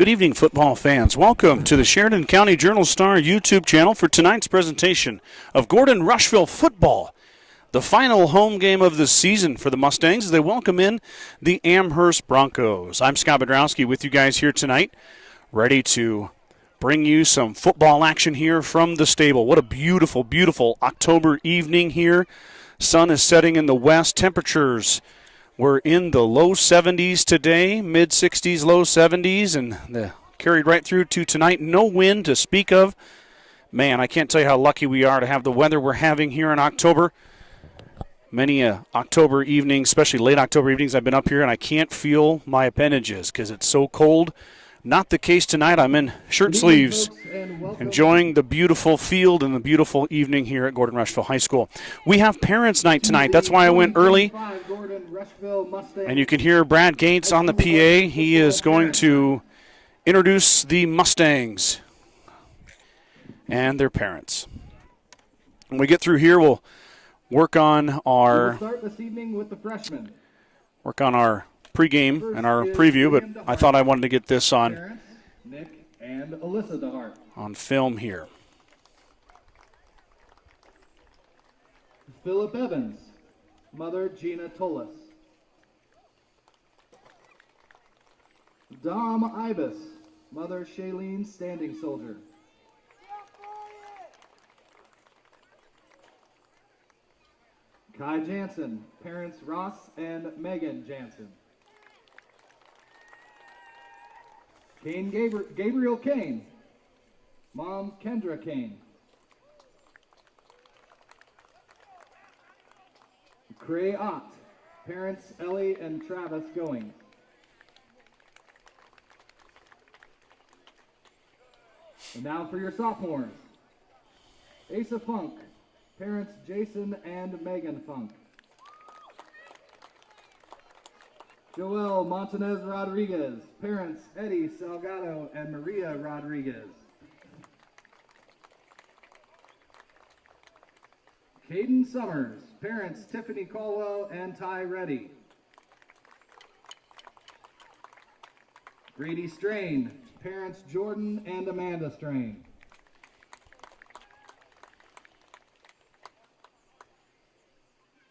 Good evening, football fans. Welcome to the Sheridan County Journal-Star YouTube channel for tonight's presentation of Gordon-Rushville football. The final home game of the season for the Mustangs as they welcome in the Amherst Broncos. I'm Scott Bedrowski with you guys here tonight, ready to bring you some football action here from the stable. What a beautiful, beautiful October evening here. Sun is setting in the west. Temperatures were in the low 70s today, mid-60s, low 70s, and carried right through to tonight. No wind to speak of. Man, I can't tell you how lucky we are to have the weather we're having here in October. Many October evenings, especially late October evenings, I've been up here and I can't feel my appendages because it's so cold. Not the case tonight. I'm in shirt sleeves, enjoying the beautiful field and the beautiful evening here at Gordon-Rushville High School. We have Parents' Night tonight. That's why I went early. And you can hear Brad Gates on the PA. He is going to introduce the Mustangs and their parents. When we get through here, we'll work on our pregame and our preview, but I thought I wanted to get this on Nick and Alyssa DeHart on film here. Philip Evans, mother Gina Tolis. Dom Ibis, mother Shailene Standing Soldier. Kai Jansen, parents Ross and Megan Jansen. Gabriel Kane, mom Kendra Kane. Cray Ott, parents Ellie and Travis Going. And now for your sophomores. Asa Funk, parents Jason and Megan Funk. Joel Montanez Rodriguez, parents Eddie Salgado and Maria Rodriguez. Caden Summers, parents Tiffany Caldwell and Ty Reddy. Grady Strain, parents Jordan and Amanda Strain.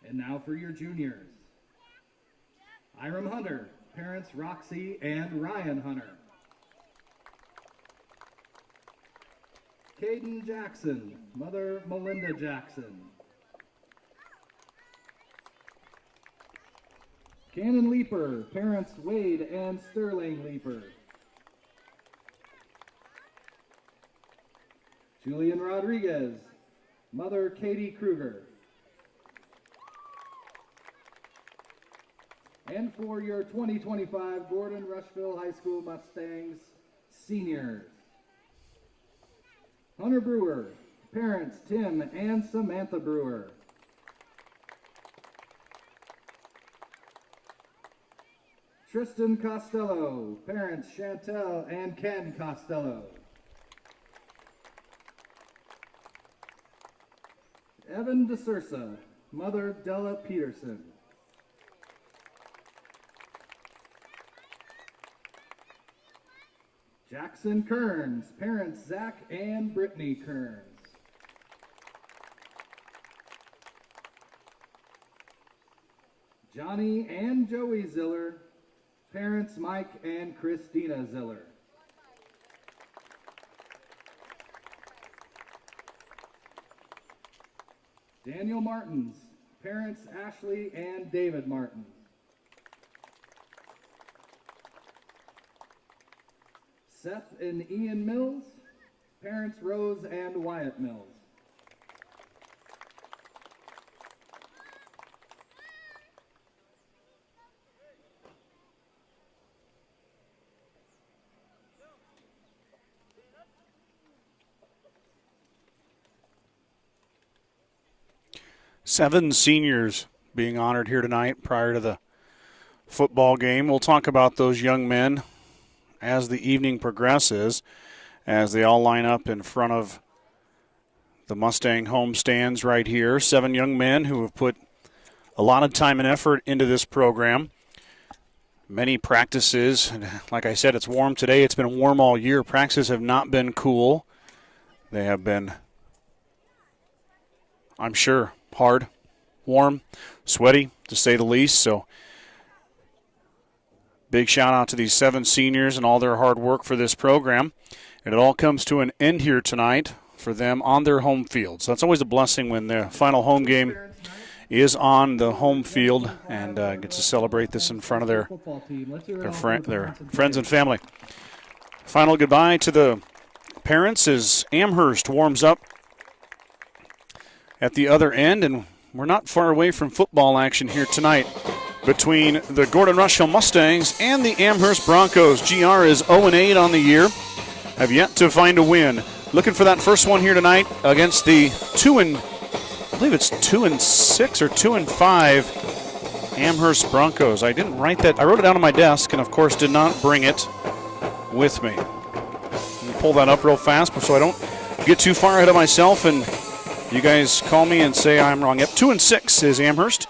And now for your juniors. Hiram Hunter, parents Roxy and Ryan Hunter. Caden Jackson, mother Melinda Jackson. Cannon Leeper, parents Wade and Sterling Leeper. Julian Rodriguez, mother Katie Kruger. And for your 2025 Gordon-Rushville High School Mustangs seniors. Hunter Brewer, parents Tim and Samantha Brewer. Tristan Costello, parents Chantel and Ken Costello. Evan DeSursa, mother Della Peterson. Jackson Kearns, parents Zach and Brittany Kearns. Johnny and Joey Ziller, parents Mike and Christina Ziller. Daniel Martins, parents Ashley and David Martins. Seth and Ian Mills, parents Rose and Wyatt Mills. Seven seniors being honored here tonight prior to the football game. We'll talk about those young men as the evening progresses, as they all line up in front of the Mustang home stands right here. 7 young men who have put a lot of time and effort into this program. Many practices, like I said, it's warm today. It's been warm all year. Practices have not been cool. They have been, I'm sure, hard, warm, sweaty, to say the least. So big shout out to these 7 seniors and all their hard work for this program. And it all comes to an end here tonight for them on their home field. So it's always a blessing when the final home game is on the home field and gets to celebrate this in front of their friends and family. Final goodbye to the parents as Amherst warms up at the other end, and we're not far away from football action here tonight between the Gordon-Rushville Mustangs and the Amherst Broncos. GR is 0-8 on the year, have yet to find a win. Looking for that first one here tonight against the 2-6 or 2-5 Amherst Broncos. I didn't write that. I wrote it down on my desk and, of course, did not bring it with me. Let me pull that up real fast so I don't get too far ahead of myself and you guys call me and say I'm wrong. Yep, 2-6 is Amherst.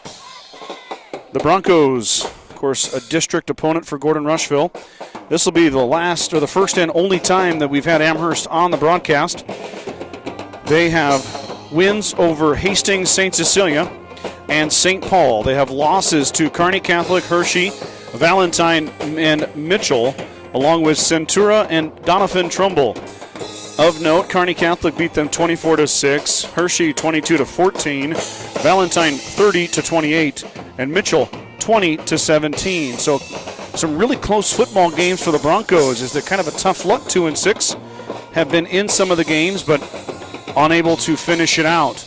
The Broncos, of course, a district opponent for Gordon-Rushville. This will be the last or the first and only time that we've had Amherst on the broadcast. They have wins over Hastings, St. Cecilia, and St. Paul. They have losses to Kearney Catholic, Hershey, Valentine, and Mitchell, along with Centura and Donovan Trumbull. Of note, Kearney Catholic beat them 24-6, Hershey 22-14, Valentine 30-28, and Mitchell 20-17. So some really close football games for the Broncos. Is they're kind of a tough luck 2-6, have been in some of the games, but unable to finish it out.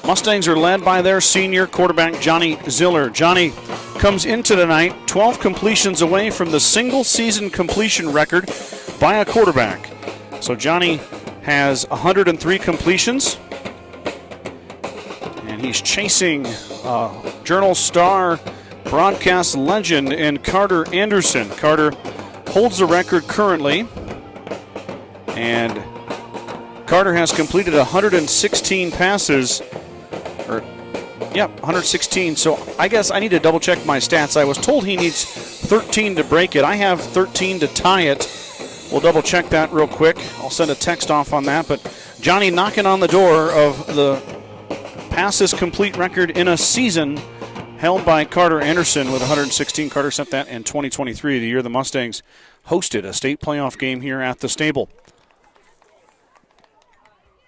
Mustangs are led by their senior quarterback, Johnny Ziller. Johnny comes into tonight 12 completions away from the single-season completion record by a quarterback. So Johnny has 103 completions, and he's chasing Journal Star broadcast legend in Carter Anderson. Carter holds the record currently, and Carter has completed 116 passes, 116. So I guess I need to double check my stats. I was told he needs 13 to break it. I have 13 to tie it. We'll double check that real quick. I'll send a text off on that, but Johnny knocking on the door of the passes complete record in a season held by Carter Anderson with 116. Carter set that in 2023, the year the Mustangs hosted a state playoff game here at the Stable.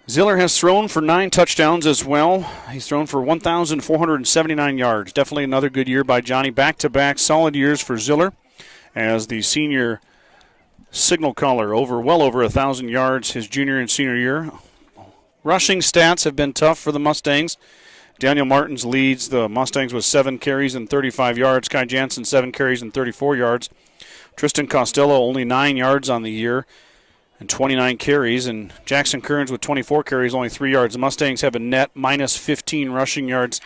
Ziller has thrown for 9 touchdowns as well. He's thrown for 1,479 yards. Definitely another good year by Johnny. Back-to-back solid years for Ziller as the senior signal caller, well over 1,000 yards his junior and senior year. Rushing stats have been tough for the Mustangs. Daniel Martins leads the Mustangs with 7 carries and 35 yards. Kai Jansen, 7 carries and 34 yards. Tristan Costello, only 9 yards on the year and 29 carries. And Jackson Kearns with 24 carries, only 3 yards. The Mustangs have a net minus 15 rushing yards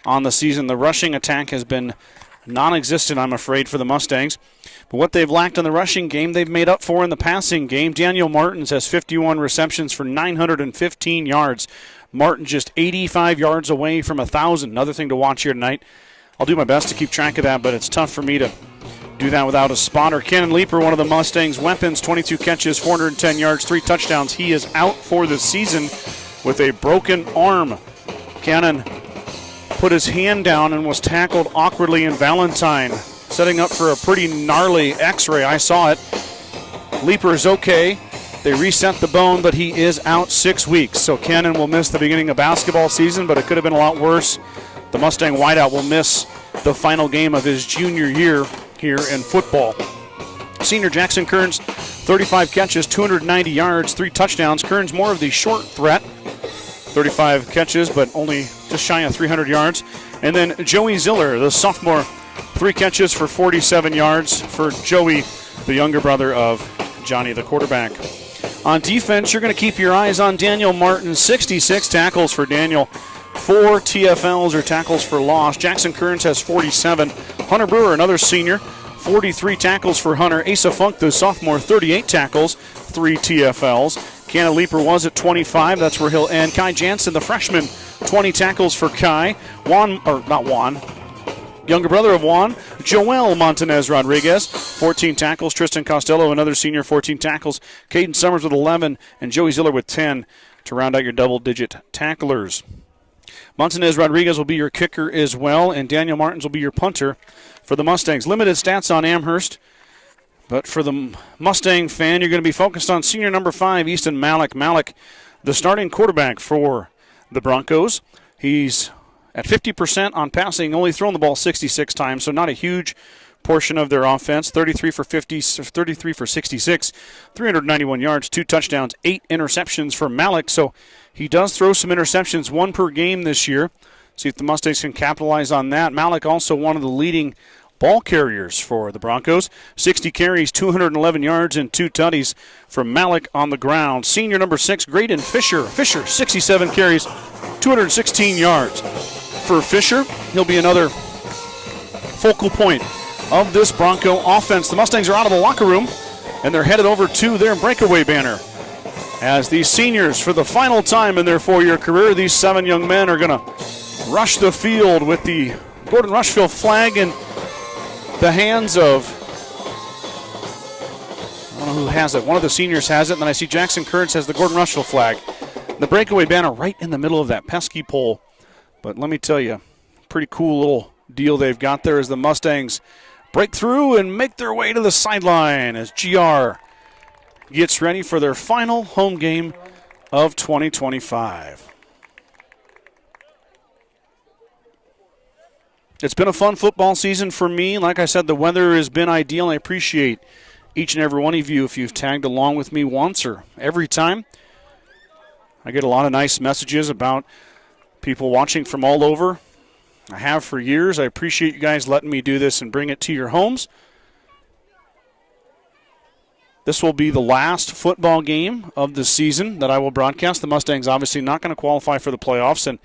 on the season. The rushing attack has been non-existent, I'm afraid, for the Mustangs. But what they've lacked in the rushing game, they've made up for in the passing game. Daniel Martins has 51 receptions for 915 yards. Martin just 85 yards away from 1,000. Another thing to watch here tonight. I'll do my best to keep track of that, but it's tough for me to do that without a spotter. Cannon Leeper, one of the Mustangs' weapons, 22 catches, 410 yards, 3 touchdowns. He is out for the season with a broken arm. Cannon put his hand down and was tackled awkwardly in Valentine, setting up for a pretty gnarly x-ray. I saw it. Leeper is okay. They reset the bone, but he is out 6 weeks. So Cannon will miss the beginning of basketball season, but it could have been a lot worse. The Mustang wideout will miss the final game of his junior year here in football. Senior Jackson Kearns, 35 catches, 290 yards, 3 touchdowns. Kearns more of the short threat, 35 catches, but only just shy of 300 yards. And then Joey Ziller, the sophomore, 3 catches for 47 yards for Joey, the younger brother of Johnny, the quarterback. On defense, you're going to keep your eyes on Daniel Martin. 66 tackles for Daniel. 4 TFLs or tackles for loss. Jackson Kearns has 47. Hunter Brewer, another senior, 43 tackles for Hunter. Asa Funk, the sophomore, 38 tackles, 3 TFLs. Cannon Leaper was at 25. That's where he'll end. Kai Jansen, the freshman, 20 tackles for Kai. Younger brother of Juan, Joel Montanez Rodriguez, 14 tackles. Tristan Costello, another senior, 14 tackles. Caden Summers with 11, and Joey Ziller with 10 to round out your double-digit tacklers. Montanez Rodriguez will be your kicker as well, and Daniel Martins will be your punter for the Mustangs. Limited stats on Amherst, but for the Mustang fan, you're going to be focused on senior number 5, Easton Malik. Malik, the starting quarterback for the Broncos. He's at 50% on passing, only thrown the ball 66 times, so not a huge portion of their offense. 33 for 66, 391 yards, 2 touchdowns, 8 interceptions for Malik. So he does throw some interceptions, 1 per game this year. See if the Mustangs can capitalize on that. Malik also one of the leading ball carriers for the Broncos. 60 carries, 211 yards, and 2 tutties from Malik on the ground. Senior number 6, Graydon Fisher. Fisher, 67 carries, 216 yards. For Fisher, he'll be another focal point of this Bronco offense. The Mustangs are out of the locker room, and they're headed over to their breakaway banner. As these seniors, for the final time in their 4-year career, these 7 young men are going to rush the field with the Gordon-Rushville flag in the hands of, I don't know who has it. One of the seniors has it, and then I see Jackson Kearns has the Gordon-Rushville flag. The breakaway banner right in the middle of that pesky pole. But let me tell you, pretty cool little deal they've got there as the Mustangs break through and make their way to the sideline as GR gets ready for their final home game of 2025. It's been a fun football season for me. Like I said, the weather has been ideal. I appreciate each and every one of you if you've tagged along with me once or every time. I get a lot of nice messages about people watching from all over. I have for years. I appreciate you guys letting me do this and bring it to your homes. This will be the last football game of the season that I will broadcast. The Mustangs obviously not going to qualify for the playoffs, and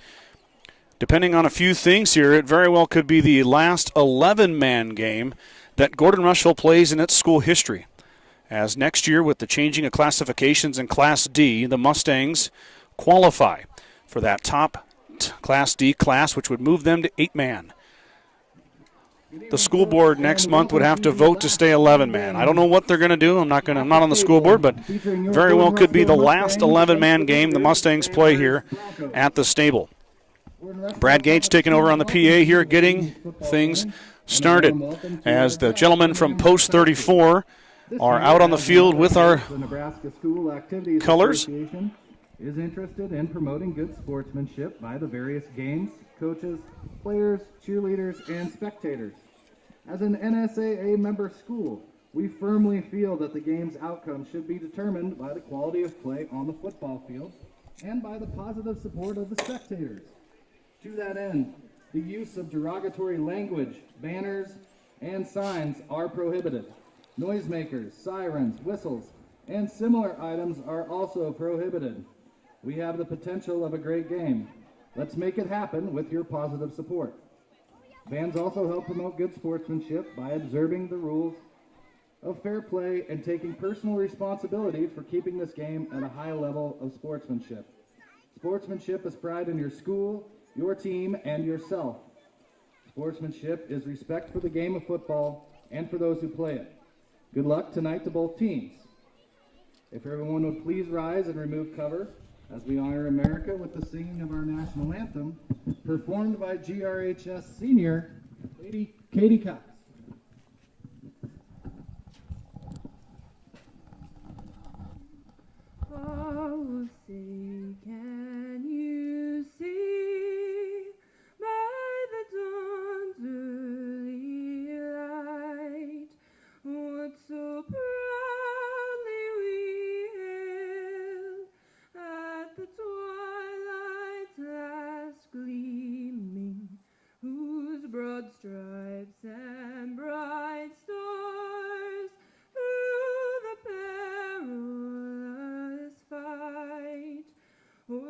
depending on a few things here, it very well could be the last 11-man game that Gordon-Rushville plays in its school history. As next year, with the changing of classifications in Class D, the Mustangs qualify for that top Class D class, which would move them to 8-man. The school board next month would have to vote to stay 11-man. I don't know what they're going to do. I'm not on the school board, but very well could be the last 11-man game the Mustangs play here at the stable. Brad Gates taking over on the PA here, getting things started as the gentlemen from Post 34 are out on the field with our colors. Is interested in promoting good sportsmanship by the various games, coaches, players, cheerleaders, and spectators. As an NSAA member school, we firmly feel that the game's outcome should be determined by the quality of play on the football field and by the positive support of the spectators. To that end, the use of derogatory language, banners, and signs are prohibited. Noisemakers, sirens, whistles, and similar items are also prohibited. We have the potential of a great game. Let's make it happen with your positive support. Fans also help promote good sportsmanship by observing the rules of fair play and taking personal responsibility for keeping this game at a high level of sportsmanship. Sportsmanship is pride in your school, your team, and yourself. Sportsmanship is respect for the game of football and for those who play it. Good luck tonight to both teams. If everyone would please rise and remove cover as we honor America with the singing of our national anthem, performed by GRHS senior Katie Cox. Oh, say, can you see by the dawn's early light what so proudly we hailed at the twilight's last gleaming, whose broad stripes and bright stars through the perilous fight o'er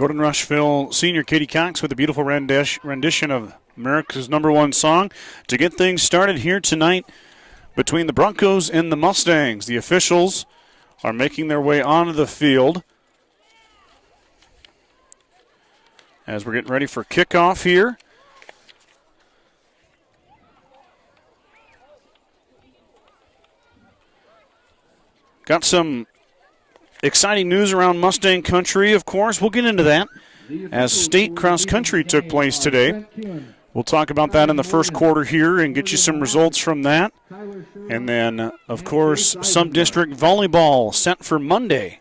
Gordon-Rushville senior Katie Cox with a beautiful rendition of America's #1 song to get things started here tonight between the Broncos and the Mustangs. The officials are making their way onto the field as we're getting ready for kickoff here. Got some exciting news around Mustang country, of course. We'll get into that as state cross country took place today. We'll talk about that in the first quarter here and get you some results from that. And then, of course, some district volleyball set for Monday.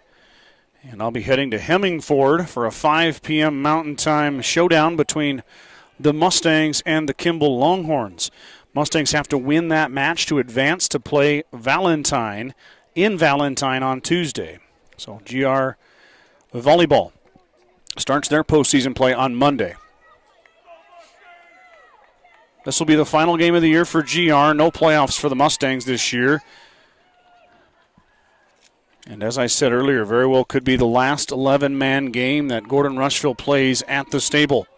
And I'll be heading to Hemingford for a 5 p.m. Mountain Time showdown between the Mustangs and the Kimball Longhorns. Mustangs have to win that match to advance to play Valentine in Valentine on Tuesday. So GR Volleyball starts their postseason play on Monday. This will be the final game of the year for GR. No playoffs for the Mustangs this year. And as I said earlier, very well could be the last 11-man game that Gordon-Rushville plays at the stable,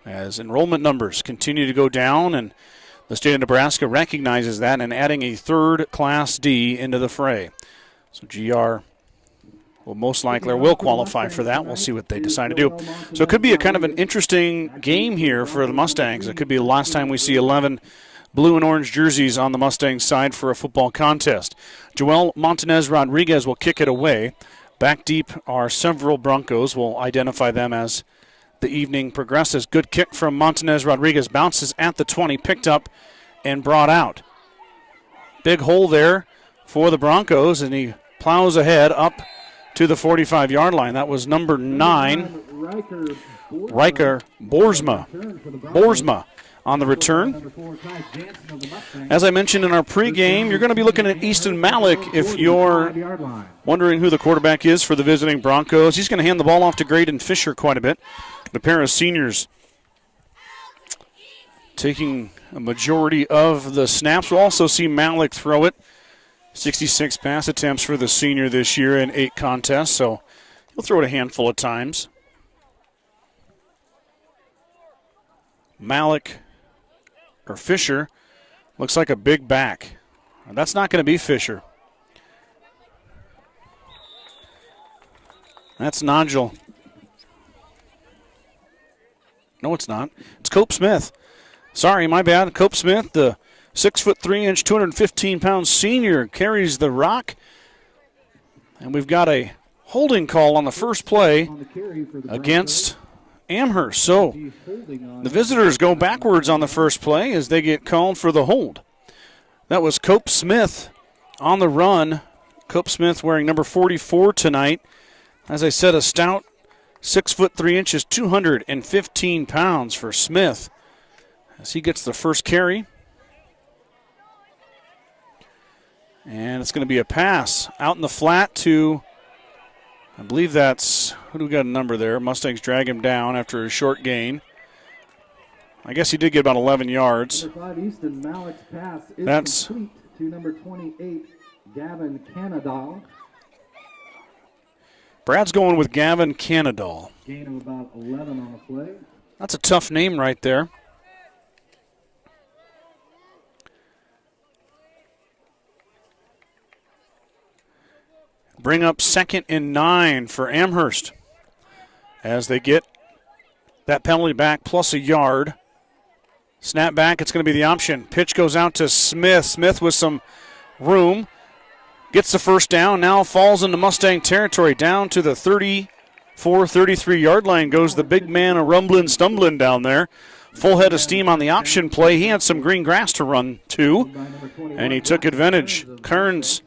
as enrollment numbers continue to go down, and the state of Nebraska recognizes that and adding a third Class D into the fray. So GR will most likely will qualify for that. We'll see what they decide to do. So it could be a kind of an interesting game here for the Mustangs. It could be the last time we see 11 blue and orange jerseys on the Mustangs side for a football contest. Joel Montanez Rodriguez will kick it away. Back deep are several Broncos. We'll identify them as the evening progresses. Good kick from Montanez Rodriguez. Bounces at the 20, picked up and brought out. Big hole there for the Broncos, and he plows ahead up to the 45-yard line. That was number 9, Riker Boersma on the return. As I mentioned in our pregame, you're going to be looking at Easton Malik if you're wondering who the quarterback is for the visiting Broncos. He's going to hand the ball off to Graydon Fisher quite a bit. The pair of seniors taking a majority of the snaps. We'll also see Malik throw it. 66 pass attempts for the senior this year in 8 contests, so he'll throw it a handful of times. Malik, or Fisher, looks like a big back. That's not going to be Fisher. That's Nigel. No, it's not. It's Cope Smith. Sorry, my bad. Cope Smith, the 6'3", 215-pound senior, carries the rock. And we've got a holding call on the first play against Amherst. So the visitors go backwards on the first play as they get called for the hold. That was Cope Smith on the run. Cope Smith wearing number 44 tonight. As I said, a stout 6'3", 215 pounds for Smith as he gets the first carry. And it's going to be a pass out in the flat to, I believe that's, who do we got a number there? Mustangs drag him down after a short gain. I guess he did get about 11 yards. Number 5, Easton Malik's pass is That's complete to number 28, Gavin Canadal. Brad's going with Gavin Canadal. Gain of about 11 on the play. That's a tough name right there. Bring up 2nd and 9 for Amherst as they get that penalty back plus a yard. Snap back, it's going to be the option. Pitch goes out to Smith. Smith with some room. Gets the first down, now falls into Mustang territory. Down to the 34, 33-yard line goes the big man a rumbling, stumbling down there. Full head of steam on the option play. He had some green grass to run to, and he took advantage. Kearns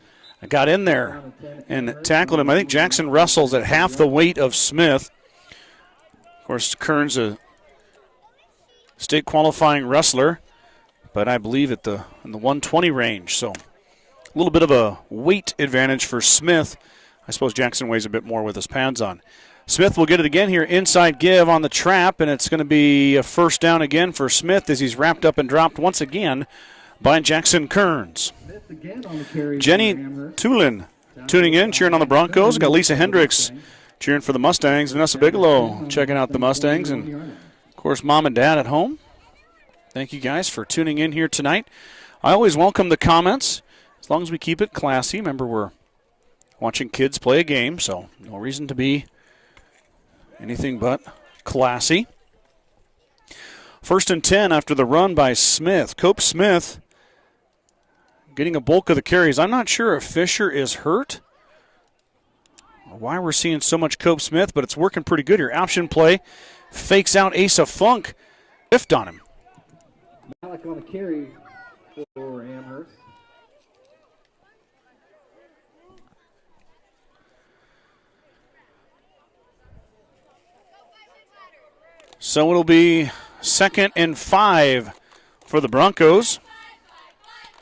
got in there and tackled him. I think Jackson Russell's at half the weight of Smith. Of course, Kearns a state qualifying wrestler, but I believe in the 120 range. So a little bit of a weight advantage for Smith. I suppose Jackson weighs a bit more with his pads on. Smith will get it again here, inside give on the trap, and it's going to be a first down again for Smith as he's wrapped up and dropped once again by Jackson Kearns. Jenny Tulin tuning in, cheering on the Broncos. Got Lisa Hendricks cheering for the Mustangs. Vanessa Bigelow checking out the Mustangs. And, of course, Mom and Dad at home. Thank you guys for tuning in here tonight. I always welcome the comments as long as we keep it classy. Remember, we're watching kids play a game, so no reason to be anything but classy. 1st and 10 after the run by Smith. Cope Smith getting a bulk of the carries. I'm not sure if Fisher is hurt or why we're seeing so much Cope Smith, but it's working pretty good here. Option play, fakes out Asa Funk, lift on him. Malik on the carry for Amherst. So it'll be 2nd and 5 for the Broncos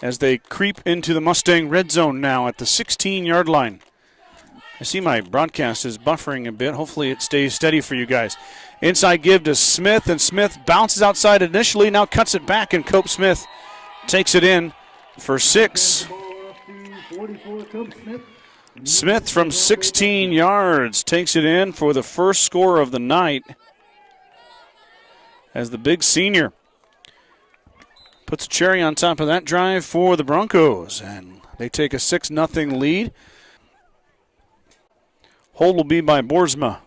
as they creep into the Mustang red zone now at the 16-yard line. I see my broadcast is buffering a bit. Hopefully it stays steady for you guys. Inside give to Smith, and Smith bounces outside initially, now cuts it back, and Cope Smith takes it in for 6. Smith from 16 yards takes it in for the first score of the night as the big senior puts a cherry on top of that drive for the Broncos, and they take a 6-0 lead. Hold will be by Boersma.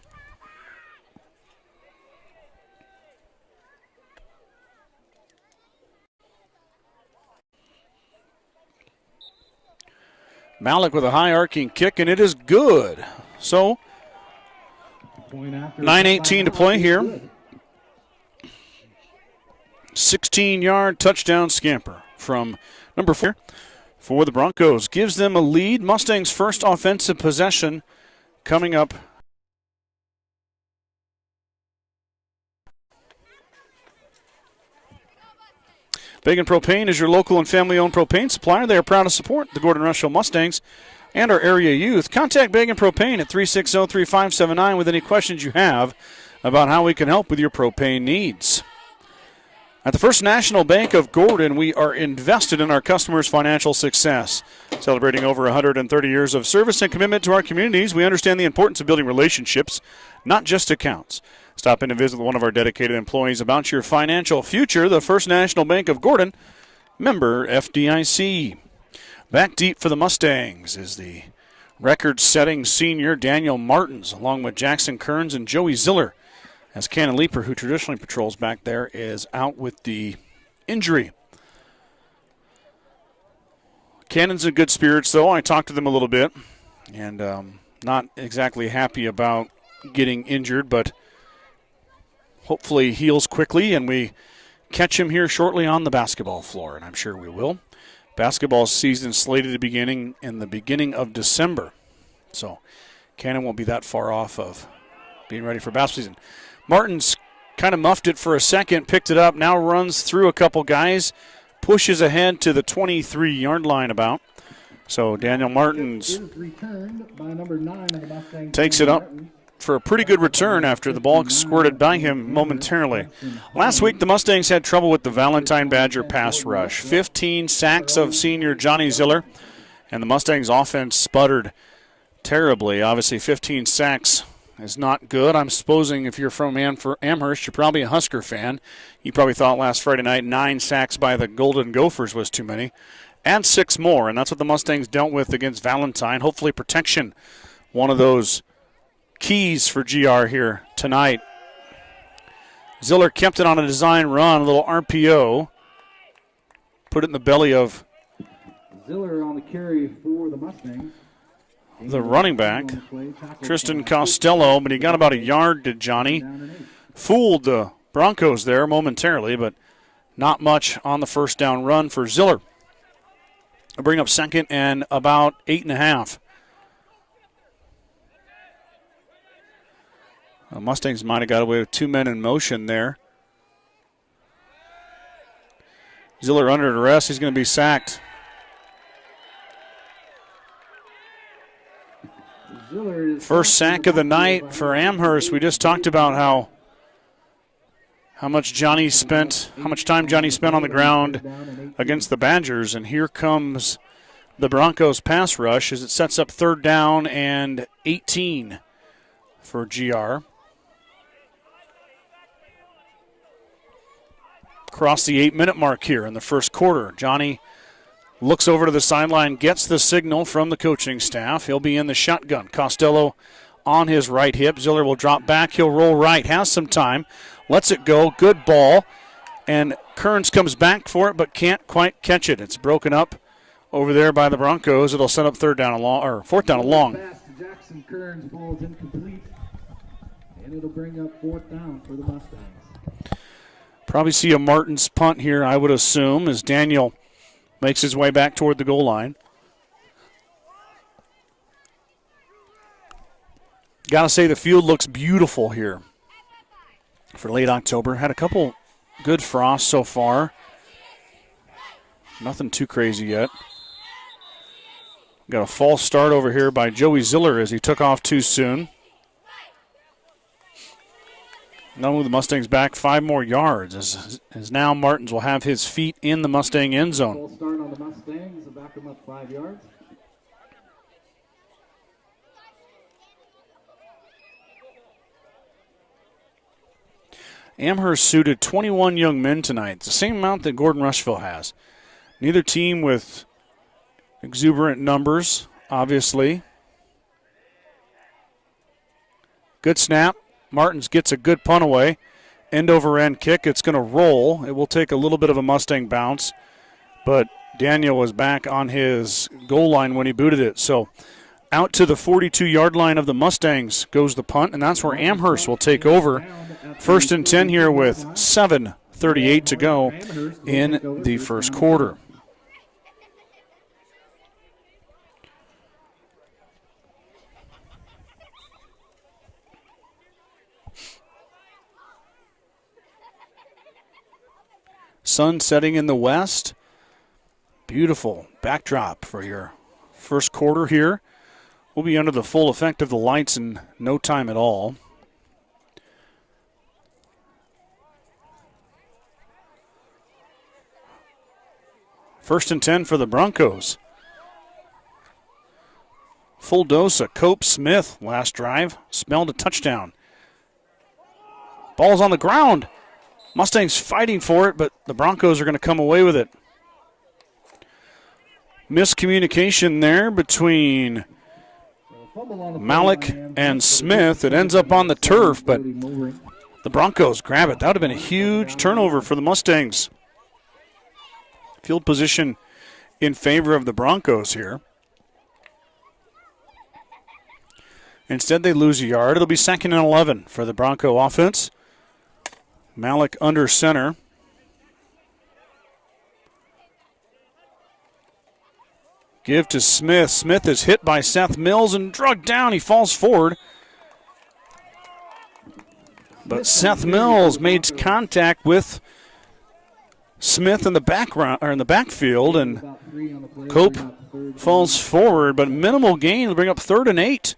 Malik with a high arcing kick, and it is good. So 9:18 to play here. 16-yard touchdown scamper from number 4 for the Broncos. Gives them a lead. Mustangs' first offensive possession coming up. Bacon Propane is your local and family-owned propane supplier. They are proud to support the Gordon-Rushville Mustangs and our area youth. Contact Bacon Propane at 360-3579 with any questions you have about how we can help with your propane needs. At the First National Bank of Gordon, we are invested in our customers' financial success. Celebrating over 130 years of service and commitment to our communities, we understand the importance of building relationships, not just accounts. Stop in and visit with one of our dedicated employees about your financial future. The First National Bank of Gordon, member FDIC. Back deep for the Mustangs is the record-setting senior Daniel Martins, along with Jackson Kearns and Joey Ziller, as Cannon Leeper, who traditionally patrols back there, is out with the injury. Cannon's in good spirits, though. I talked to them a little bit, and not exactly happy about getting injured, but hopefully heals quickly, and we catch him here shortly on the basketball floor, and I'm sure we will. Basketball season slated to begin in the beginning of December, so Cannon won't be that far off of being ready for basketball season. Martins kind of muffed it for a second, picked it up, now runs through a couple guys, pushes ahead to the 23-yard line about. So Daniel Martins takes it up for a pretty good return after the ball squirted by him momentarily. Last week, the Mustangs had trouble with the Valentine Badger pass rush. 15 sacks of senior Johnny Ziller, and the Mustangs' offense sputtered terribly. Obviously, 15 sacks is not good. I'm supposing if you're from Amherst, you're probably a Husker fan. You probably thought last Friday night 9 sacks by the Golden Gophers was too many. And 6 more, and that's what the Mustangs dealt with against Valentine. Hopefully protection, one of those keys for GR here tonight. Ziller kept it on a design run, a little RPO. Put it in the belly of Ziller on the carry for the Mustangs. The running back, Tristan Costello, but he got about a yard to Johnny. Fooled the Broncos there momentarily, but not much on the first down run for Ziller. I'll bring up 2nd and about 8.5. The Mustangs might have got away with 2 men in motion there. Ziller under arrest. He's going to be sacked. First sack of the night for Amherst. We just talked about how much time Johnny spent on the ground against the Badgers, and here comes the Broncos pass rush as it sets up 3rd down and 18. for GR. Across the 8-minute mark here in the first quarter. Johnny looks over to the sideline, gets the signal from the coaching staff. He'll be in the shotgun. Costello on his right hip. Ziller will drop back. He'll roll right. Has some time. Lets it go. Good ball. And Kearns comes back for it but can't quite catch it. It's broken up over there by the Broncos. It'll set up fourth down and long. Pass to Jackson Kearns, ball's incomplete. And it'll bring up fourth down for the Mustangs. Probably see a Martins punt here, I would assume, as Daniel makes his way back toward the goal line. Got to say the field looks beautiful here for late October. Had a couple good frosts so far. Nothing too crazy yet. Got a false start over here by Joey Ziller as he took off too soon. Now move the Mustangs back 5 more yards as now Martins will have his feet in the Mustang end zone. Full start on the Mustangs, back them up 5 yards. Amherst suited 21 young men tonight, the same amount that Gordon-Rushville has. Neither team with exuberant numbers, obviously. Good snap. Martins gets a good punt away. End over end kick. It's going to roll. It will take a little bit of a Mustang bounce, but Daniel was back on his goal line when he booted it. So out to the 42-yard line of the Mustangs goes the punt, and that's where Amherst will take over. First and 10 here with 7:38 to go in the first quarter. Sun setting in the west. Beautiful backdrop for your first quarter here. We'll be under the full effect of the lights in no time at all. First and 10 for the Broncos. Full dose of Cope Smith last drive. Smelled a touchdown. Ball's on the ground. Mustangs fighting for it, but the Broncos are going to come away with it. Miscommunication there between Malik and Smith. It ends up on the turf, but the Broncos grab it. That would have been a huge turnover for the Mustangs. Field position in favor of the Broncos here. Instead, they lose a yard. It'll be 2nd and 11 for the Bronco offense. Malik under center. Give to Smith. Smith is hit by Seth Mills and drugged down. He falls forward. But Seth Mills made contact with Smith in the background or in the backfield, and Cope falls forward, but minimal gain to bring up 3rd and 8.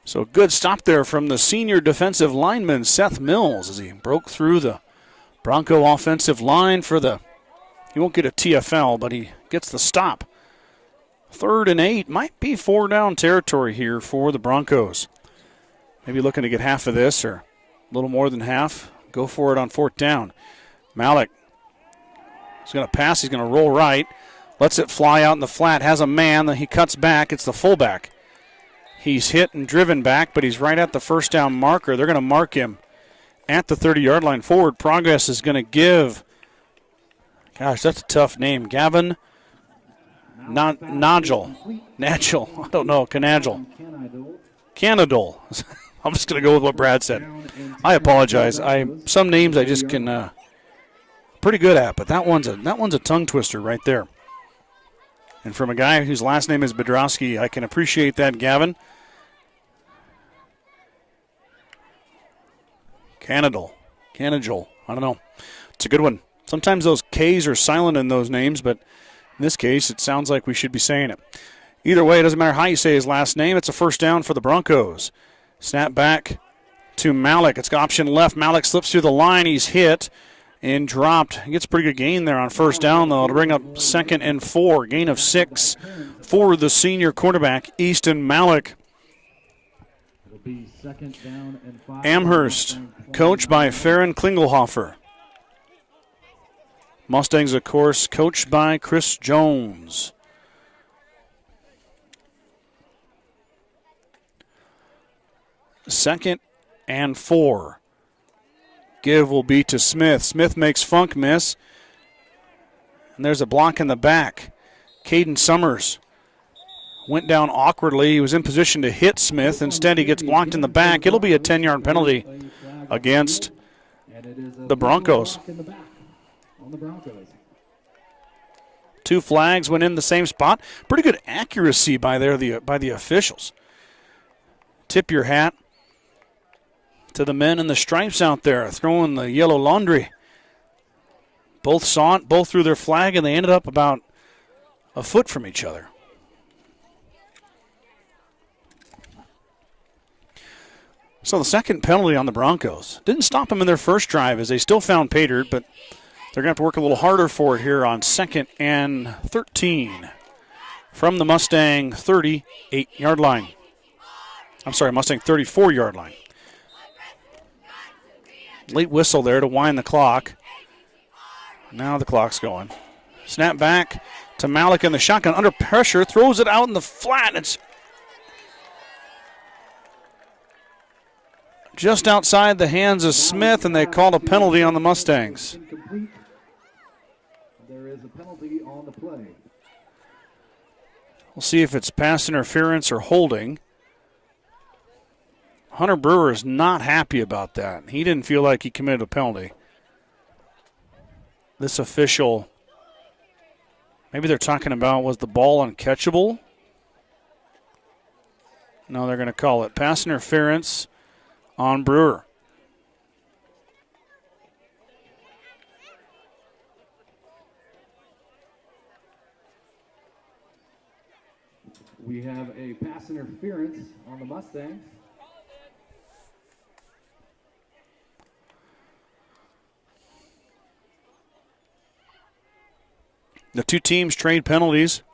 So good stop there from the senior defensive lineman, Seth Mills, as he broke through the Bronco offensive line for he won't get a TFL, but he gets the stop. 3rd and 8, might be 4-down territory here for the Broncos. Maybe looking to get half of this or a little more than half. Go for it on 4th down. Malik is going to pass. He's going to roll right. Lets it fly out in the flat. Has a man. He cuts back. It's the fullback. He's hit and driven back, but he's right at the first down marker. They're going to mark him at the 30-yard line. Forward progress is going to give, gosh, that's a tough name, Gavin Nagel. I don't know, Canagel. Canadol. I'm just going to go with what Brad said. I apologize. Some names I just can pretty good at, but that one's a tongue twister right there. And from a guy whose last name is Bedrowski, I can appreciate that, Gavin. Canadol. I don't know. It's a good one. Sometimes those K's are silent in those names, but in this case, it sounds like we should be saying it. Either way, it doesn't matter how you say his last name. It's a first down for the Broncos. Snap back to Malik. It's option left. Malik slips through the line. He's hit and dropped. He gets a pretty good gain there on first down, though. It'll bring up 2nd and 4. Gain of 6 for the senior quarterback, Easton Malik. be 2nd down and 5. Amherst, coached by Farron Klingelhofer. Mustangs, of course, coached by Chris Jones. Second and 4. Give will be to Smith. Smith makes Funk miss. And there's a block in the back. Caden Summers went down awkwardly. He was in position to hit Smith. Instead, he gets blocked in the back. It'll be a 10-yard penalty against the Broncos. 2 flags went in the same spot. Pretty good accuracy by the officials. Tip your hat to the men in the stripes out there throwing the yellow laundry. Both saw it, both threw their flag, and they ended up about a foot from each other. So the second penalty on the Broncos didn't stop them in their first drive as they still found pay dirt, but they're going to have to work a little harder for it here on 2nd and 13 from the Mustang 38-yard line. I'm sorry, Mustang 34-yard line. Late whistle there to wind the clock. Now the clock's going. Snap back to Malik in the shotgun. Under pressure, throws it out in the flat. It's just outside the hands of Smith, and they called a penalty on the Mustangs. There is a penalty on the play. We'll see if it's pass interference or holding. Hunter Brewer is not happy about that. He didn't feel like he committed a penalty. This official, maybe they're talking about, was the ball uncatchable? No, they're going to call it pass interference on Brewer. We have a pass interference on the Mustangs. The two teams trade penalties.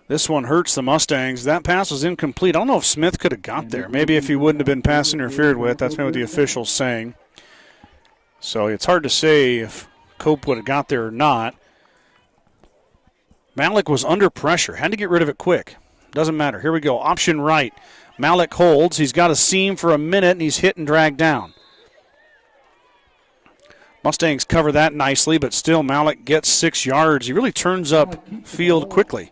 This one hurts the Mustangs. That pass was incomplete. I don't know if Smith could have got there. Maybe if he wouldn't have been pass interfered with. That's maybe what the official's saying. So it's hard to say if Cope would have got there or not. Malik was under pressure. Had to get rid of it quick. Doesn't matter. Here we go. Option right. Malik holds. He's got a seam for a minute, and he's hit and dragged down. Mustangs cover that nicely, but still Malik gets 6 yards. He really turns up field quickly.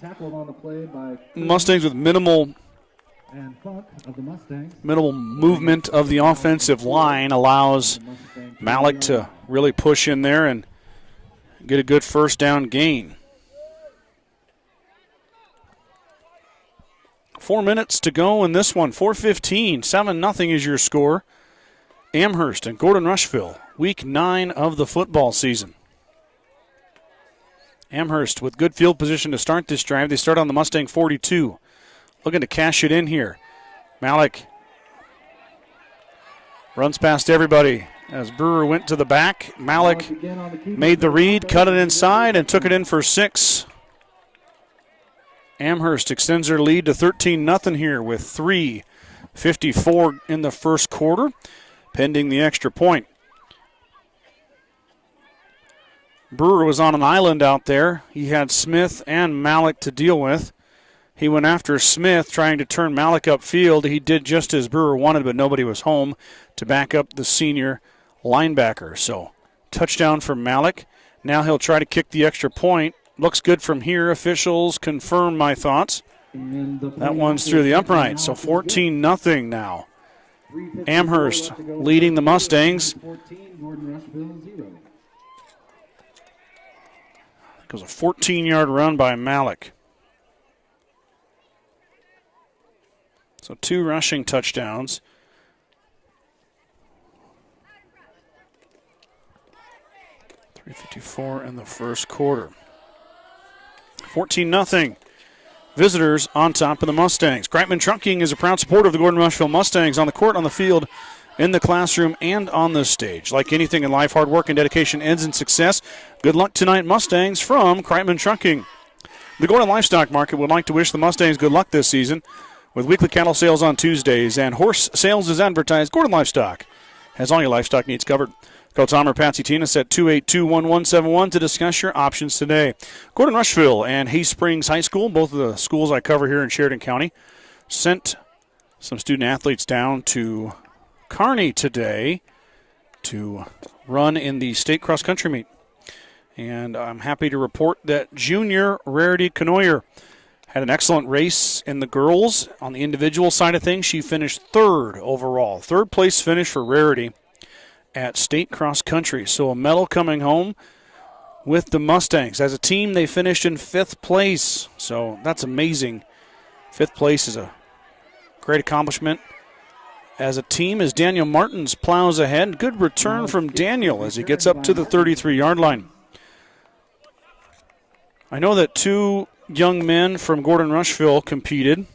Tackled on the play by Mustangs with minimal movement of the offensive line allows Malik to really push in there and get a good first down gain. 4 minutes to go in this one. 4:15, 7-0 is your score. Amherst and Gordon-Rushville, week 9 of the football season. Amherst with good field position to start this drive. They start on the Mustang 42. Looking to cash it in here. Malik runs past everybody as Brewer went to the back. Malik made the read, cut it inside, and took it in for 6. Amherst extends their lead to 13-0 here with 3:54 in the first quarter, pending the extra point. Brewer was on an island out there. He had Smith and Malik to deal with. He went after Smith, trying to turn Malik upfield. He did just as Brewer wanted, but nobody was home to back up the senior linebacker. So, touchdown for Malik. Now he'll try to kick the extra point. Looks good from here. Officials confirm my thoughts. That one's through the upright. So 14-0 now. Amherst leading the Mustangs. It was a 14-yard run by Malik. So 2 rushing touchdowns. .354 in the first quarter. 14-0. Visitors on top of the Mustangs. Kreitman Trucking is a proud supporter of the Gordon-Rushville Mustangs on the court, on the field, in the classroom, and on the stage. Like anything in life, hard work and dedication ends in success. Good luck tonight, Mustangs, from Kreitman Trucking. The Gordon Livestock Market would like to wish the Mustangs good luck this season. with weekly cattle sales on Tuesdays and horse sales as advertised. Gordon Livestock has all your livestock needs covered. Call Tom or Patsy Tinas at 282-1171 to discuss your options today. Gordon-Rushville and Hay Springs High School, both of the schools I cover here in Sheridan County, sent some student athletes down to Kearney today to run in the state cross-country meet. And I'm happy to report that Junior Rarity Canoyer had an excellent race in the girls. On the individual side of things, she finished third overall. Third place finish for Rarity at state cross-country. So a medal coming home with the Mustangs. As a team, they finished in 5th place. So that's amazing. 5th place is a great accomplishment. As a team, as Daniel Martins plows ahead. Good return from Daniel as he gets up to the 33-yard line. I know that 2 young men from Gordon-Rushville competed.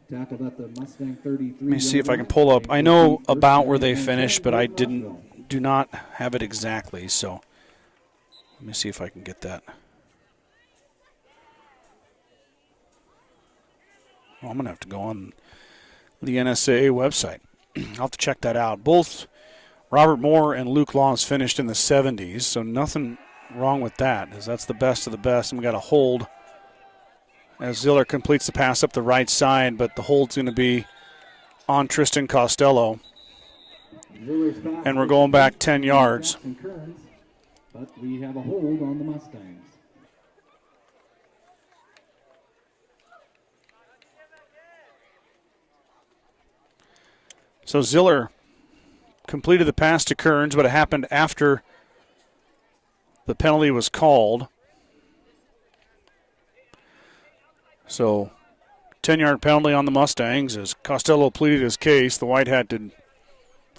Tackled at the Mustang 33. Let me see if I can pull up. I know about where they finished, but I do not have it exactly. So let me see if I can get that. Well, I'm going to have to go on the NSAA website. I'll have to check that out. Both Robert Moore and Luke Laws finished in the 70s, so nothing wrong with that, as that's the best of the best. And we got a hold as Ziller completes the pass up the right side, but the hold's going to be on Tristan Costello. And we're going back 10 yards. But we have a hold on the Mustangs. So Ziller completed the pass to Kearns, but it happened after the penalty was called. So 10-yard penalty on the Mustangs as Costello pleaded his case. The white hat did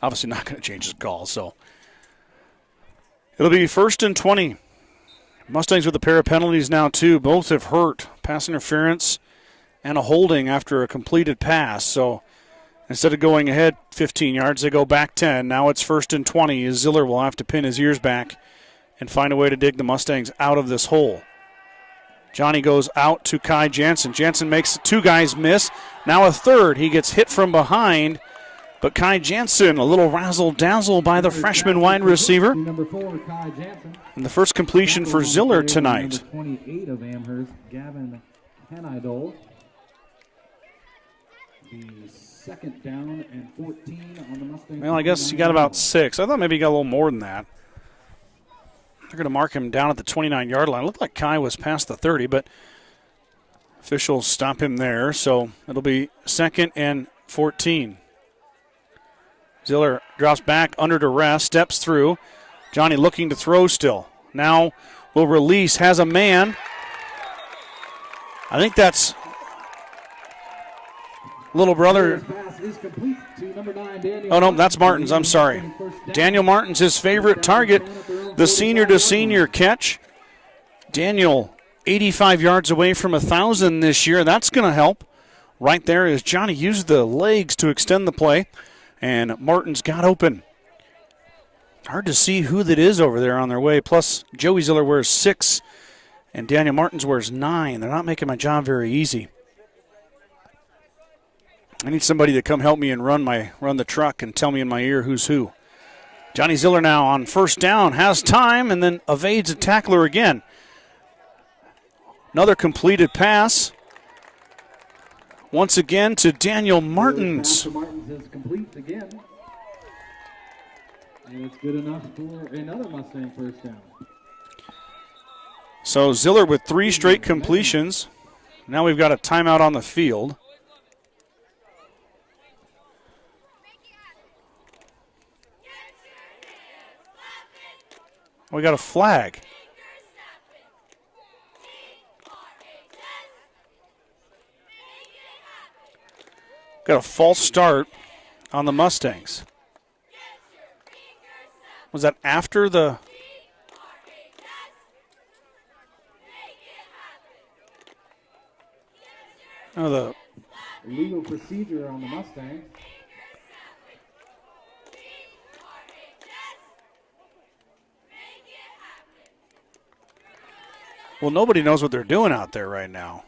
obviously not going to change his call. So it'll be 1st and 20. Mustangs with a pair of penalties now too. Both have hurt. Pass interference and a holding after a completed pass. So instead of going ahead 15 yards, they go back 10. Now it's 1st and 20 as Ziller will have to pin his ears back and find a way to dig the Mustangs out of this hole. Johnny goes out to Kai Jansen. Jansen makes 2 guys miss. Now a third. He gets hit from behind, but Kai Jansen, a little razzle-dazzle by the freshman wide receiver. Number 4, Kai Jansen. And the first completion for Ziller tonight. Number 28 of Amherst, Gavin Henidol. The 2nd down and 14 on the Mustangs. Well, I guess he got about 6. I thought maybe he got a little more than that. They're going to mark him down at the 29-yard line. It looked like Kai was past the 30, but officials stop him there. So it'll be 2nd and 14. Ziller drops back under duress, steps through. Johnny looking to throw still. Now will release, has a man. I think that's little brother. Oh, no, that's Martins. I'm sorry. Daniel Martins, his favorite target, the senior-to-senior catch. Daniel, 85 yards away from 1,000 this year. That's going to help. Right there as Johnny used the legs to extend the play, and Martins got open. Hard to see who that is over there on their way. Plus, Joey Ziller wears 6, and Daniel Martins wears 9. They're not making my job very easy. I need somebody to come help me and run the truck and tell me in my ear who's who. Johnny Ziller now on 1st down, has time, and then evades a tackler again. Another completed pass. Once again to Daniel Martins. Martins is complete again. And it's good enough for another Mustang 1st down. So Ziller with 3 straight completions. Now we've got a timeout on the field. We got a flag. Got a false start on the Mustangs. Was that after the... Oh, the legal procedure on the Mustangs. Well, nobody knows what they're doing out there right now.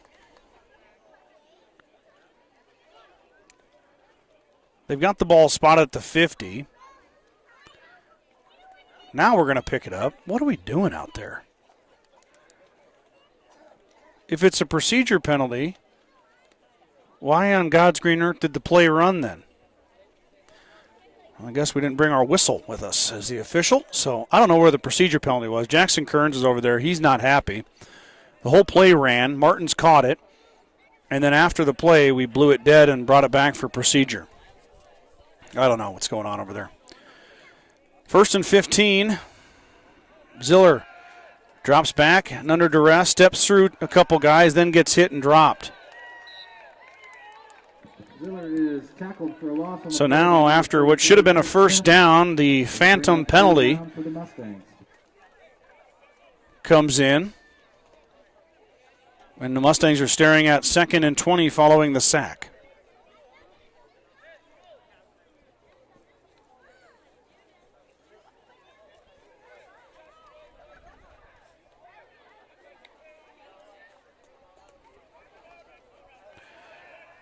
They've got the ball spotted at the 50. Now we're going to pick it up. What are we doing out there? If it's a procedure penalty, why on God's green earth did the play run then? Well, I guess we didn't bring our whistle with us as the official, so I don't know where the procedure penalty was. Jackson Kearns is over there. He's not happy. The whole play ran. Martins caught it, and then after the play, we blew it dead and brought it back for procedure. I don't know what's going on over there. 1st and 15. Ziller drops back and under duress, steps through a couple guys, then gets hit and dropped. Ziller is tackled for a loss on So now after what should have been a first down, the phantom penalty comes in. And the Mustangs are staring at 2nd and 20 following the sack.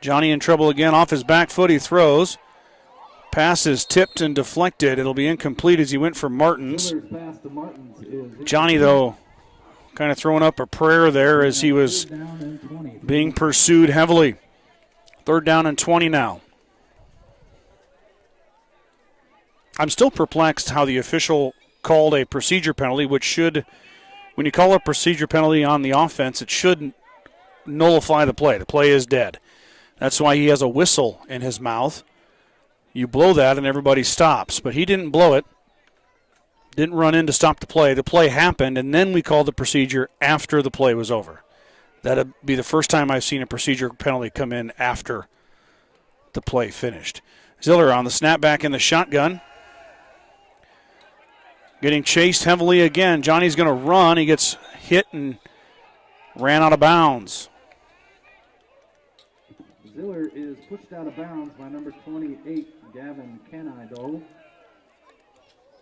Johnny in trouble again. Off his back foot he throws. Pass is tipped and deflected. It'll be incomplete as he went for Martins. Johnny, though, kind of throwing up a prayer there as he was being pursued heavily. 3rd down and 20 now. I'm still perplexed how the official called a procedure penalty, which should, when you call a procedure penalty on the offense, it should nullify the play. The play is dead. That's why he has a whistle in his mouth. You blow that and everybody stops. But he didn't blow it. Didn't run in to stop the play. The play happened, and then we called the procedure after the play was over. That'd be the first time I've seen a procedure penalty come in after the play finished. Ziller on the snapback in the shotgun. Getting chased heavily again. Johnny's going to run. He gets hit and ran out of bounds. Ziller is pushed out of bounds by number 28, Gavin Canido.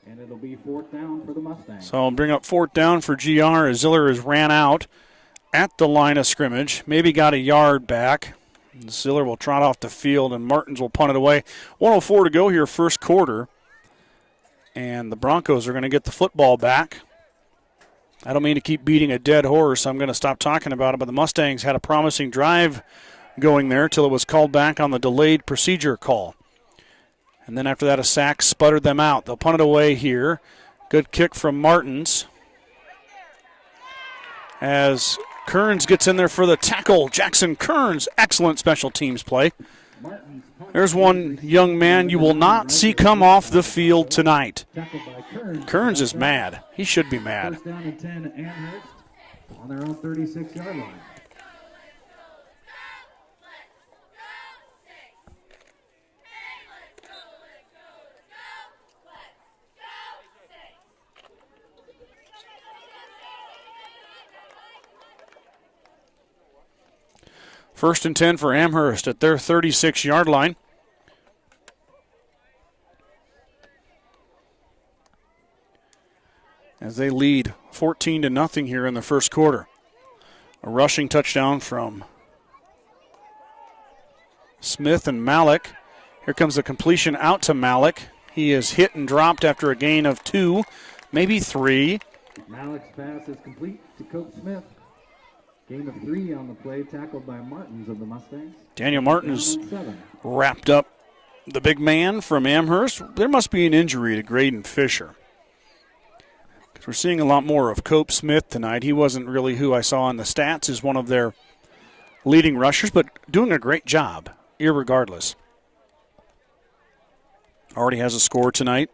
And it'll be 4th down for the Mustangs. So I'll bring up 4th down for GR as Ziller has ran out at the line of scrimmage. Maybe got a yard back. Ziller will trot off the field and Martins will punt it away. 1:04 to go here, first quarter. And the Broncos are going to get the football back. I don't mean to keep beating a dead horse. I'm going to stop talking about it, but the Mustangs had a promising drive going there till it was called back on the delayed procedure call. And then after that, a sack sputtered them out. They'll punt it away here. Good kick from Martins. As Kearns gets in there for the tackle. Jackson Kearns, excellent special teams play. There's one young man you will not see come off the field tonight. Kearns is mad. He should be mad. 1st down and 10, Amherst on their own 36-yard line. First and 10 for Amherst at their 36-yard line. As they lead 14-0 here in the first quarter. A rushing touchdown from Smith and Malik. Here comes the completion out to Malik. He is hit and dropped after a gain of 2, maybe 3. Malik's pass is complete to Cope Smith. Gain of 3 on the play, tackled by Martins of the Mustangs. Daniel Martins wrapped up the big man from Amherst. There must be an injury to Graydon Fisher. Because we're seeing a lot more of Cope Smith tonight. He wasn't really who I saw in the stats as one of their leading rushers, but doing a great job, irregardless. Already has a score tonight.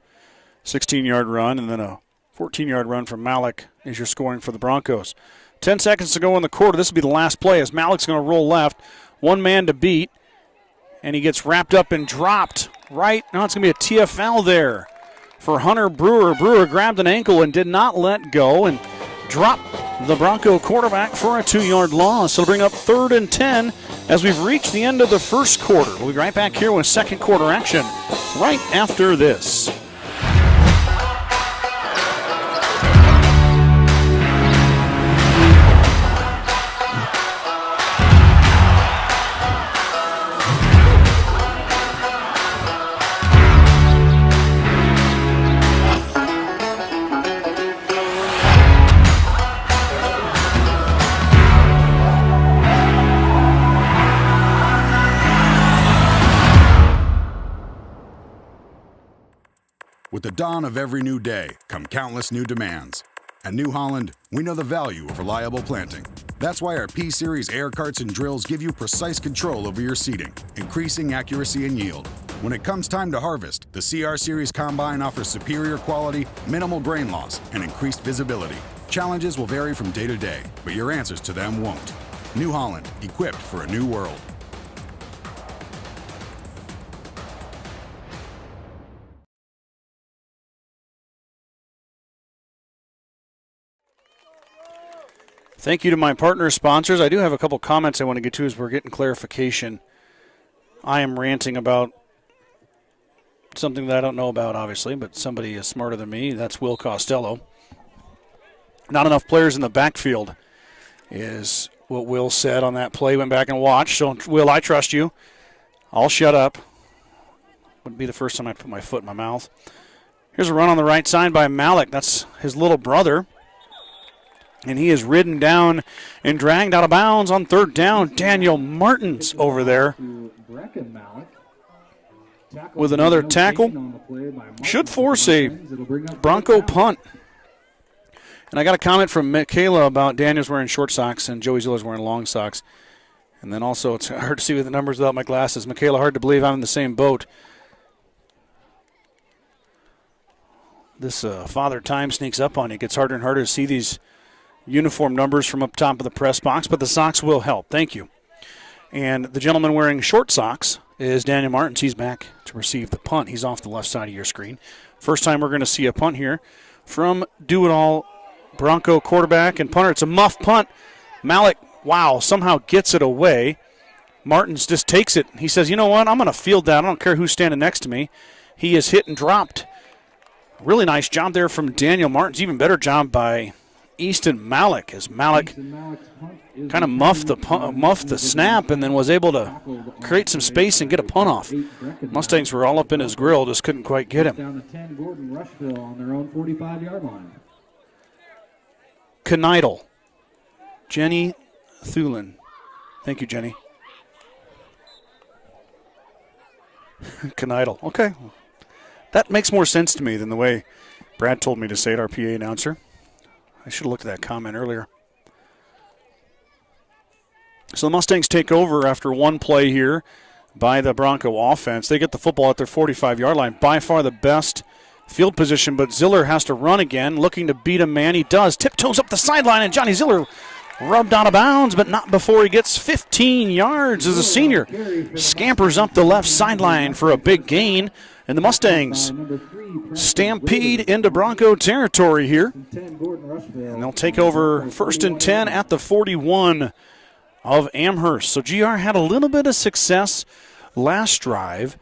16-yard run, and then a 14-yard run from Malik as you're scoring for the Broncos. 10 seconds to go in the quarter. This will be the last play as Malik's going to roll left. One man to beat, and he gets wrapped up and dropped right. Now it's going to be a TFL there for Hunter Brewer. Brewer grabbed an ankle and did not let go and dropped the Bronco quarterback for a 2-yard loss. It'll bring up 3rd and 10 as we've reached the end of the first quarter. We'll be right back here with second quarter action right after this. With the dawn of every new day come countless new demands. At New Holland, we know the value of reliable planting. That's why our P-Series air carts and drills give you precise control over your seeding, increasing accuracy and yield. When it comes time to harvest, the CR Series Combine offers superior quality, minimal grain loss, and increased visibility. Challenges will vary from day to day, but your answers to them won't. New Holland, equipped for a new world. Thank you to my partner sponsors. I do have a couple comments I want to get to as we're getting clarification. I am ranting about something that I don't know about, obviously, but somebody is smarter than me. That's Will Costello. Not enough players in the backfield is what Will said on that play. Went back and watched. So, Will, I trust you. I'll shut up. Wouldn't be the first time I put my foot in my mouth. Here's a run on the right side by Malik. That's his little brother. And he is ridden down and dragged out of bounds on third down. Daniel Martins over there with another tackle. Should force a Bronco punt. And I got a comment from Michaela about Daniel's wearing short socks and Joey Ziller's wearing long socks. And then also it's hard to see with the numbers without my glasses. Michaela, hard to believe I'm in the same boat. This father time sneaks up on you. It gets harder and harder to see these uniform numbers from up top of the press box, but the socks will help. Thank you. And the gentleman wearing short socks is Daniel Martins. He's back to receive the punt. He's off the left side of your screen. First time we're going to see a punt here from do-it-all Bronco quarterback and punter. It's a muff punt. Malik, wow, somehow gets it away. Martins just takes it. He says, you know what, I'm going to field that. I don't care who's standing next to me. He is hit and dropped. Really nice job there from Daniel Martins. Even better job by Easton Malik, as Malik kind of muffed the snap and then was able to create some space and get a punt off. Mustangs were all up in his grill, just couldn't quite get him. Down to 10, Gordon-Rushville on their own 45-yard line. Kneidl. Jenny Thulin. Thank you, Jenny. Kneidl. Okay. That makes more sense to me than the way Brad told me to say it, our PA announcer. I should have looked at that comment earlier. So the Mustangs take over after one play here by the Bronco offense. They get the football at their 45-yard line. By far the best field position, but Ziller has to run again, looking to beat a man. He does. Tiptoes up the sideline, and Johnny Ziller rubbed out of bounds, but not before he gets 15 yards as a senior. Scampers up the left sideline for a big gain, and the Mustangs stampede into Bronco territory here. And they'll take over 1st and 10 at the 41 of Amherst. So GR had a little bit of success last drive,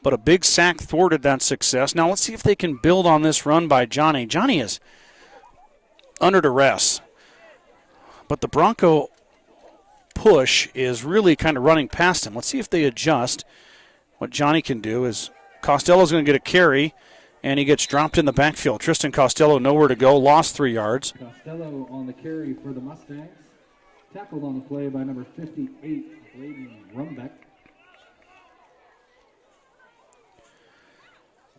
but a big sack thwarted that success. Now let's see if they can build on this run by Johnny. Johnny is under duress, but the Bronco push is really kind of running past him. Let's see if they adjust. What Johnny can do is Costello's going to get a carry, and he gets dropped in the backfield. Tristan Costello nowhere to go, lost 3 yards. Costello on the carry for the Mustangs. Tackled on the play by number 58, Bladen Rumbeck.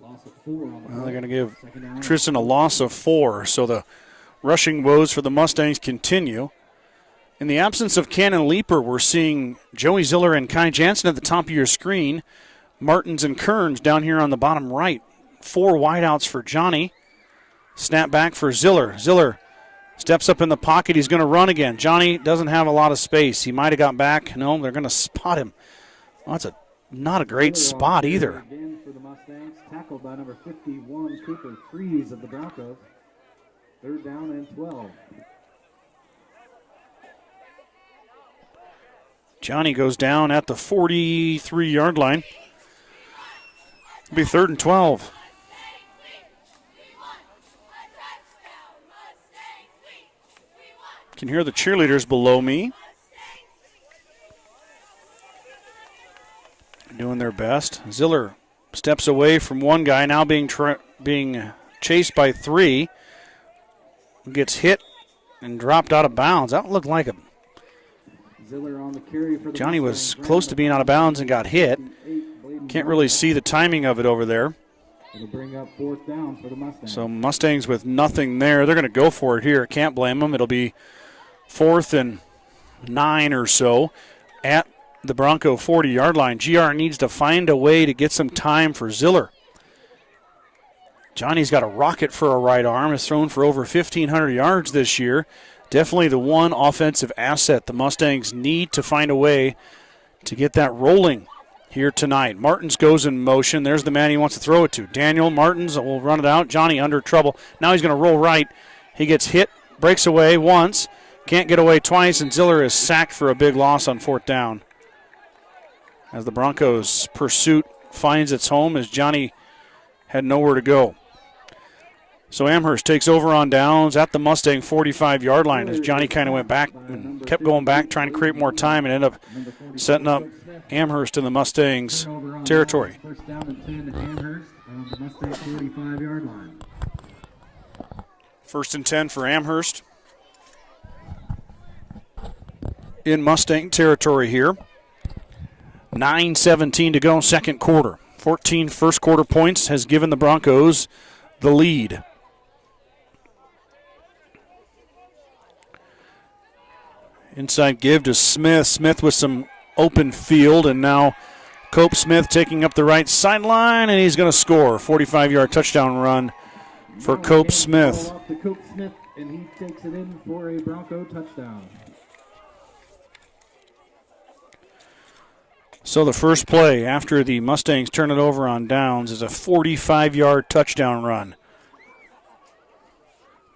Loss of 4 on the play. Well, they're going to give Tristan a loss of 4, so the rushing woes for the Mustangs continue. In the absence of Cannon Leaper, we're seeing Joey Ziller and Kai Jansen at the top of your screen. Martins and Kearns down here on the bottom right. 4 wideouts for Johnny. Snap back for Ziller. Ziller steps up in the pocket. He's going to run again. Johnny doesn't have a lot of space. He might have got back. No, they're going to spot him. Well, that's not a great spot either. Again for the Mustangs. Tackled by number 51, Cooper Freeze of the Broncos. 3rd down and 12. Johnny goes down at the 43-yard line. It'll be 3rd and 12. Can hear the cheerleaders below me doing their best. Ziller steps away from one guy, now being chased by 3. Gets hit and dropped out of bounds. That looked like a Johnny was close to being out of bounds and got hit. Can't really see the timing of it over there. It'll bring up 4th down for the Mustangs. So Mustangs with nothing there. They're going to go for it here. Can't blame them. It'll be 4th and 9 or so at the Bronco 40-yard line. GR needs to find a way to get some time for Ziller. Johnny's got a rocket for a right arm. Has thrown for over 1,500 yards this year. Definitely the one offensive asset the Mustangs need to find a way to get that rolling here tonight. Martins goes in motion. There's the man he wants to throw it to. Daniel Martins will run it out. Johnny under trouble. Now he's going to roll right. He gets hit, breaks away once, can't get away twice, and Ziller is sacked for a big loss on 4th down. As the Broncos' pursuit finds its home as Johnny had nowhere to go. So Amherst takes over on downs at the Mustang 45-yard line as Johnny kind of went back and kept going back, trying to create more time and ended up setting up Amherst in the Mustangs' territory. 1st down and 10 Amherst on the Mustang 45-yard line. 1st and 10 for Amherst in Mustang territory here. 9:17 to go, second quarter. 14 first quarter points has given the Broncos the lead. Inside give to Smith. Smith with some open field, and now Cope Smith taking up the right sideline, and he's going to score. 45-yard touchdown run for Cope Smith. Off to Cope Smith, and he takes it in for a Bronco touchdown. So the first play after the Mustangs turn it over on downs is a 45-yard touchdown run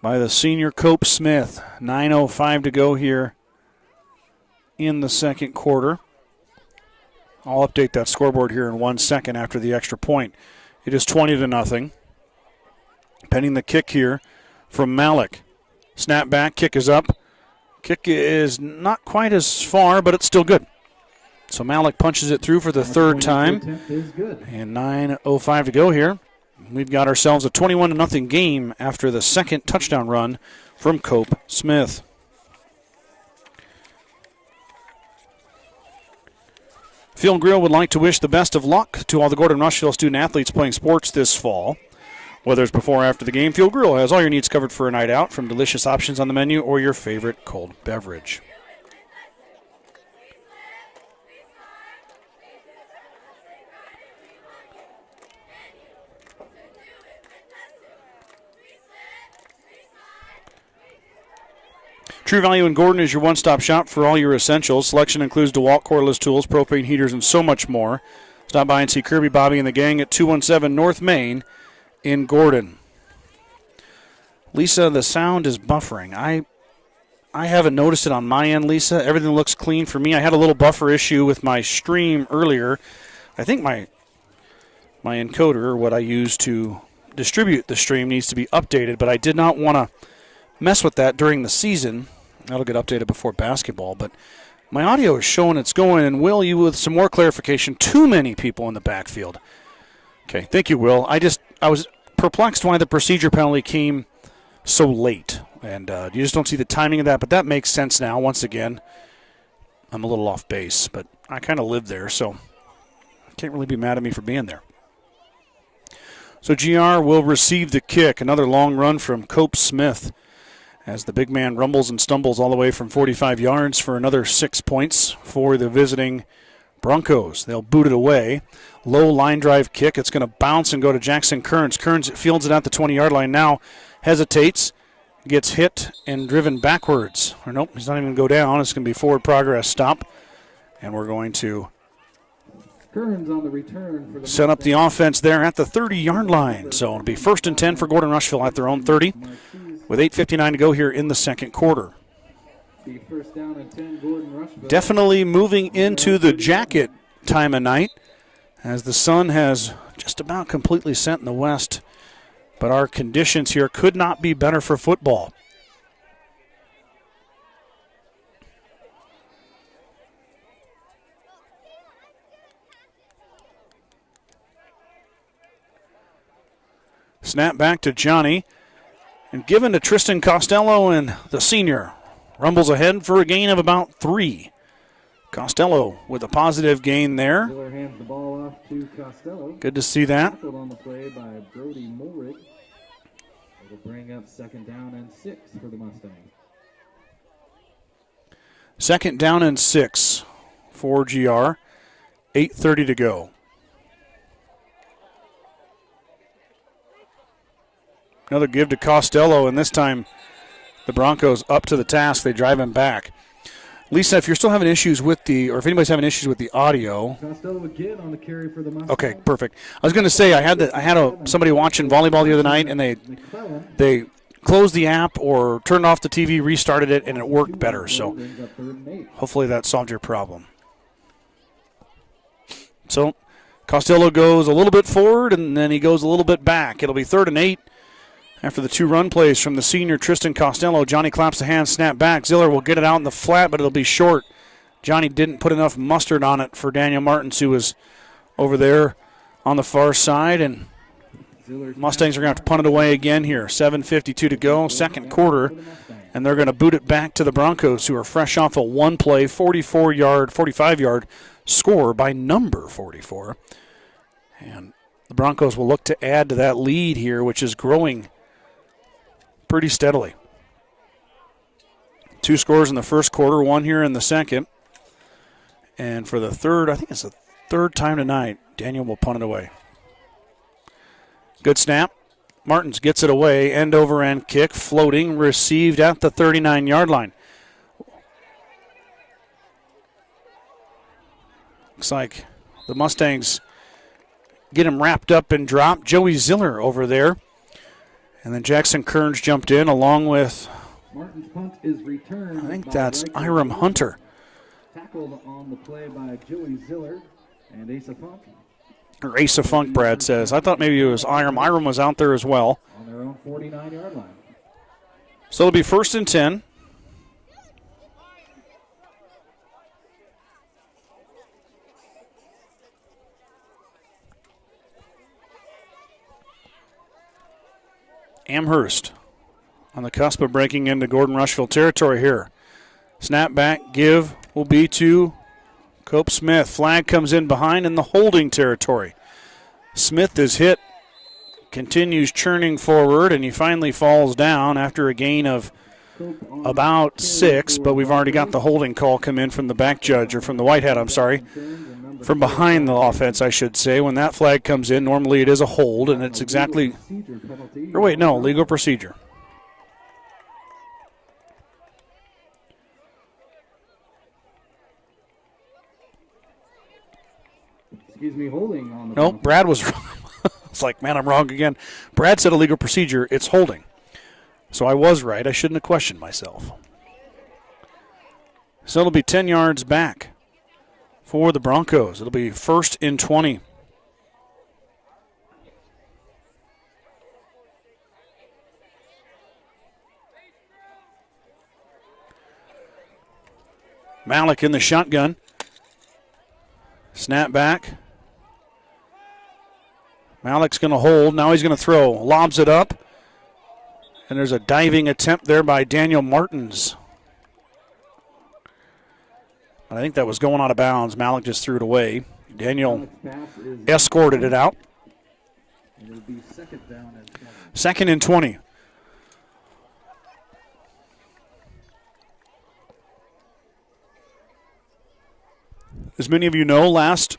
by the senior Cope Smith. 9:05 to go here in the second quarter. I'll update that scoreboard here in 1 second after the extra point. It is 20-0. Pending the kick here from Malik. Snap back, kick is up. Kick is not quite as far, but it's still good. So Malik punches it through for the third time. And 9:05 to go here. We've got ourselves a 21-0 game after the second touchdown run from Cope Smith. Field Grill would like to wish the best of luck to all the Gordon-Rushville student athletes playing sports this fall. Whether it's before or after the game, Field Grill has all your needs covered for a night out, from delicious options on the menu or your favorite cold beverage. True Value in Gordon is your one-stop shop for all your essentials. Selection includes DeWalt cordless tools, propane heaters, and so much more. Stop by and see Kirby, Bobby, and the gang at 217 North Main in Gordon. Lisa, the sound is buffering. I haven't noticed it on my end, Lisa. Everything looks clean for me. I had a little buffer issue with my stream earlier. I think my encoder, or what I use to distribute the stream, needs to be updated, but I did not want to mess with that during the season. That'll get updated before basketball, but my audio is showing it's going, and Will, you with some more clarification. Too many people in the backfield. Okay, thank you, Will. I was perplexed why the procedure penalty came so late, and you just don't see the timing of that, but that makes sense now. Once again, I'm a little off base, but I kind of live there, so can't really be mad at me for being there. So GR will receive the kick. Another long run from Cope Smith, as the big man rumbles and stumbles all the way from 45 yards for another 6 points for the visiting Broncos. They'll boot it away. Low line drive kick. It's going to bounce and go to Jackson Kearns. Kearns fields it at the 20-yard line now. Hesitates. Gets hit and driven backwards. Or nope, he's not even going to go down. It's going to be forward progress stop. And we're going to Kearns on the return for the set up the offense there at the 30-yard line. So it'll be 1st and 10 for Gordon-Rushville at their own 30. With 8:59 to go here in the second quarter. First down and 10, Gordon-Rushville. Definitely moving into the jacket time of night, as the sun has just about completely set in the west. But our conditions here could not be better for football. Snap back to Johnny. And given to Tristan Costello, and the senior rumbles ahead for a gain of about 3. Costello with a positive gain there. Ziller hands the ball off to Costello. Good to see that. Tackled on the play by Brody Mulrig. It'll bring up 2nd down and 6 for the Mustangs. 2nd down and 6 for GR. 8:30 to go. Another give to Costello, and this time the Broncos up to the task. They drive him back. Lisa, if you're still having issues with or if anybody's having issues with the audio. Costello again on the carry for the Mustangs. Okay, perfect. I was going to say I had somebody watching volleyball the other night, and they closed the app or turned off the TV, restarted it, and it worked better. So hopefully that solved your problem. So Costello goes a little bit forward, and then he goes a little bit back. It'll be 3rd and 8. After the 2 run plays from the senior Tristan Costello, Johnny claps the hand, snap back. Ziller will get it out in the flat, but it'll be short. Johnny didn't put enough mustard on it for Daniel Martins, who was over there on the far side. And Mustangs are going to have to punt it away again here. 7:52 to go, 2nd quarter. And they're going to boot it back to the Broncos, who are fresh off a 1-play, 45-yard score by number 44. And the Broncos will look to add to that lead here, which is growing pretty steadily. 2 scores in the first quarter, 1 here in the second. And for the third, I think it's the 3rd time tonight, Daniel will punt it away. Good snap. Martins gets it away, end over end kick, floating, received at the 39-yard line. Looks like the Mustangs get him wrapped up and dropped. Joey Ziller over there. And then Jackson Kearns jumped in along with, Martin's punt is returned. I think that's Iram Hunter. Tackled on the play by Joey Ziller and Asa Funk. Or Asa Funk, Brad says. I thought maybe it was Iram. Iram was out there as well. On their own 49-yard line. So it'll be 1st and 10. Amherst on the cusp of breaking into Gordon-Rushville territory here. Snap back, give will be to Cope Smith. Flag comes in behind in the holding territory. Smith is hit, continues churning forward, and he finally falls down after a gain of about 6, but we've already got the holding call come in from the back judge, or from the white hat, I'm sorry. From behind the offense, I should say. When that flag comes in, normally it is a hold, and it's exactly, or wait, no, legal procedure. Excuse me, holding on the No, Brad was wrong. It's like, man, I'm wrong again. Brad said a legal procedure. It's holding. So I was right. I shouldn't have questioned myself. So it'll be 10 yards back for the Broncos. It'll be 1st and 20. Malik in the shotgun. Snap back. Malik's going to hold. Now he's going to throw. Lobs it up. And there's a diving attempt there by Daniel Martins. I think that was going out of bounds. Malik just threw it away. Daniel escorted it out. It'll be 2nd down and 20. 2nd and 20. As many of you know, last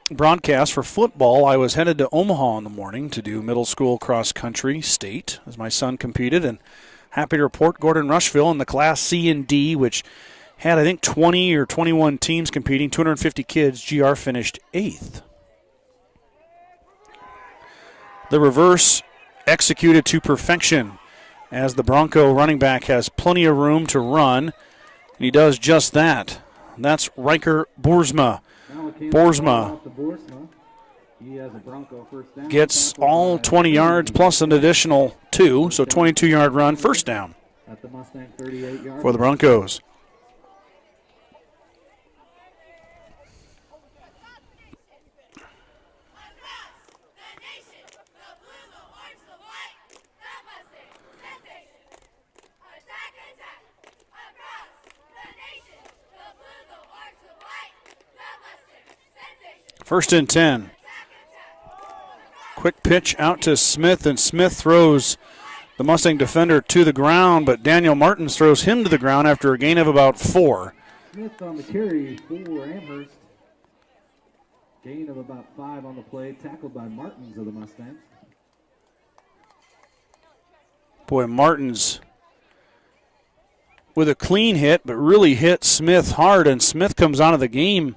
broadcast for football, I was headed to Omaha in the morning to do middle school cross country state as my son competed, and happy to report Gordon-Rushville in the Class C and D, which had, I think, 20 or 21 teams competing, 250 kids. GR finished 8th. The reverse executed to perfection as the Bronco running back has plenty of room to run, and he does just that. That's Riker Boersma. Gets all 20 yards plus an additional 2, so 22-yard run, 1st down for the Broncos. First and 10. Quick pitch out to Smith, and Smith throws the Mustang defender to the ground, but Daniel Martins throws him to the ground after a gain of about 4. Smith on the carry for Amherst. Gain of about 5 on the play, tackled by Martins of the Mustangs. Boy, Martins with a clean hit, but really hit Smith hard, and Smith comes out of the game.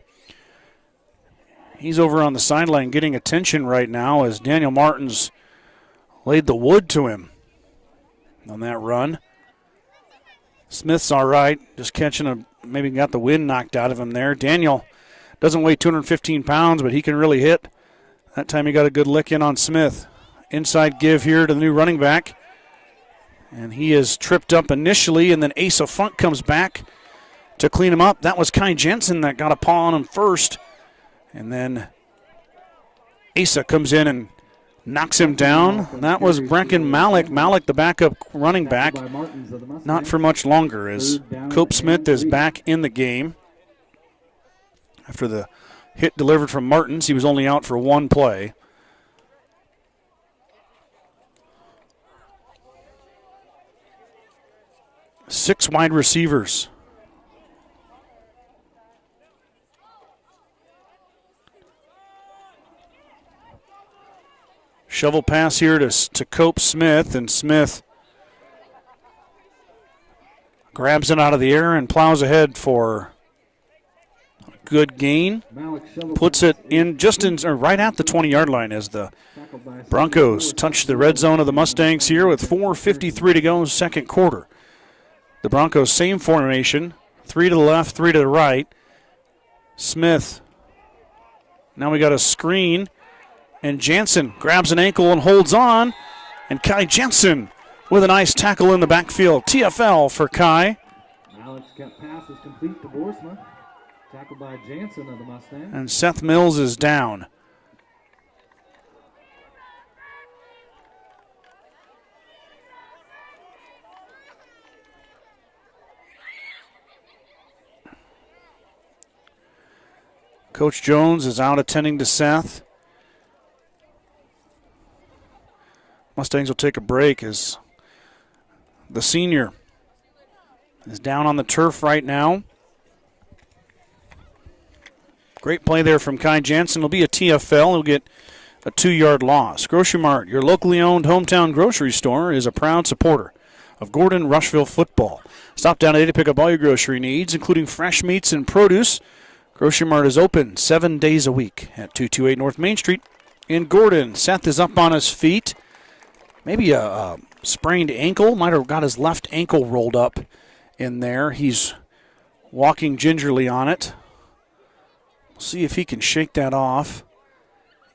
He's over on the sideline getting attention right now as Daniel Martins laid the wood to him on that run. Smith's all right, just catching maybe got the wind knocked out of him there. Daniel doesn't weigh 215 pounds, but he can really hit. That time he got a good lick in on Smith. Inside give here to the new running back. And he is tripped up initially, and then Asa Funk comes back to clean him up. That was Kai Jensen that got a paw on him first. And then Asa comes in and knocks him down. That was Brecken Malik. Malik, the backup running back, not for much longer as Cope Smith is back in the game. After the hit delivered from Martins, he was only out for one play. Six wide receivers. Shovel pass here to Cope Smith, and Smith grabs it out of the air and plows ahead for a good gain. Puts it in right at the 20-yard line as the Broncos touch the red zone of the Mustangs here with 4:53 to go, second quarter. The Broncos, same formation, 3 to the left, 3 to the right. Smith. Now we got a screen. And Jansen grabs an ankle and holds on. And Kai Jensen with a nice tackle in the backfield. TFL for Kai. Malik's pass is complete to Boersma. Tackled by Jansen of the Mustangs. And Seth Mills is down. Coach Jones is out attending to Seth. Mustangs will take a break as the senior is down on the turf right now. Great play there from Kai Jansen. It'll be a TFL. He'll get a 2-yard loss. Grocery Mart, your locally owned hometown grocery store, is a proud supporter of Gordon-Rushville football. Stop down today to pick up all your grocery needs, including fresh meats and produce. Grocery Mart is open 7 days a week at 228 North Main Street in Gordon. Seth is up on his feet. Maybe a sprained ankle. Might have got his left ankle rolled up in there. He's walking gingerly on it. We'll see if he can shake that off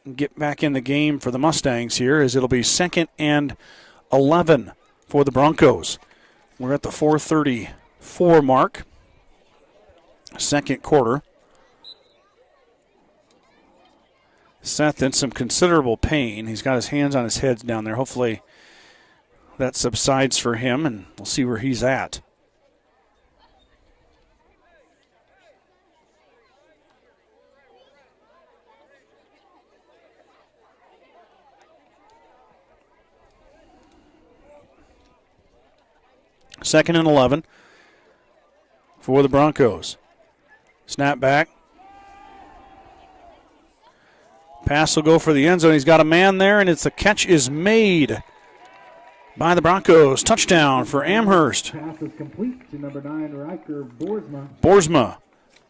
and get back in the game for the Mustangs here, as it'll be 2nd and 11 for the Broncos. We're at the 4:34 mark, second quarter. Seth in some considerable pain. He's got his hands on his head down there. Hopefully that subsides for him, and we'll see where he's at. Second and 11 for the Broncos. Snap back. Pass will go for the end zone. He's got a man there, and the catch is made by the Broncos. Touchdown for Amherst. Pass is complete to number 9, Riker Boersma. Boersma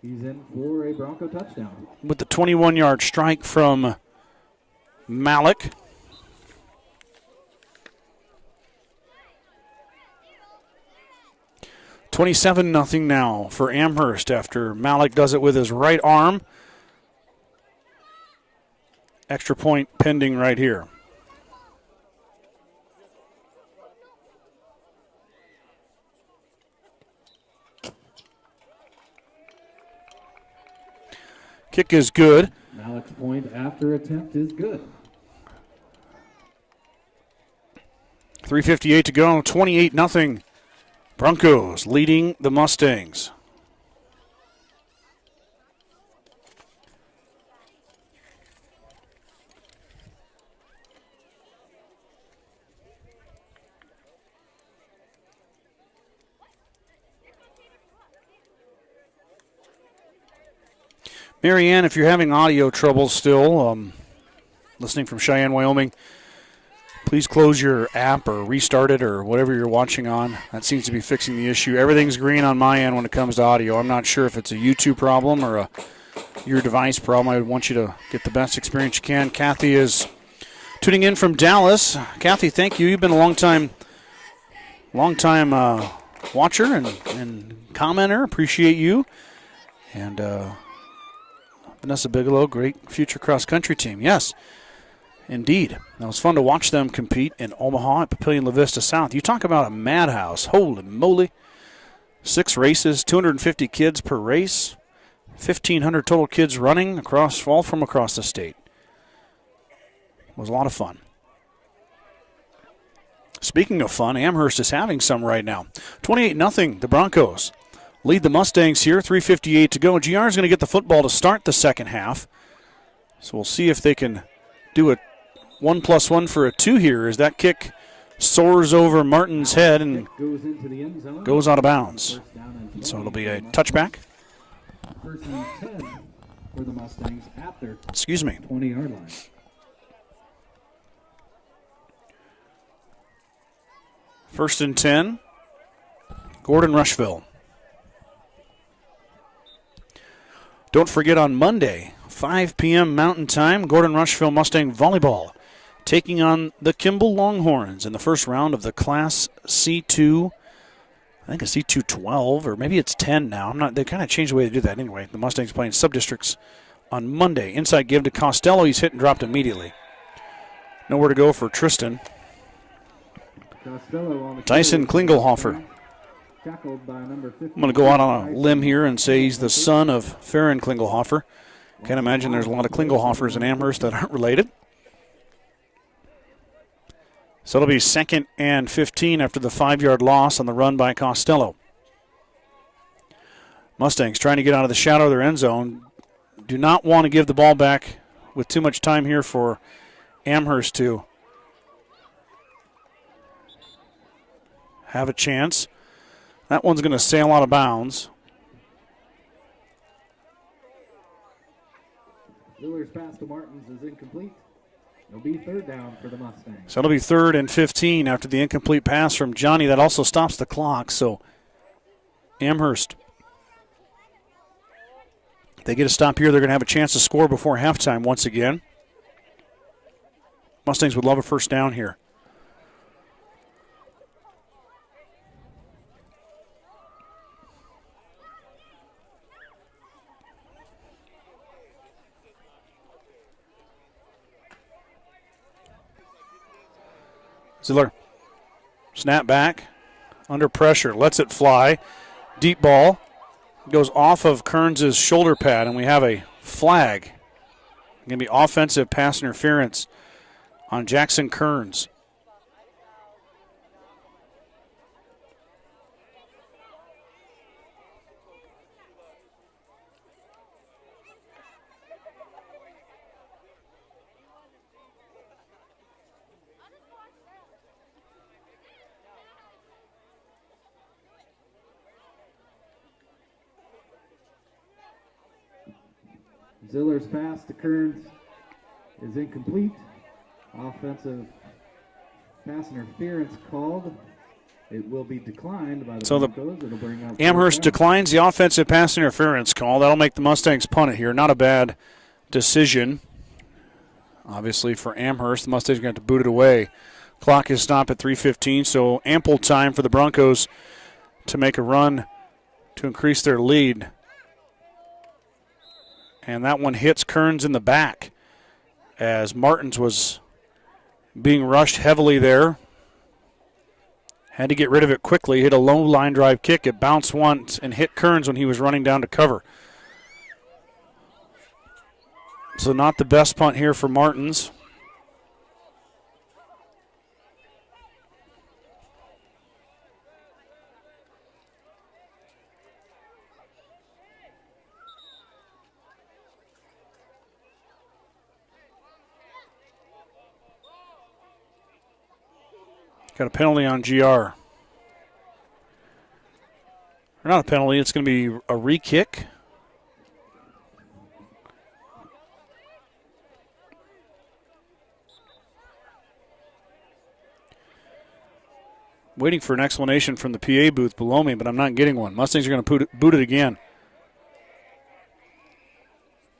He's in for a Bronco touchdown. with the 21-yard strike from Malik. $27-0 now for Amherst after Malik does it with his right arm. Extra point pending right here. Kick is good. Malik's point after attempt is good. 3:58 to go, 28-0. Broncos leading the Mustangs. Marianne, if you're having audio trouble still, listening from Cheyenne, Wyoming, please close your app or restart it or whatever you're watching on. That seems to be fixing the issue. Everything's green on my end when it comes to audio. I'm not sure if it's a YouTube problem or your device problem. I would want you to get the best experience you can. Kathy is tuning in from Dallas. Kathy, thank you. You've been a long time watcher and commenter. Appreciate you. And Vanessa Bigelow, great future cross-country team. Yes, indeed. It was fun to watch them compete in Omaha at Papillion La Vista South. You talk about a madhouse. Holy moly. 6 races, 250 kids per race, 1,500 total kids running all from across the state. It was a lot of fun. Speaking of fun, Amherst is having some right now. 28-0, the Broncos lead the Mustangs here, 3:58 to go. GR is going to get the football to start the second half. So we'll see if they can do a 1+1 for a 2 here as that kick soars over Martin's head and goes out of bounds. So it'll be a touchback. First and 10 for the Mustangs at their 20-yard line. First and 10, Gordon-Rushville. Don't forget on Monday, 5 p.m. Mountain Time, Gordon-Rushville Mustang Volleyball taking on the Kimball Longhorns in the first round of the Class C2. I think it's C212, or maybe it's 10 now. They kind of changed the way they do that anyway. The Mustangs playing sub-districts on Monday. Inside give to Costello. He's hit and dropped immediately. Nowhere to go for Tristan. Tyson Klingelhofer. I'm going to go out on a limb here and say he's the son of Farron Klingelhofer. Can't imagine there's a lot of Klingelhofers in Amherst that aren't related. So it'll be 2nd and 15 after the 5-yard loss on the run by Costello. Mustangs trying to get out of the shadow of their end zone. Do not want to give the ball back with too much time here for Amherst to have a chance. That one's going to sail out of bounds. Miller's pass to Martins is incomplete. It'll be 3rd down for the Mustangs. So it'll be 3rd and 15 after the incomplete pass from Johnny. That also stops the clock. So Amherst, if they get a stop here, they're going to have a chance to score before halftime once again. Mustangs would love a first down here. Ziller, snap back, under pressure, lets it fly. Deep ball, goes off of Kearns' shoulder pad, and we have a flag. Going to be offensive pass interference on Jackson Kearns. Ziller's pass to Kearns is incomplete. Offensive pass interference called. It will be declined by the Broncos. It'll bring out Amherst declines the offensive pass interference call. That'll make the Mustangs punt it here. Not a bad decision. Obviously for Amherst, the Mustangs are going to have to boot it away. Clock is stopped at 3:15, so ample time for the Broncos to make a run to increase their lead. And that one hits Kearns in the back as Martins was being rushed heavily there. Had to get rid of it quickly. Hit a low line drive kick. It bounced once and hit Kearns when he was running down to cover. So not the best punt here for Martins. Got a penalty on GR. Or not a penalty, it's going to be a re-kick. Waiting for an explanation from the PA booth below me, but I'm not getting one. Mustangs are going to boot it again.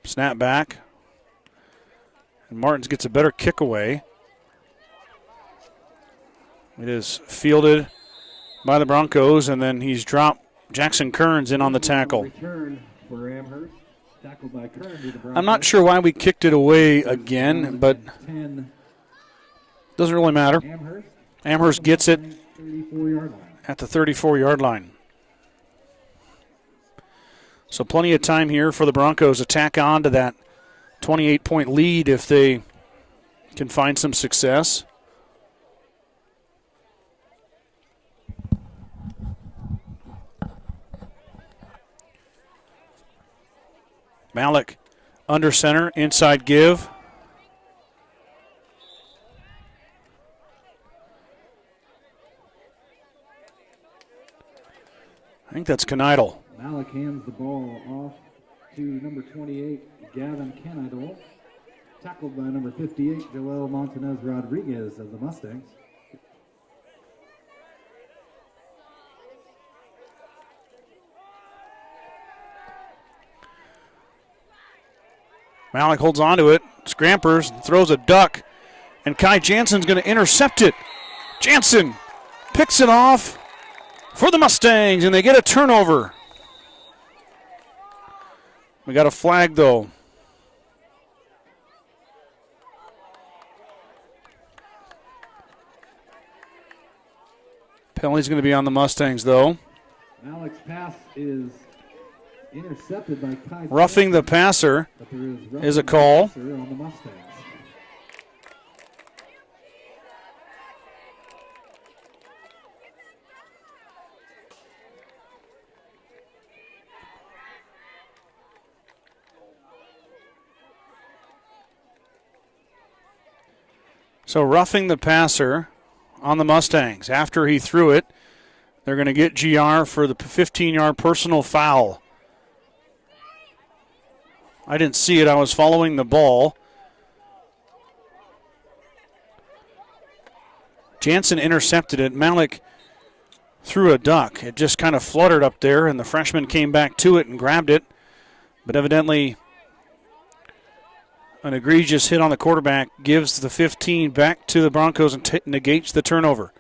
Snap back. And Martins gets a better kick away. It is fielded by the Broncos, and then he's dropped Jackson Kearns in on the tackle. Return for Amherst. Tackled by Kearns to the Broncos. I'm not sure why we kicked it away again, but doesn't really matter. Amherst gets it at the 34-yard line. So plenty of time here for the Broncos to tack on to that 28-point lead if they can find some success. Malik under center, inside give. I think that's Knidle. Malik hands the ball off to number 28, Gavin Knidle. Tackled by number 58, Joel Montanez Rodriguez of the Mustangs. Malik holds on to it, scrampers, throws a duck, and Kai Jansen's going to intercept it. Jansen picks it off for the Mustangs, and they get a turnover. We got a flag, though. Penalty's going to be on the Mustangs, though. Malik's pass is intercepted by Kai. Roughing the passer is a call. On the Mustangs. So roughing the passer on the Mustangs. After he threw it, they're going to get GR for the 15-yard personal foul. I didn't see it. I was following the ball. Jansen intercepted it. Malik threw a duck. It just kind of fluttered up there, and the freshman came back to it and grabbed it. But evidently, an egregious hit on the quarterback gives the 15 back to the Broncos and negates the turnover.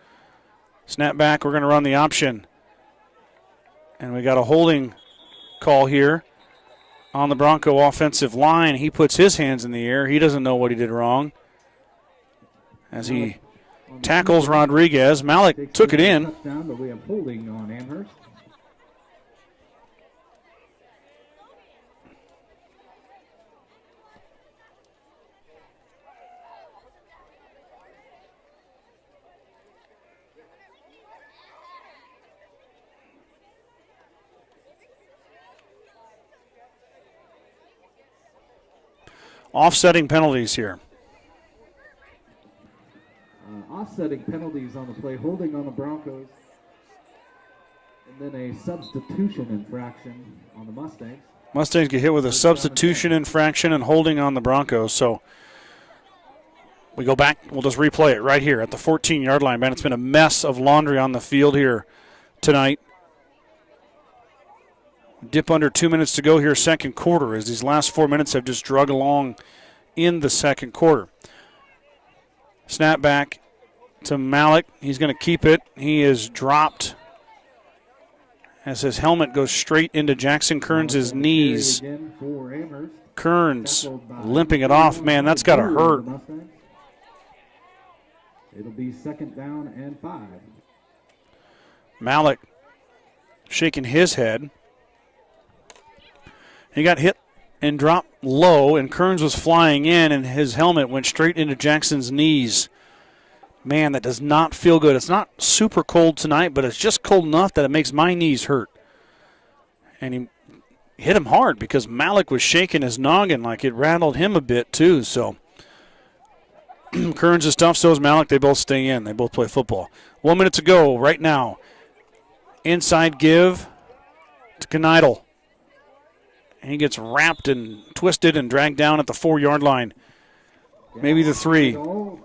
Snap back. We're going to run the option. And we got a holding call here on the Bronco offensive line. He puts his hands in the air. He doesn't know what he did wrong as he tackles Rodriguez. Malik took it in. But we have holding on Amherst. Offsetting penalties here. Offsetting penalties on the play, holding on the Broncos, and then a substitution infraction on the Mustangs. Mustangs get hit with a substitution infraction and holding on the Broncos. So we go back. We'll just replay it right here at the 14-yard line, man. It's been a mess of laundry on the field here tonight. Dip under 2 minutes to go here, second quarter, as these last 4 minutes have just drug along in the second quarter. Snap back to Malik. He's going to keep it. He is dropped as his helmet goes straight into Jackson Kearns' knees. Kearns limping it off. Man, that's got to hurt. It'll be second down and 5. Malik shaking his head. He got hit and dropped low, and Kearns was flying in, and his helmet went straight into Jackson's knees. Man, that does not feel good. It's not super cold tonight, but it's just cold enough that it makes my knees hurt. And he hit him hard because Malik was shaking his noggin like it rattled him a bit too. So Kearns is tough, so is Malik. They both stay in. They both play football. 1 minute to go right now. Inside give to Knidle. He gets wrapped and twisted and dragged down at the 4-yard line. Maybe the 3. For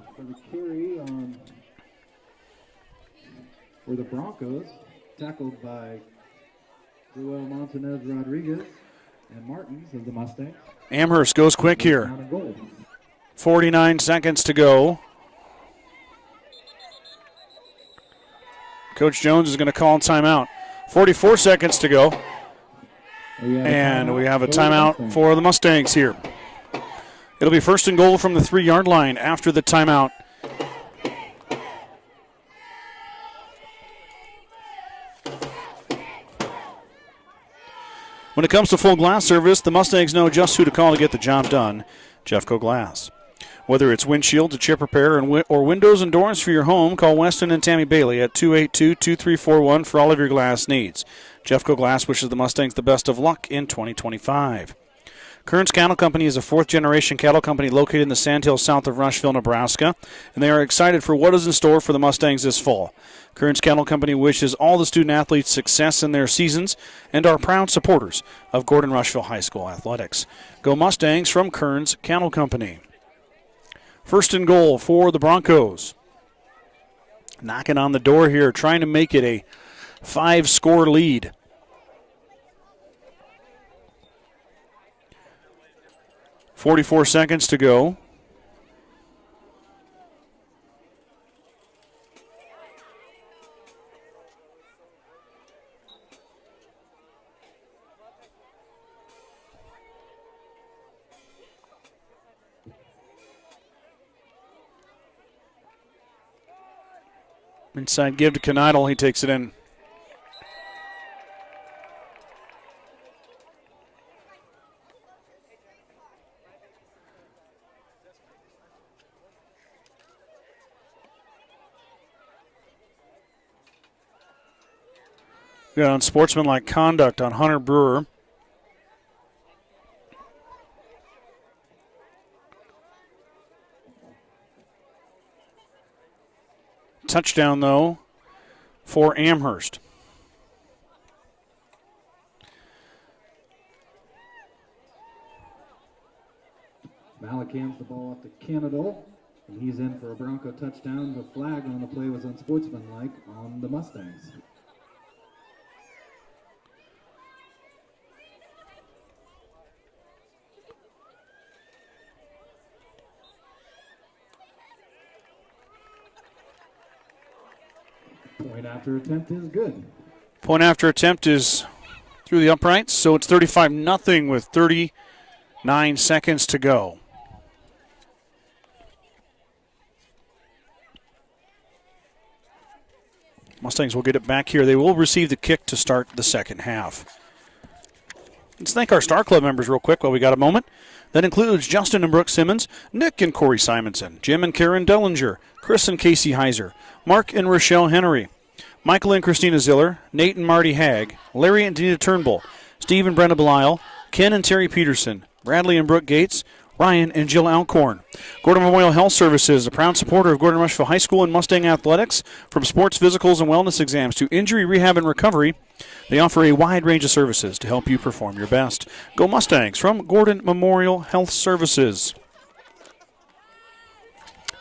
for the Broncos, tackled by Joel Montanez Rodriguez and Martins of the Mustangs. Amherst goes quick here. 49 seconds to go. Coach Jones is going to call a timeout. 44 seconds to go. And we have a timeout for the Mustangs here. It'll be first and goal from the 3-yard line after the timeout. When it comes to full glass service, the Mustangs know just who to call to get the job done. Jeffco Glass. Whether it's windshield to chip repair or windows and doors for your home, call Weston and Tammy Bailey at 282-2341 for all of your glass needs. Jeffco Glass wishes the Mustangs the best of luck in 2025. Kearns Cattle Company is a fourth-generation cattle company located in the Sandhills south of Rushville, Nebraska, and they are excited for what is in store for the Mustangs this fall. Kearns Cattle Company wishes all the student-athletes success in their seasons and are proud supporters of Gordon-Rushville High School athletics. Go Mustangs from Kearns Cattle Company. First and goal for the Broncos. Knocking on the door here, trying to make it a 5-score lead. .44 seconds to go. Inside give to Knidle. He takes it in. We got unsportsmanlike conduct on Hunter Brewer. Touchdown, though, for Amherst. Malik hands the ball off to Canada, and he's in for a Bronco touchdown. The flag on the play was unsportsmanlike on the Mustangs. Point after attempt is good. Point after attempt is through the uprights, so it's 35-0 with 39 seconds to go. Mustangs will get it back here. They will receive the kick to start the second half. Let's thank our Star Club members real quick while we got a moment. That includes Justin and Brooke Simmons, Nick and Corey Simonson, Jim and Karen Dellinger, Chris and Casey Heiser, Mark and Rochelle Henry, Michael and Christina Ziller, Nate and Marty Hagg, Larry and Denita Turnbull, Steve and Brenda Belisle, Ken and Terry Peterson, Bradley and Brooke Gates, Ryan and Jill Alcorn. Gordon Memorial Health Services, a proud supporter of Gordon-Rushville High School and Mustang athletics. From sports, physicals, and wellness exams to injury, rehab, and recovery, they offer a wide range of services to help you perform your best. Go Mustangs from Gordon Memorial Health Services.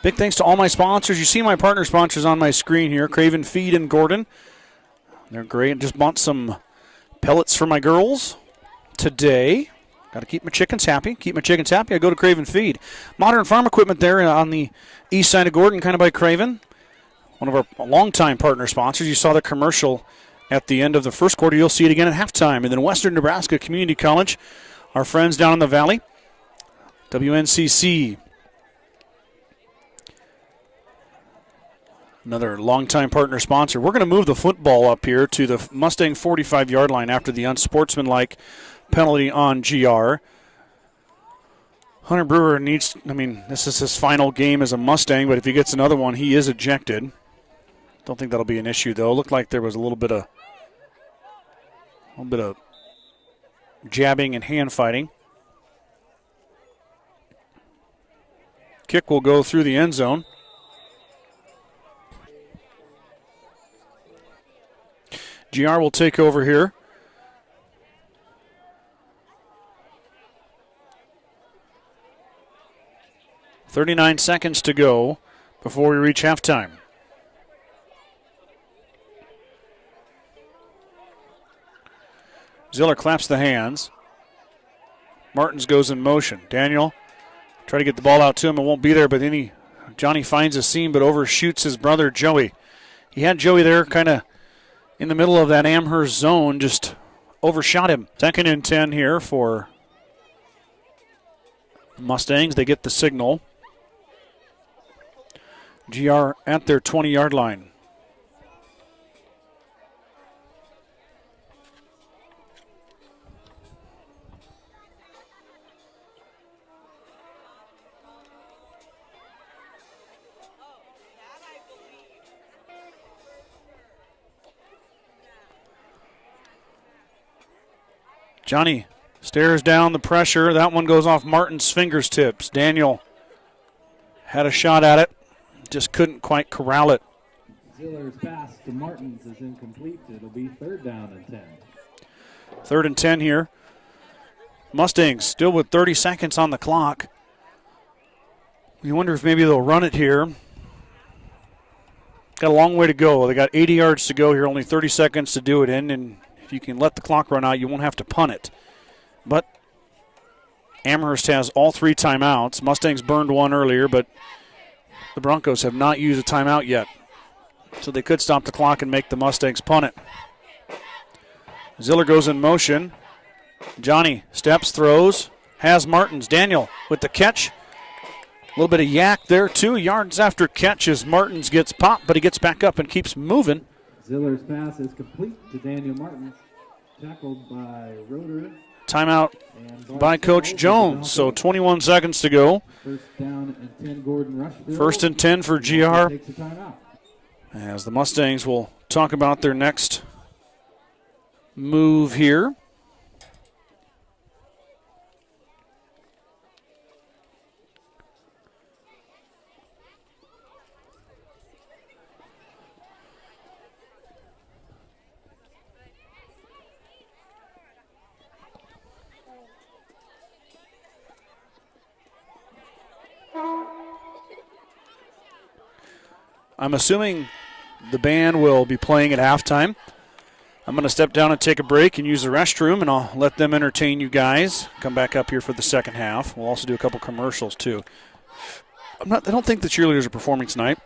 Big thanks to all my sponsors. You see my partner sponsors on my screen here, Craven Feed and Gordon. They're great. Just bought some pellets for my girls today. Got to keep my chickens happy. Keep my chickens happy. I go to Craven Feed. Modern farm equipment there on the east side of Gordon, kind of by Craven. One of our longtime partner sponsors. You saw the commercial at the end of the first quarter. You'll see it again at halftime. And then Western Nebraska Community College, our friends down in the valley. WNCC. Another longtime partner sponsor. We're going to move the football up here to the Mustang 45-yard line after the unsportsmanlike penalty on GR. Hunter Brewer needs, this is his final game as a Mustang, but if he gets another one, he is ejected. Don't think that'll be an issue, though. Looked like there was a little bit of jabbing and hand fighting. Kick will go through the end zone. GR will take over here. .39 seconds to go before we reach halftime. Ziller claps the hands. Martins goes in motion. Daniel try to get the ball out to him. It won't be there, but then Johnny finds a seam but overshoots his brother Joey. He had Joey there kind of in the middle of that Amherst zone, just overshot him. 2nd and 10 here for Mustangs. They get the signal. GR at their 20-yard line. Johnny stares down the pressure. That one goes off Martin's fingertips. Daniel had a shot at it. Just couldn't quite corral it. Ziller's pass to Martins is incomplete. It'll be 3rd down and 10. 3rd and 10 here. Mustangs still with 30 seconds on the clock. You wonder if maybe they'll run it here. Got a long way to go. They got 80 yards to go here, only 30 seconds to do it in, and if you can let the clock run out, you won't have to punt it. But Amherst has all 3 timeouts. Mustangs burned one earlier, but the Broncos have not used a timeout yet. So they could stop the clock and make the Mustangs punt it. Ziller goes in motion. Johnny steps, throws, has Martins. Daniel with the catch. A little bit of yak there, 2 yards after catch as Martins gets popped, but he gets back up and keeps moving. Ziller's pass is complete to Daniel Martins. Tackled by Roeder. Timeout by Coach Jones. So 21 seconds to go. 1st down and 10, Gordon-Rushville. 1st and 10 for GR. Takes a timeout. As the Mustangs will talk about their next move here. I'm assuming the band will be playing at halftime. I'm going to step down and take a break and use the restroom, and I'll let them entertain you guys. Come back up here for the second half. We'll also do a couple commercials, too. I don't think the cheerleaders are performing tonight.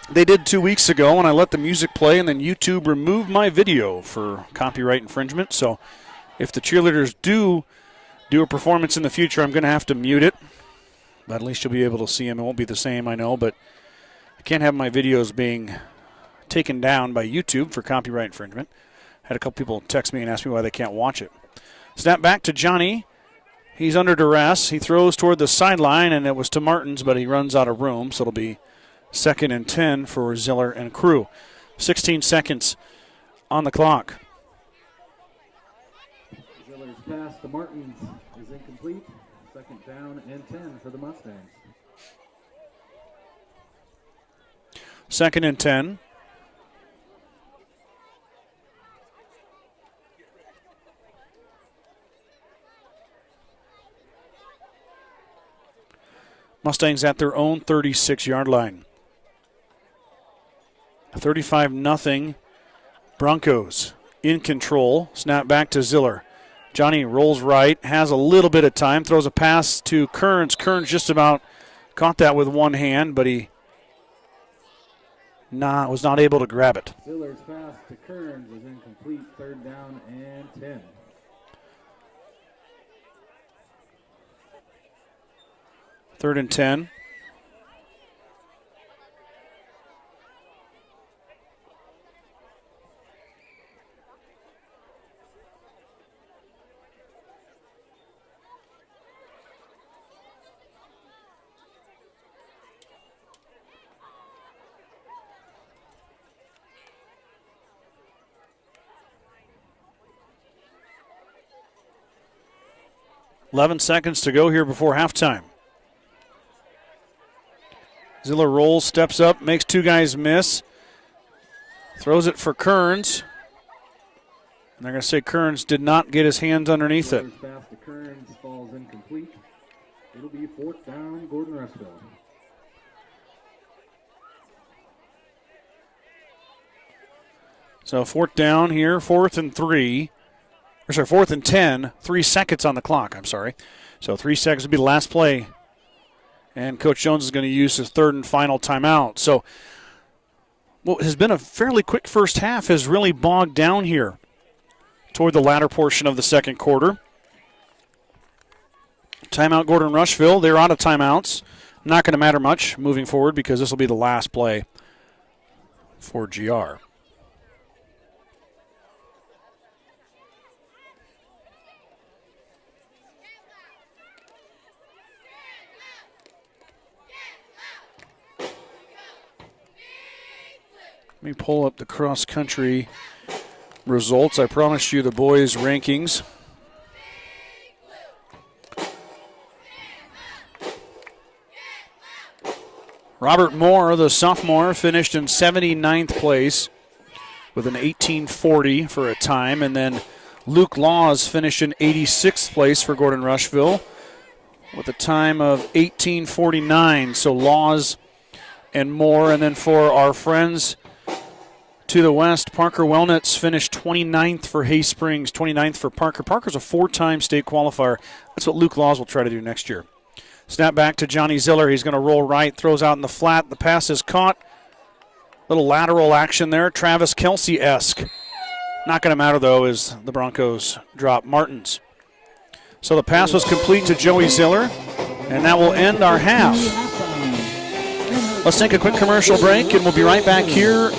They did 2 weeks ago, and I let the music play, and then YouTube removed my video for copyright infringement. So if the cheerleaders do a performance in the future, I'm going to have to mute it. But at least you'll be able to see them. It won't be the same, I know, but I can't have my videos being taken down by YouTube for copyright infringement. Had a couple people text me and ask me why they can't watch it. Snap back to Johnny. He's under duress. He throws toward the sideline, and it was to Martins, but he runs out of room, so it'll be 2nd and 10 for Ziller and crew. 16 seconds on the clock. Ziller's pass to Martins is incomplete. 2nd down and 10 for the Mustangs. 2nd and 10. Mustangs at their own 36-yard line. 35-0 Broncos in control. Snap back to Ziller. Johnny rolls right, has a little bit of time, throws a pass to Kearns. Kearns just about caught that with one hand, but he was not able to grab it. Ziller's pass to Kearns is incomplete. 3rd down and 10. Third and 10. $11 seconds to go here before halftime. Ziller rolls, steps up, makes 2 guys miss. Throws it for Kearns. And they're going to say Kearns did not get his hands underneath it. Pass to Kearns falls incomplete. It'll be 4th down, Gordon-Rushville. So 4th down here, 4th and 3. Or sorry, 4th and 10, 3 seconds on the clock, I'm sorry. So 3 seconds would be the last play. And Coach Jones is going to use his 3rd and final timeout. So what has been a fairly quick first half has really bogged down here toward the latter portion of the second quarter. Timeout Gordon-Rushville. They're out of timeouts. Not going to matter much moving forward because this will be the last play for GR. Let me pull up the cross-country results. I promised you the boys' rankings. Robert Moore, the sophomore, finished in 79th place with an 18:40 for a time. And then Luke Laws finished in 86th place for Gordon-Rushville with a time of 18:49. So Laws and Moore. And then for our friends to the west, Parker Wellnitz finished 29th for Hay Springs, 29th for Parker. Parker's a 4-time state qualifier. That's what Luke Laws will try to do next year. Snap back to Johnny Ziller. He's going to roll right, throws out in the flat. The pass is caught. Little lateral action there, Travis Kelsey-esque. Not going to matter, though, as the Broncos drop Martins. So the pass was complete to Joey Ziller, and that will end our half. Let's take a quick commercial break, and we'll be right back here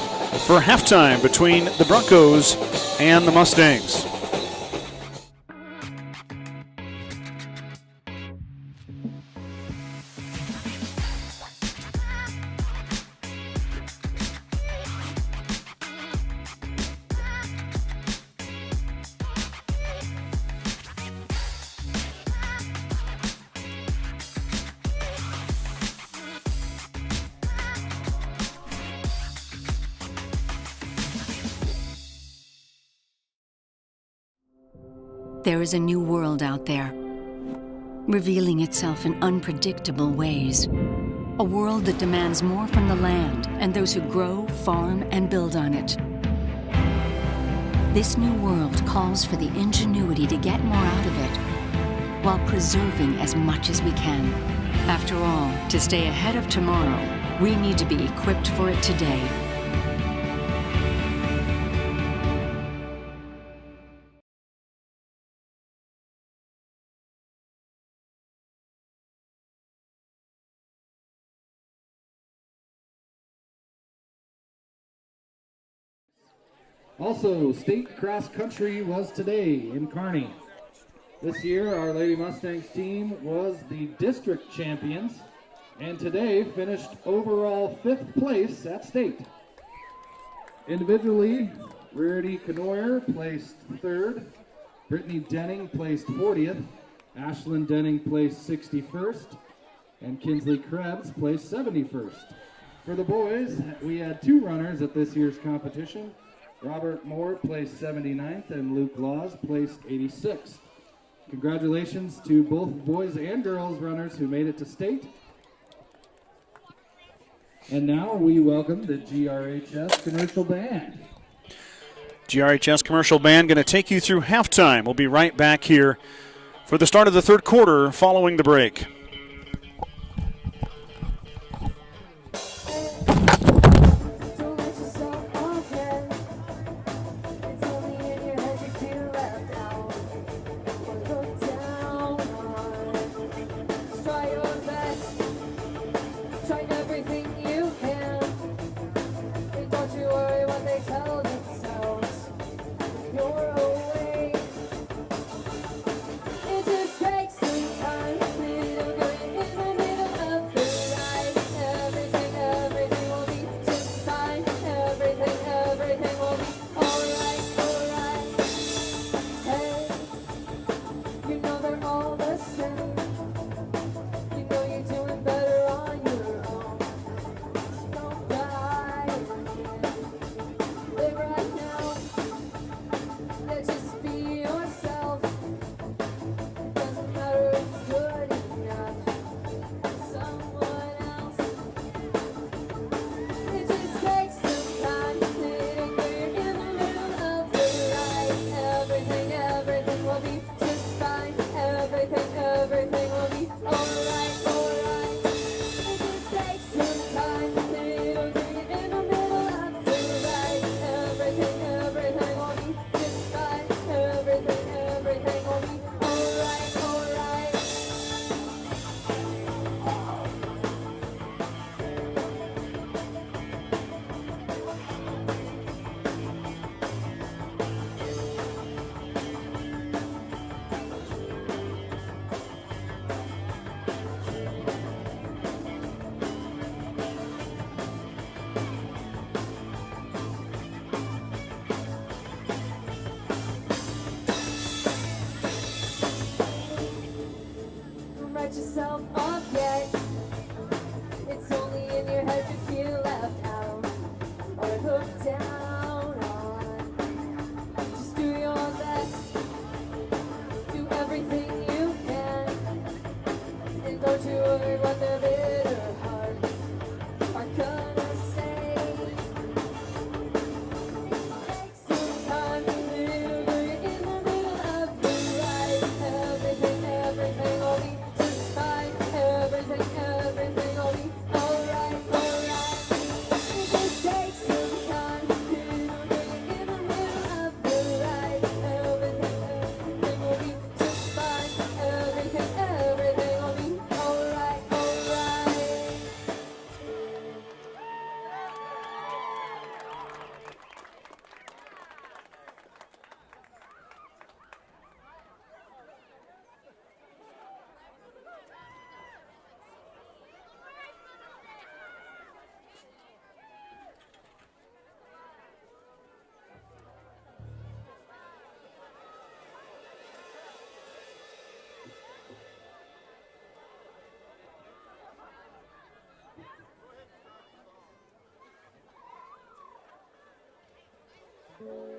for halftime between the Broncos and the Mustangs. There is a new world out there, revealing itself in unpredictable ways. A world that demands more from the land and those who grow, farm, and build on it. This new world calls for the ingenuity to get more out of it, while preserving as much as we can. After all, to stay ahead of tomorrow, we need to be equipped for it today. Also, state cross country was today in Kearney. This year, our Lady Mustangs team was the district champions, and today finished overall 5th place at state. Individually, Rarity Canoyer placed 3rd, Brittany Denning placed 40th, Ashlyn Denning placed 61st, and Kinsley Krebs placed 71st. For the boys, we had 2 runners at this year's competition. Robert Moore placed 79th and Luke Laws placed 86th. Congratulations to both boys and girls runners who made it to state. And now we welcome the GRHS Commercial Band. GRHS Commercial Band going to take you through halftime. We'll be right back here for the start of the third quarter following the break. It just takes some time. Stay.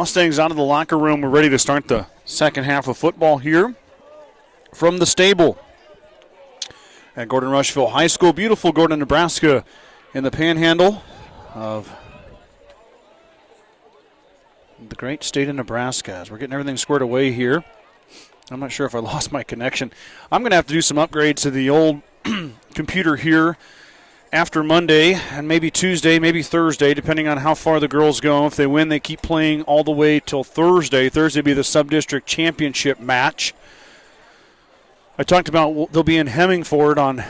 Mustangs out of the locker room. We're ready to start the second half of football here from the stable at Gordon-Rushville High School. Beautiful Gordon, Nebraska, in the panhandle of the great state of Nebraska. As we're getting everything squared away here. I'm not sure if I lost my connection. I'm going to have to do some upgrades to the old computer here after Monday and maybe Tuesday, maybe Thursday, depending on how far the girls go. If they win, they keep playing all the way till Thursday. Thursday will be the sub-district championship match. I talked about they'll be in Hemingford on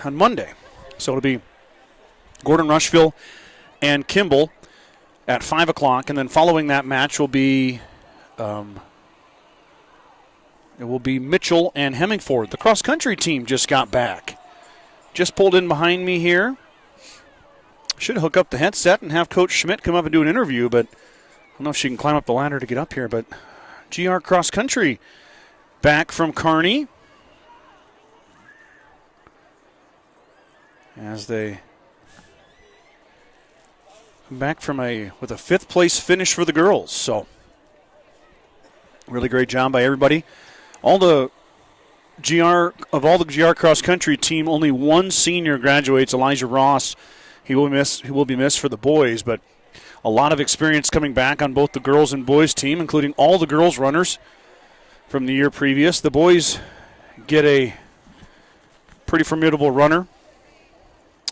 Monday. So it'll be Gordon-Rushville and Kimball at 5 o'clock. And then following that match will be Mitchell and Hemingford. The cross-country team just got back. Just pulled in behind me here. Should hook up the headset and have Coach Schmidt come up and do an interview, but I don't know if she can climb up the ladder to get up here. But G-R Cross Country back from Kearney as they come back from with a fifth place finish for the girls. So really great job by everybody. Of all the GR cross country team, only one senior graduates, Elijah Ross. He will be missed for the boys, but a lot of experience coming back on both the girls and boys team, including all the girls runners from the year previous. The boys get a pretty formidable runner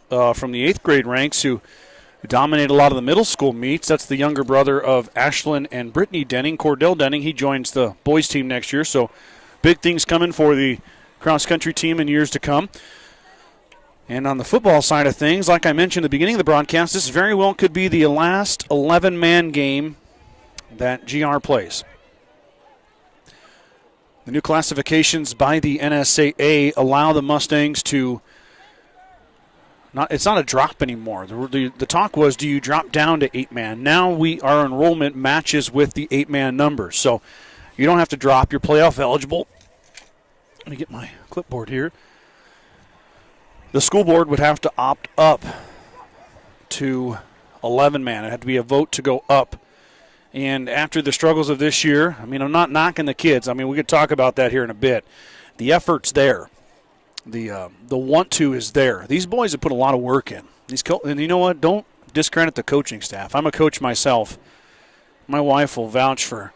from the 8th grade ranks who dominated a lot of the middle school meets. That's the younger brother of Ashlyn and Brittany Denning, Cordell Denning. He joins the boys team next year, so big things coming for the cross-country team in years to come. And on the football side of things, like I mentioned at the beginning of the broadcast, this very well could be the last 11-man game that GR plays. The new classifications by the NSAA allow the Mustangs to it's not a drop anymore. The talk was, do you drop down to 8-man? Now our enrollment matches with the 8-man numbers. So you don't have to drop. You're playoff eligible. Let me get my clipboard here. The school board would have to opt up to 11-man. It'd have to be a vote to go up. And after the struggles of this year, I mean, I'm not knocking the kids. I mean, we could talk about that here in a bit. The effort's there. The want-to is there. These boys have put a lot of work in. And you know what? Don't discredit the coaching staff. I'm a coach myself. My wife will vouch for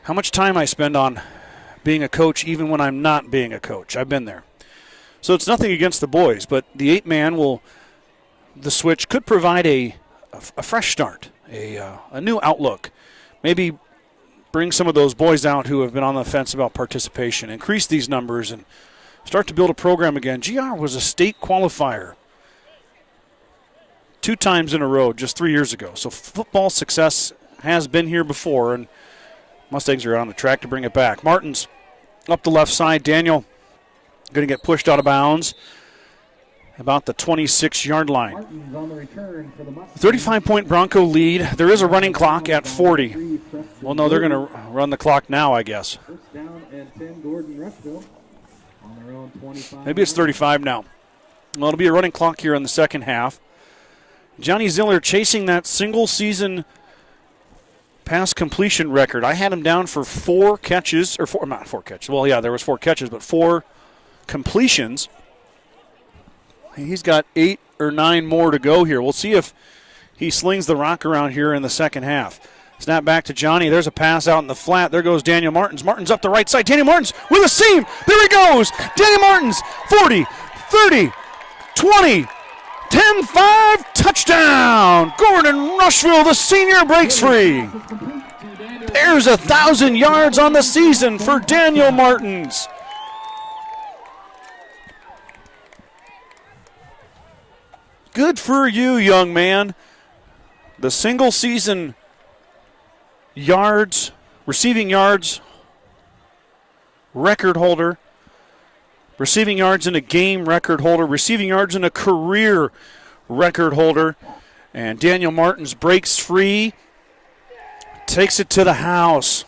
how much time I spend on being a coach even when I'm not being a coach. I've been there. So it's nothing against the boys, but the 8-man the switch could provide a fresh start, a new outlook. Maybe bring some of those boys out who have been on the fence about participation, increase these numbers, and start to build a program again. GR was a state qualifier 2 times in a row just 3 years ago. So football success has been here before, and Mustangs are on the track to bring it back. Martin's up the left side. Daniel going to get pushed out of bounds about the 26-yard line. Martin's on the return for the Mustangs. 35-point Bronco lead. There is a running clock at 40. Well, no, they're going to run the clock now, I guess. First down and 10, Gordon-Rushville on their own 25. Maybe it's 35 now. Well, it'll be a running clock here in the second half. Johnny Ziller chasing that single-season pass completion record. I had him down for 4 catches, or not 4 catches. Well, yeah, there was 4 catches, but 4 completions. He's got 8 or 9 more to go here. We'll see if he slings the rock around here in the second half. Snap back to Johnny. There's a pass out in the flat. There goes Daniel Martins. Martins up the right side. Daniel Martins with a seam. There he goes. Daniel Martins, 40, 30, 20, 10-5, touchdown. Gordon-Rushville, the senior, breaks free. There's 1,000 yards on the season for Daniel Martins. Good for you, young man. The single season yards, receiving yards record holder, receiving yards in a game record holder, receiving yards in a career record holder. And Daniel Martins breaks free, takes it to the house.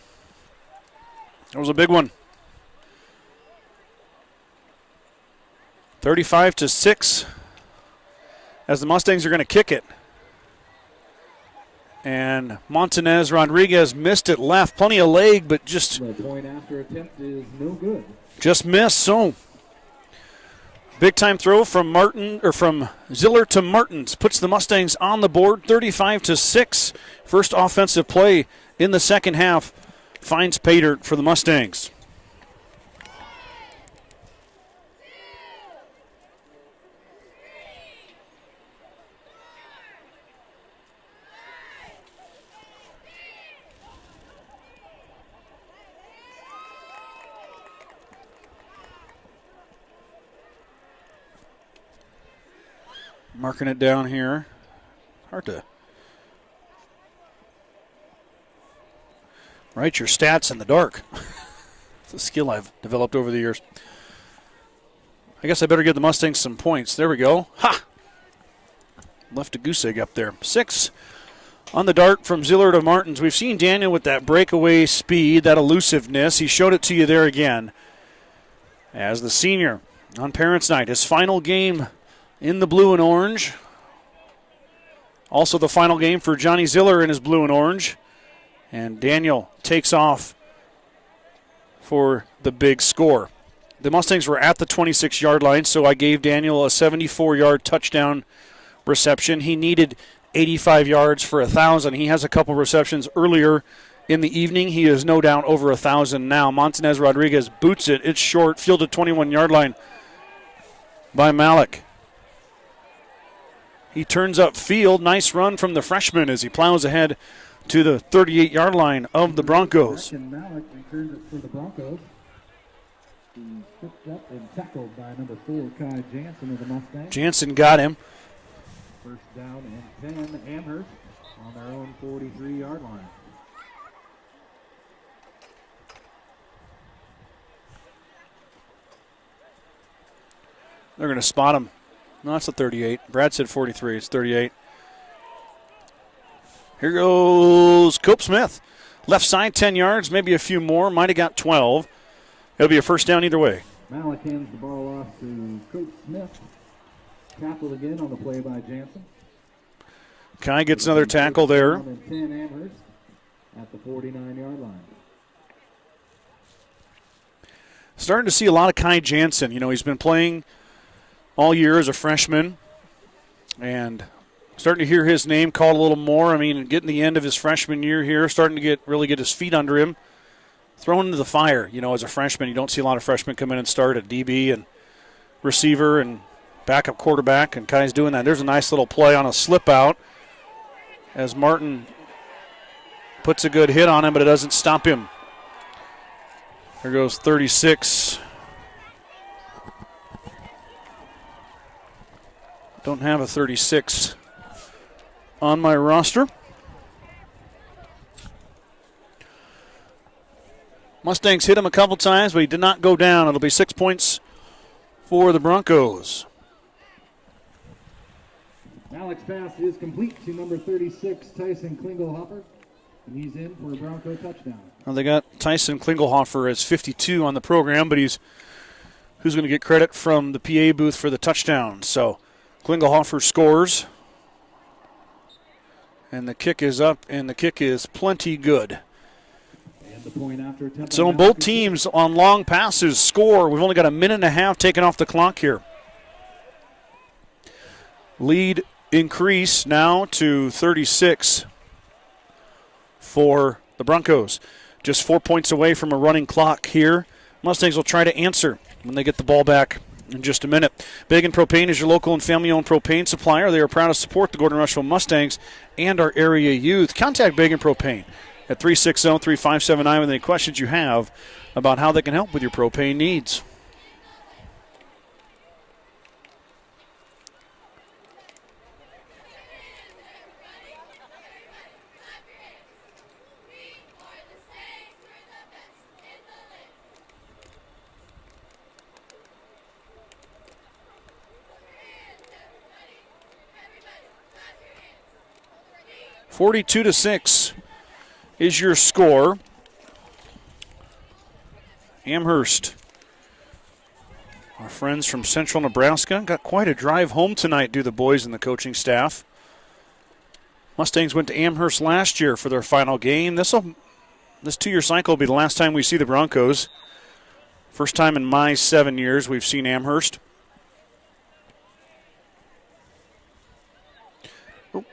That was a big one. 35-6 as the Mustangs are going to kick it. And Montanez Rodriguez missed it left. Plenty of leg, but just The point after attempt is no good. just missed. So big time throw from Ziller to Martins puts the Mustangs on the board, 35-6. First offensive play in the second half finds pay dirt for the Mustangs. Marking it down here. Hard to write your stats in the dark. It's a skill I've developed over the years. I guess I better give the Mustangs some points. There we go. Ha! Left a goose egg up there. 6 on the dart from Ziller to Martins. We've seen Daniel with that breakaway speed, that elusiveness. He showed it to you there again. As the senior on Parents' Night, his final game in the blue and orange. Also the final game for Johnny Ziller in his blue and orange. And Daniel takes off for the big score. The Mustangs were at the 26-yard line, so I gave Daniel a 74-yard touchdown reception. He needed 85 yards for 1,000. He has a couple receptions earlier in the evening. He is no doubt over 1,000 now. Montanez Rodriguez boots it. It's short, fielded 21-yard line by Malik. He turns up field. Nice run from the freshman as he plows ahead to the 38-yard line of the Broncos. Malik returns it for the Broncos. He's picked up and tackled by number 4, Kai Jansen of the Mustangs. Jansen got him. First down and 10, Amherst on their own 43-yard line. They're going to spot him. No, that's a 38. Brad said 43. It's 38. Here goes Cope Smith. Left side, 10 yards, maybe a few more. Might have got 12. It'll be a first down either way. Malik hands the ball off to Coach Smith. Tackled again on the play by Jansen. Kai gets another tackle there. And 10 Amherst at the 49-yard line. Starting to see a lot of Kai Jansen. You know, he's been playing all year as a freshman, and starting to hear his name called a little more. I mean, getting the end of his freshman year here, starting to really get his feet under him. Thrown into the fire, you know, as a freshman. You don't see a lot of freshmen come in and start at DB and receiver and backup quarterback, and Kai's doing that. There's a nice little play on a slip out as Martin puts a good hit on him, but it doesn't stop him. There goes 36. Don't have a 36 on my roster. Mustangs hit him a couple times, but he did not go down. It'll be 6 points for the Broncos. Malik's pass is complete to number 36, Tyson Klingelhofer, and he's in for a Bronco touchdown. Well, they got Tyson Klingelhofer as 52 on the program, but who's going to get credit from the PA booth for the touchdown. So Klingelhofer scores, and the kick is up, and the kick is plenty good. And the point after attempt. So both teams on long passes score. We've only got a minute and a half taken off the clock here. Lead increase now to 36 for the Broncos. Just 4 points away from a running clock here. Mustangs will try to answer when they get the ball back in just a minute. Bagan Propane is your local and family-owned propane supplier. They are proud to support the Gordon-Rushville Mustangs and our area youth. Contact Bagan Propane at 360-3579 with any questions you have about how they can help with your propane needs. (42-6) is your score. Amherst, our friends from central Nebraska, got quite a drive home tonight, do the boys and the coaching staff. Mustangs went to Amherst last year for their final game. This 2-year cycle will be the last time we see the Broncos. First time in my 7 years we've seen Amherst. Oh.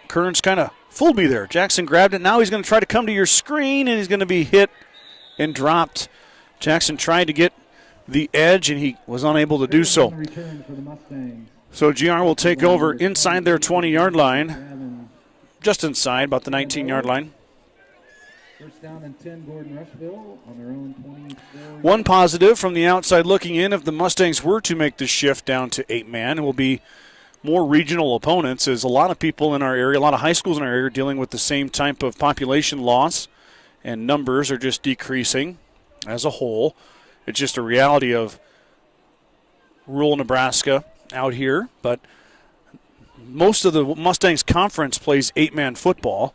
Kearns kind of fooled me there. Jackson grabbed it. Now he's going to try to come to your screen, and he's going to be hit and dropped. Jackson tried to get the edge, and he was unable to do so. So GR will take over inside their 20-yard line, just inside, about the 19-yard line. First down and 10, Gordon-Rushville on their own 24. One positive from the outside looking in, if the Mustangs were to make the shift down to 8-man, it will be more regional opponents, as a lot of people in our area, a lot of high schools in our area are dealing with the same type of population loss, and numbers are just decreasing as a whole. It's just a reality of rural Nebraska out here, but most of the Mustangs conference plays 8-man football.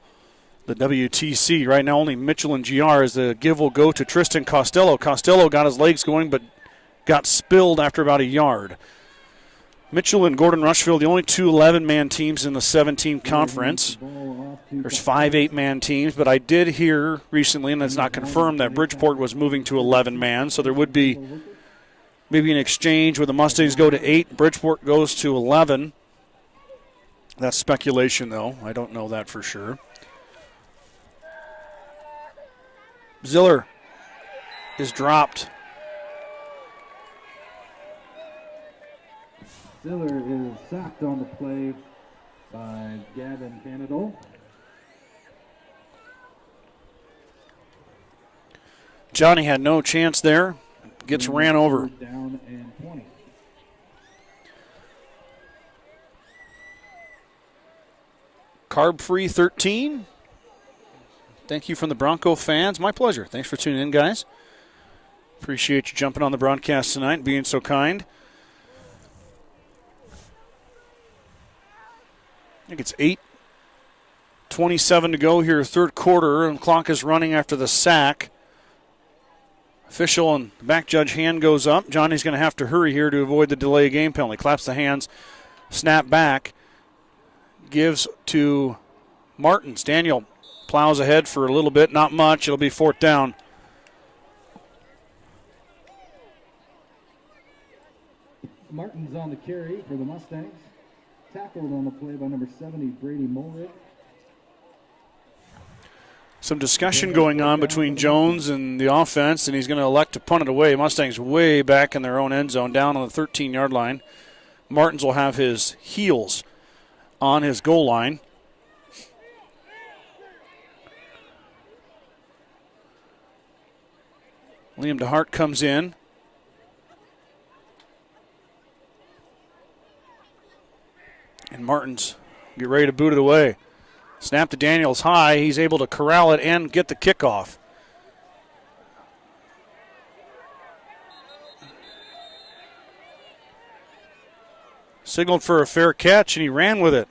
The WTC right now, only Mitchell and GR, as the give will go to Tristan Costello. Costello got his legs going, but got spilled after about a yard. Mitchell and Gordon-Rushville, the only two 11-man teams in the 7-team conference. There's 5 8-man teams, but I did hear recently, and it's not confirmed, that Bridgeport was moving to 11-man, so there would be maybe an exchange where the Mustangs go to 8, Bridgeport goes to 11. That's speculation, though. I don't know that for sure. Ziller is dropped. Ziller is sacked on the play by Gavin Canadol. Johnny had no chance there. Gets ran over. Down and 20. Carb-free 13. Thank you from the Bronco fans. My pleasure. Thanks for tuning in, guys. Appreciate you jumping on the broadcast tonight and being so kind. I think it's 8:27 to go here, third quarter, and the clock is running after the sack. Official and back judge hand goes up. Johnny's going to have to hurry here to avoid the delay of game penalty. Claps the hands, snap back, gives to Martins. Daniel plows ahead for a little bit, not much. It'll be fourth down. Martins on the carry for the Mustangs. Tackled on the play by number 70, Brady Mulrick. Some discussion going on between Jones and the offense, and he's going to elect to punt it away. Mustangs way back in their own end zone, down on the 13-yard line. Martins will have his heels on his goal line. Liam DeHart comes in. And Martins get ready to boot it away. Snap to Daniels high. He's able to corral it and get the kickoff. Signaled for a fair catch, and he ran with it.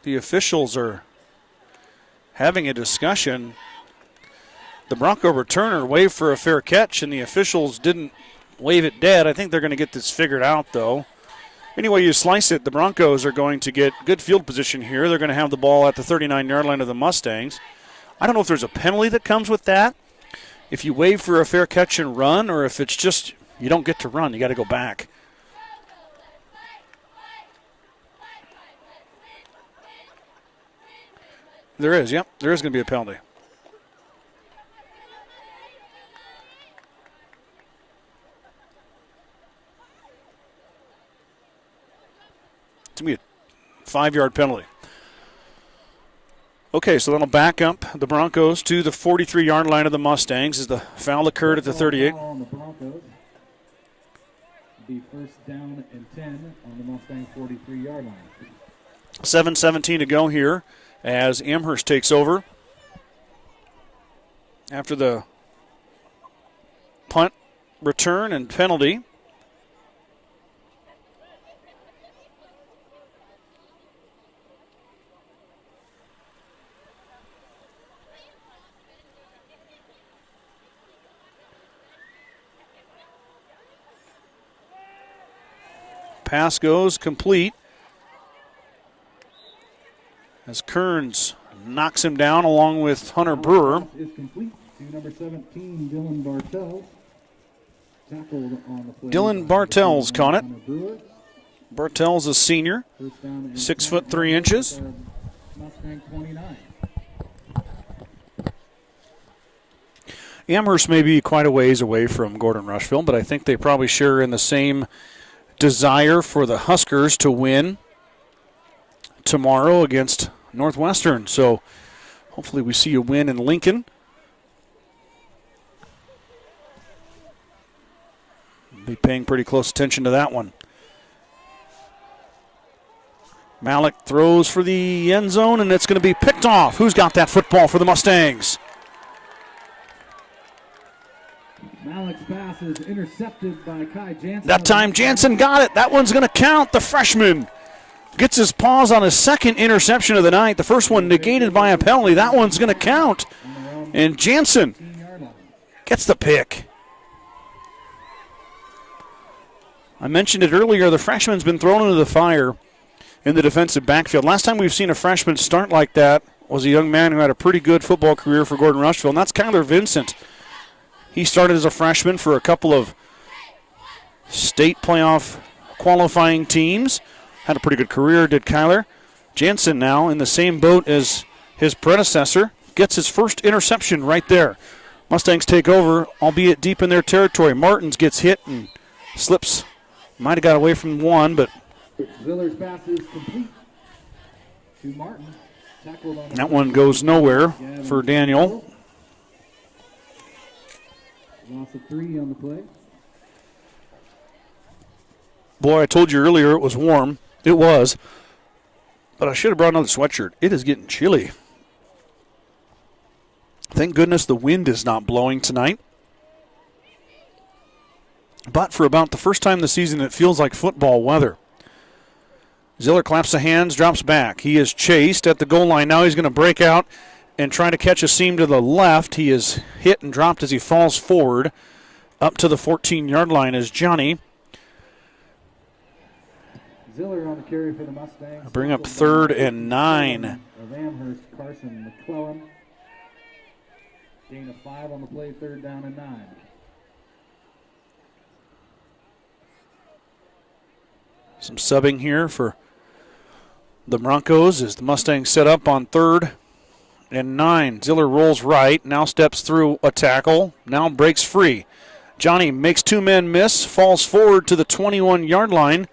The officials are having a discussion. The Bronco returner waved for a fair catch, and the officials didn't wave it dead. I think they're going to get this figured out, though. Anyway you slice it, the Broncos are going to get good field position here. They're going to have the ball at the 39-yard line of the Mustangs. I don't know if there's a penalty that comes with that, if you wave for a fair catch and run, or if it's just you don't get to run. You got to go back. There is, yep. There is going to be a penalty. It's going to be a 5-yard penalty. Okay, so that'll back up the Broncos to the 43-yard line of the Mustangs as the foul occurred at the 38. On the Broncos. Be first down and 10 on the Mustang 43-yard line. 7:17 to go here as Amherst takes over after the punt, return, and penalty. Pass goes complete as Kearns knocks him down along with Hunter Brewer. Is complete to number 17, Dylan Bartels. Tackled on the play. Dylan Bartels caught it. Hunter Brewer. Bartels a senior, First down and 6'3". Mustang 29. Amherst may be quite a ways away from Gordon-Rushville, but I think they probably share in the same desire for the Huskers to win tomorrow against Northwestern. So hopefully we see a win in Lincoln. Be paying pretty close attention to that one. Malik throws for the end zone, and it's going to be picked off. Who's got that football for the Mustangs? Malik's pass is intercepted by Kai Jansen. That time Jansen got it. That one's going to count. The freshman gets his paws on his second interception of the night. The first one negated by a penalty. That one's going to count. And Jansen gets the pick. I mentioned it earlier. The freshman's been thrown into the fire in the defensive backfield. Last time we've seen a freshman start like that was a young man who had a pretty good football career for Gordon-Rushville, and that's Kyler Vincent. He started as a freshman for a couple of state playoff qualifying teams. Had a pretty good career, did Kyler. Jansen now in the same boat as his predecessor. Gets his first interception right there. Mustangs take over, albeit deep in their territory. Martins gets hit and slips. Might have got away from one, but Ziller's pass is complete to Martin. Tackled on that one goes nowhere for Daniel. Loss of 3 on the play. Boy, I told you earlier it was warm. It was. But I should have brought another sweatshirt. It is getting chilly. Thank goodness the wind is not blowing tonight. But for about the first time this season, it feels like football weather. Ziller claps the hands, drops back. He is chased at the goal line. Now he's going to break out and try to catch a seam to the left. He is hit and dropped as he falls forward. Up to the 14-yard line is Johnny. Ziller on the carry for the Mustangs. Bring up 3rd and 9. Of Amherst, Carson McClellan. Gain of 5 on the play, 3rd down and 9. Some subbing here for the Broncos as the Mustangs set up on 3rd and 9. Ziller rolls right, now steps through a tackle, now breaks free. Johnny makes 2 men miss, falls forward to the 21-yard line,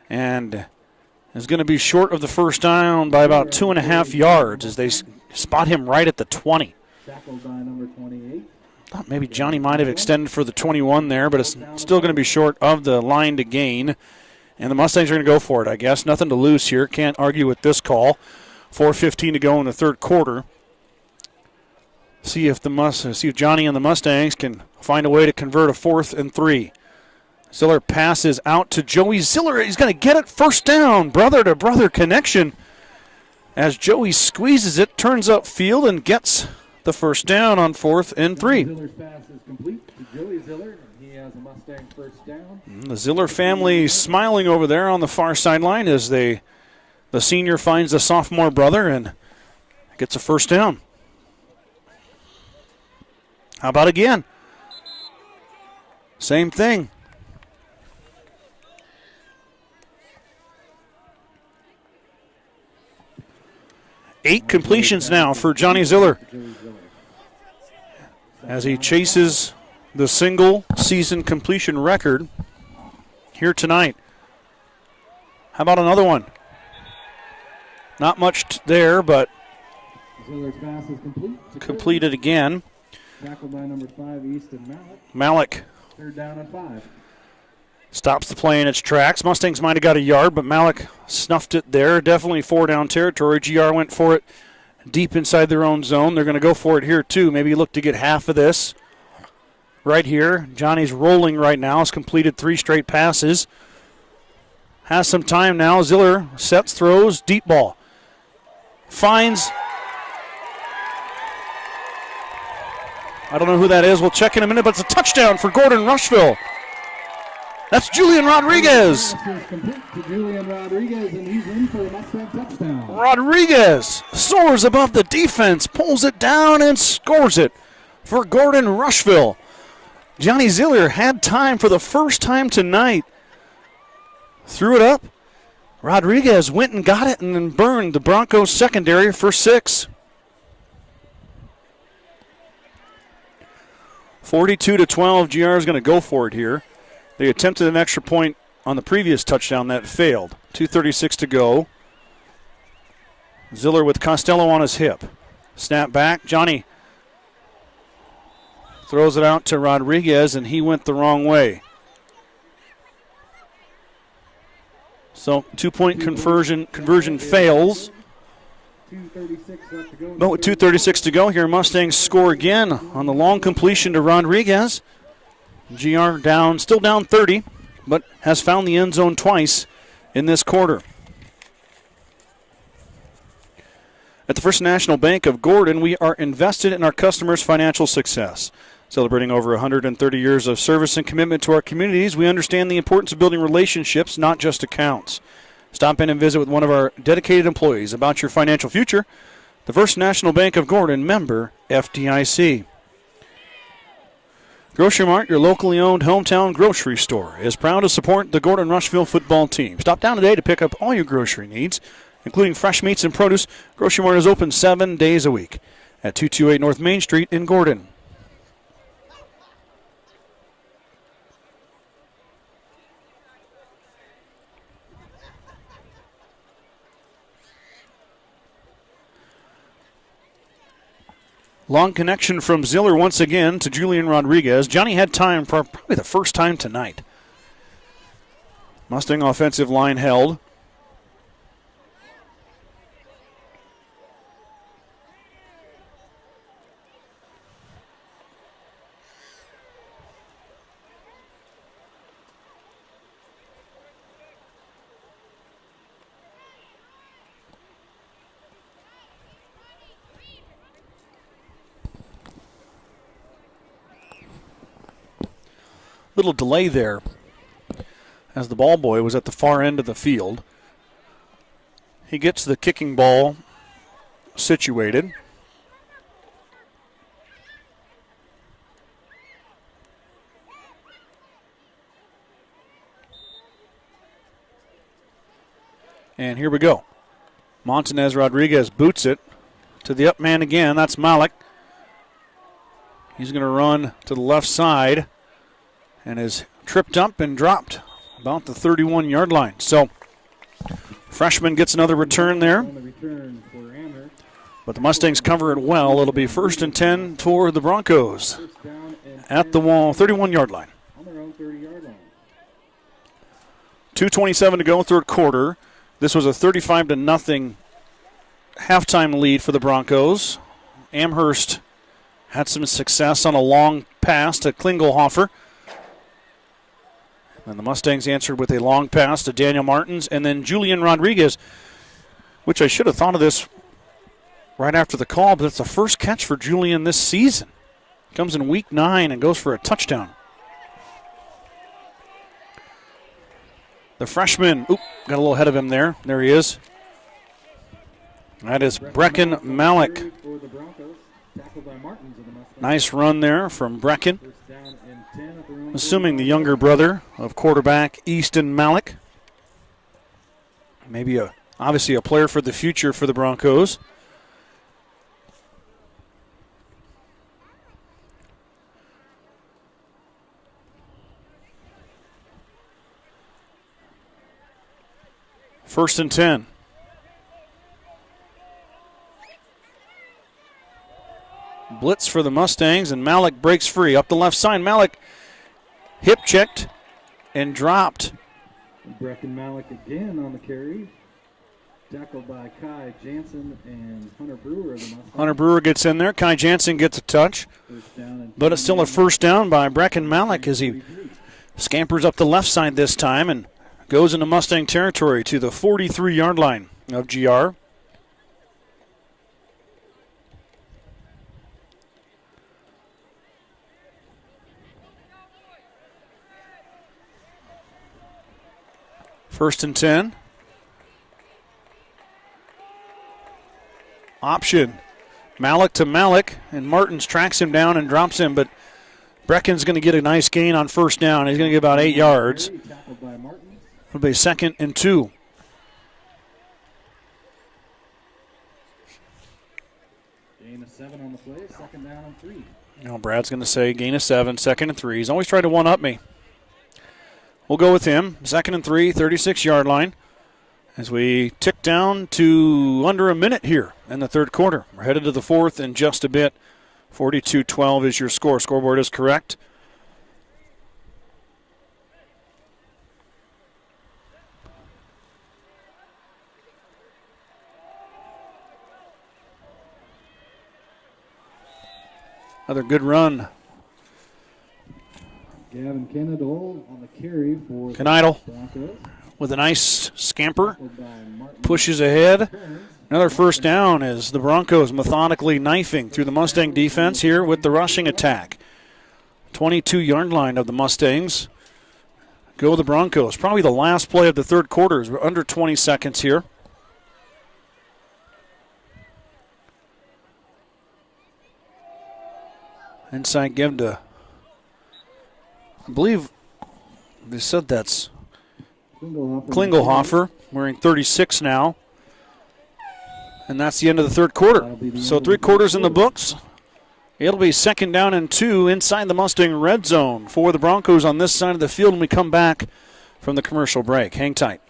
and is going to be short of the first down by about 2.5 yards as they spot him right at the 20. Tackled by number 28. Thought maybe Johnny might have extended for the 21 there, but it's still going to be short of the line to gain. And the Mustangs are going to go for it, I guess. Nothing to lose here. Can't argue with this call. 4:15 to go in the third quarter. See if Johnny and the Mustangs can find a way to convert a 4th and 3. Ziller passes out to Joey Ziller. He's going to get it. First down. Brother-to-brother connection. As Joey squeezes it, turns upfield, and gets the first down on 4th and 3. Ziller's pass is complete to Joey Ziller. He has a Mustang first down. The Ziller family smiling over there on the far sideline as the senior finds the sophomore brother and gets a first down. How about again? Same thing. Eight completions now for Johnny Ziller as he chases the single season completion record here tonight. How about another one? Not much there, but Ziller's pass is complete. completed again. Tackled by number 5, Easton Malik. Malik 3rd down and 5. stops the play in its tracks. Mustangs might have got a yard, but Malik snuffed it there. Definitely 4-down territory. GR went for it deep inside their own zone. They're going to go for it here too. Maybe look to get half of this. Right here, Johnny's rolling right now. Has completed 3 straight passes. Has some time now. Ziller sets, throws, deep ball. Finds. I don't know who that is. We'll check in a minute, but it's a touchdown for Gordon-Rushville. That's Julian Rodriguez. Pass is complete to Julian Rodriguez, and he's in for a Mustang touchdown. Rodriguez soars above the defense, pulls it down, and scores it for Gordon-Rushville. Johnny Ziller had time for the first time tonight. Threw it up. Rodriguez went and got it and then burned the Broncos secondary for 6. 42-12, GR is going to go for it here. They attempted an extra point on the previous touchdown that failed. 2:36 to go. Ziller with Costello on his hip. Snap back. Johnny throws it out to Rodriguez, and he went the wrong way. So 2-point conversion fails. 2:36 left to go. But with 2:36 to go here, Mustangs score again on the long completion to Rodriguez. GR down, still down 30, but has found the end zone twice in this quarter. At the First National Bank of Gordon, we are invested in our customers' financial success. Celebrating over 130 years of service and commitment to our communities, we understand the importance of building relationships, not just accounts. Stop in and visit with one of our dedicated employees about your financial future. The First National Bank of Gordon, member FDIC. Grocery Mart, your locally owned hometown grocery store, is proud to support the Gordon-Rushville football team. Stop down today to pick up all your grocery needs, including fresh meats and produce. Grocery Mart is open 7 days a week at 228 North Main Street in Gordon. Long connection from Ziller once again to Julian Rodriguez. Johnny had time for probably the first time tonight. Mustang offensive line held. Little delay there as the ball boy was at the far end of the field. He gets the kicking ball situated. And here we go. Montanez Rodriguez boots it to the up man again. That's Malik. He's going to run to the left side and is tripped up and dropped about the 31-yard line. So, freshman gets another return there. But the Mustangs cover it well. It'll be 1st and 10 for the Broncos at the wall, 31-yard line. 2:27 to go, third quarter. This was a 35-0 halftime lead for the Broncos. Amherst had some success on a long pass to Klingelhofer. And the Mustangs answered with a long pass to Daniel Martins. And then Julian Rodriguez, which I should have thought of this right after the call, but it's the first catch for Julian this season. Comes in week 9 and goes for a touchdown. The freshman, got a little ahead of him there. There he is. That is Brecken Malik. Nice run there from Brecken. Assuming the younger brother of quarterback Easton Malik. Maybe obviously a player for the future for the Broncos. First and 10. Blitz for the Mustangs, and Malik breaks free. Up the left side, Malik hip checked and dropped. Brecken Malik again on the carry. Tackled by Kai Jansen and Hunter Brewer of the Mustangs. Hunter Brewer gets in there. Kai Jansen gets a touch. But it's still a first down by Brecken Malik as he scampers up the left side this time and goes into Mustang territory to the 43-yard line of GR. First and 10. Option. Malik to Malik, and Martins tracks him down and drops him, but Brecken's going to get a nice gain on first down. He's going to get about 8 yards. It'll be 2nd and 2. Gain of 7 on the play, 2nd down and 3. Now Brad's going to say gain of 7, 2nd and 3. He's always tried to one-up me. We'll go with him. 2nd and 3, 36-yard line. As we tick down to under a minute here in the third quarter. We're headed to the fourth in just a bit. 42-12 is your score. Scoreboard is correct. Another good run. Gavin Kennedall on the carry for Knidle Broncos. with a nice scamper. Pushes ahead. Another first down as the Broncos methodically knifing through the Mustang defense here with the rushing attack. 22-yard line of the Mustangs. Go the Broncos. Probably the last play of the third quarter. We're under 20 seconds here. Inside give to, I believe they said that's Klingelhofer, wearing 36 now. And that's the end of the third quarter. So 3 quarters in the books. It'll be 2nd down and 2 inside the Mustang red zone for the Broncos on this side of the field when we come back from the commercial break. Hang tight.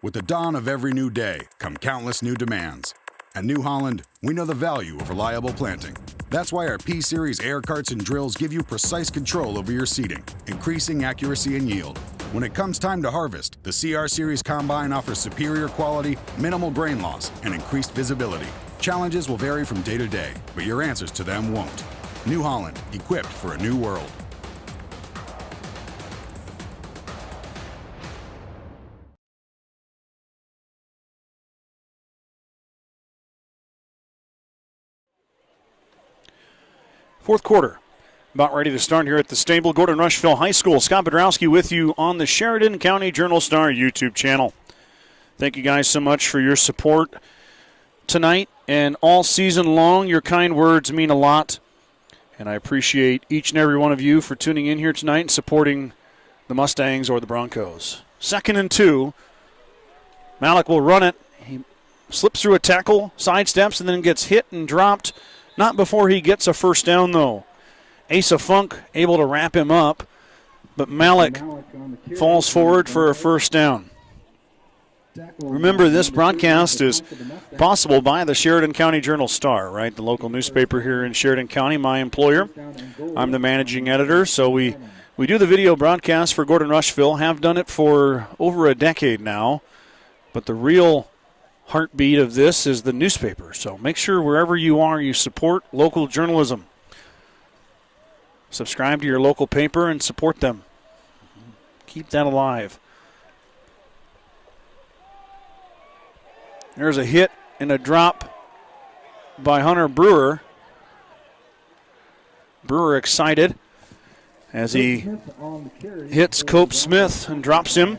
With the dawn of every new day come countless new demands. At New Holland, we know the value of reliable planting. That's why our P-Series air carts and drills give you precise control over your seeding, increasing accuracy and yield. When it comes time to harvest, the CR Series Combine offers superior quality, minimal grain loss, and increased visibility. Challenges will vary from day to day, but your answers to them won't. New Holland, equipped for a new world. Fourth quarter, about ready to start here at the stable. Gordon-Rushville High School. Scott Bedrowski with you on the Sheridan County Journal-Star YouTube channel. Thank you guys so much for your support tonight and all season long. Your kind words mean a lot, and I appreciate each and every one of you for tuning in here tonight and supporting the Mustangs or the Broncos. 2nd and 2. Malik will run it. He slips through a tackle, sidesteps, and then gets hit and dropped. Not before he gets a first down, though. Asa Funk able to wrap him up, but Malik falls forward for a first down. Remember, this broadcast is possible by the Sheridan County Journal-Star, right? The local newspaper here in Sheridan County, my employer. I'm the managing editor, so we do the video broadcast for Gordon-Rushville, have done it for over a decade now, but the real heartbeat of this is the newspaper. So make sure wherever you are, you support local journalism. Subscribe to your local paper and support them. Keep that alive. There's a hit and a drop by Hunter Brewer. Brewer excited as he hits Cope Smith and drops him.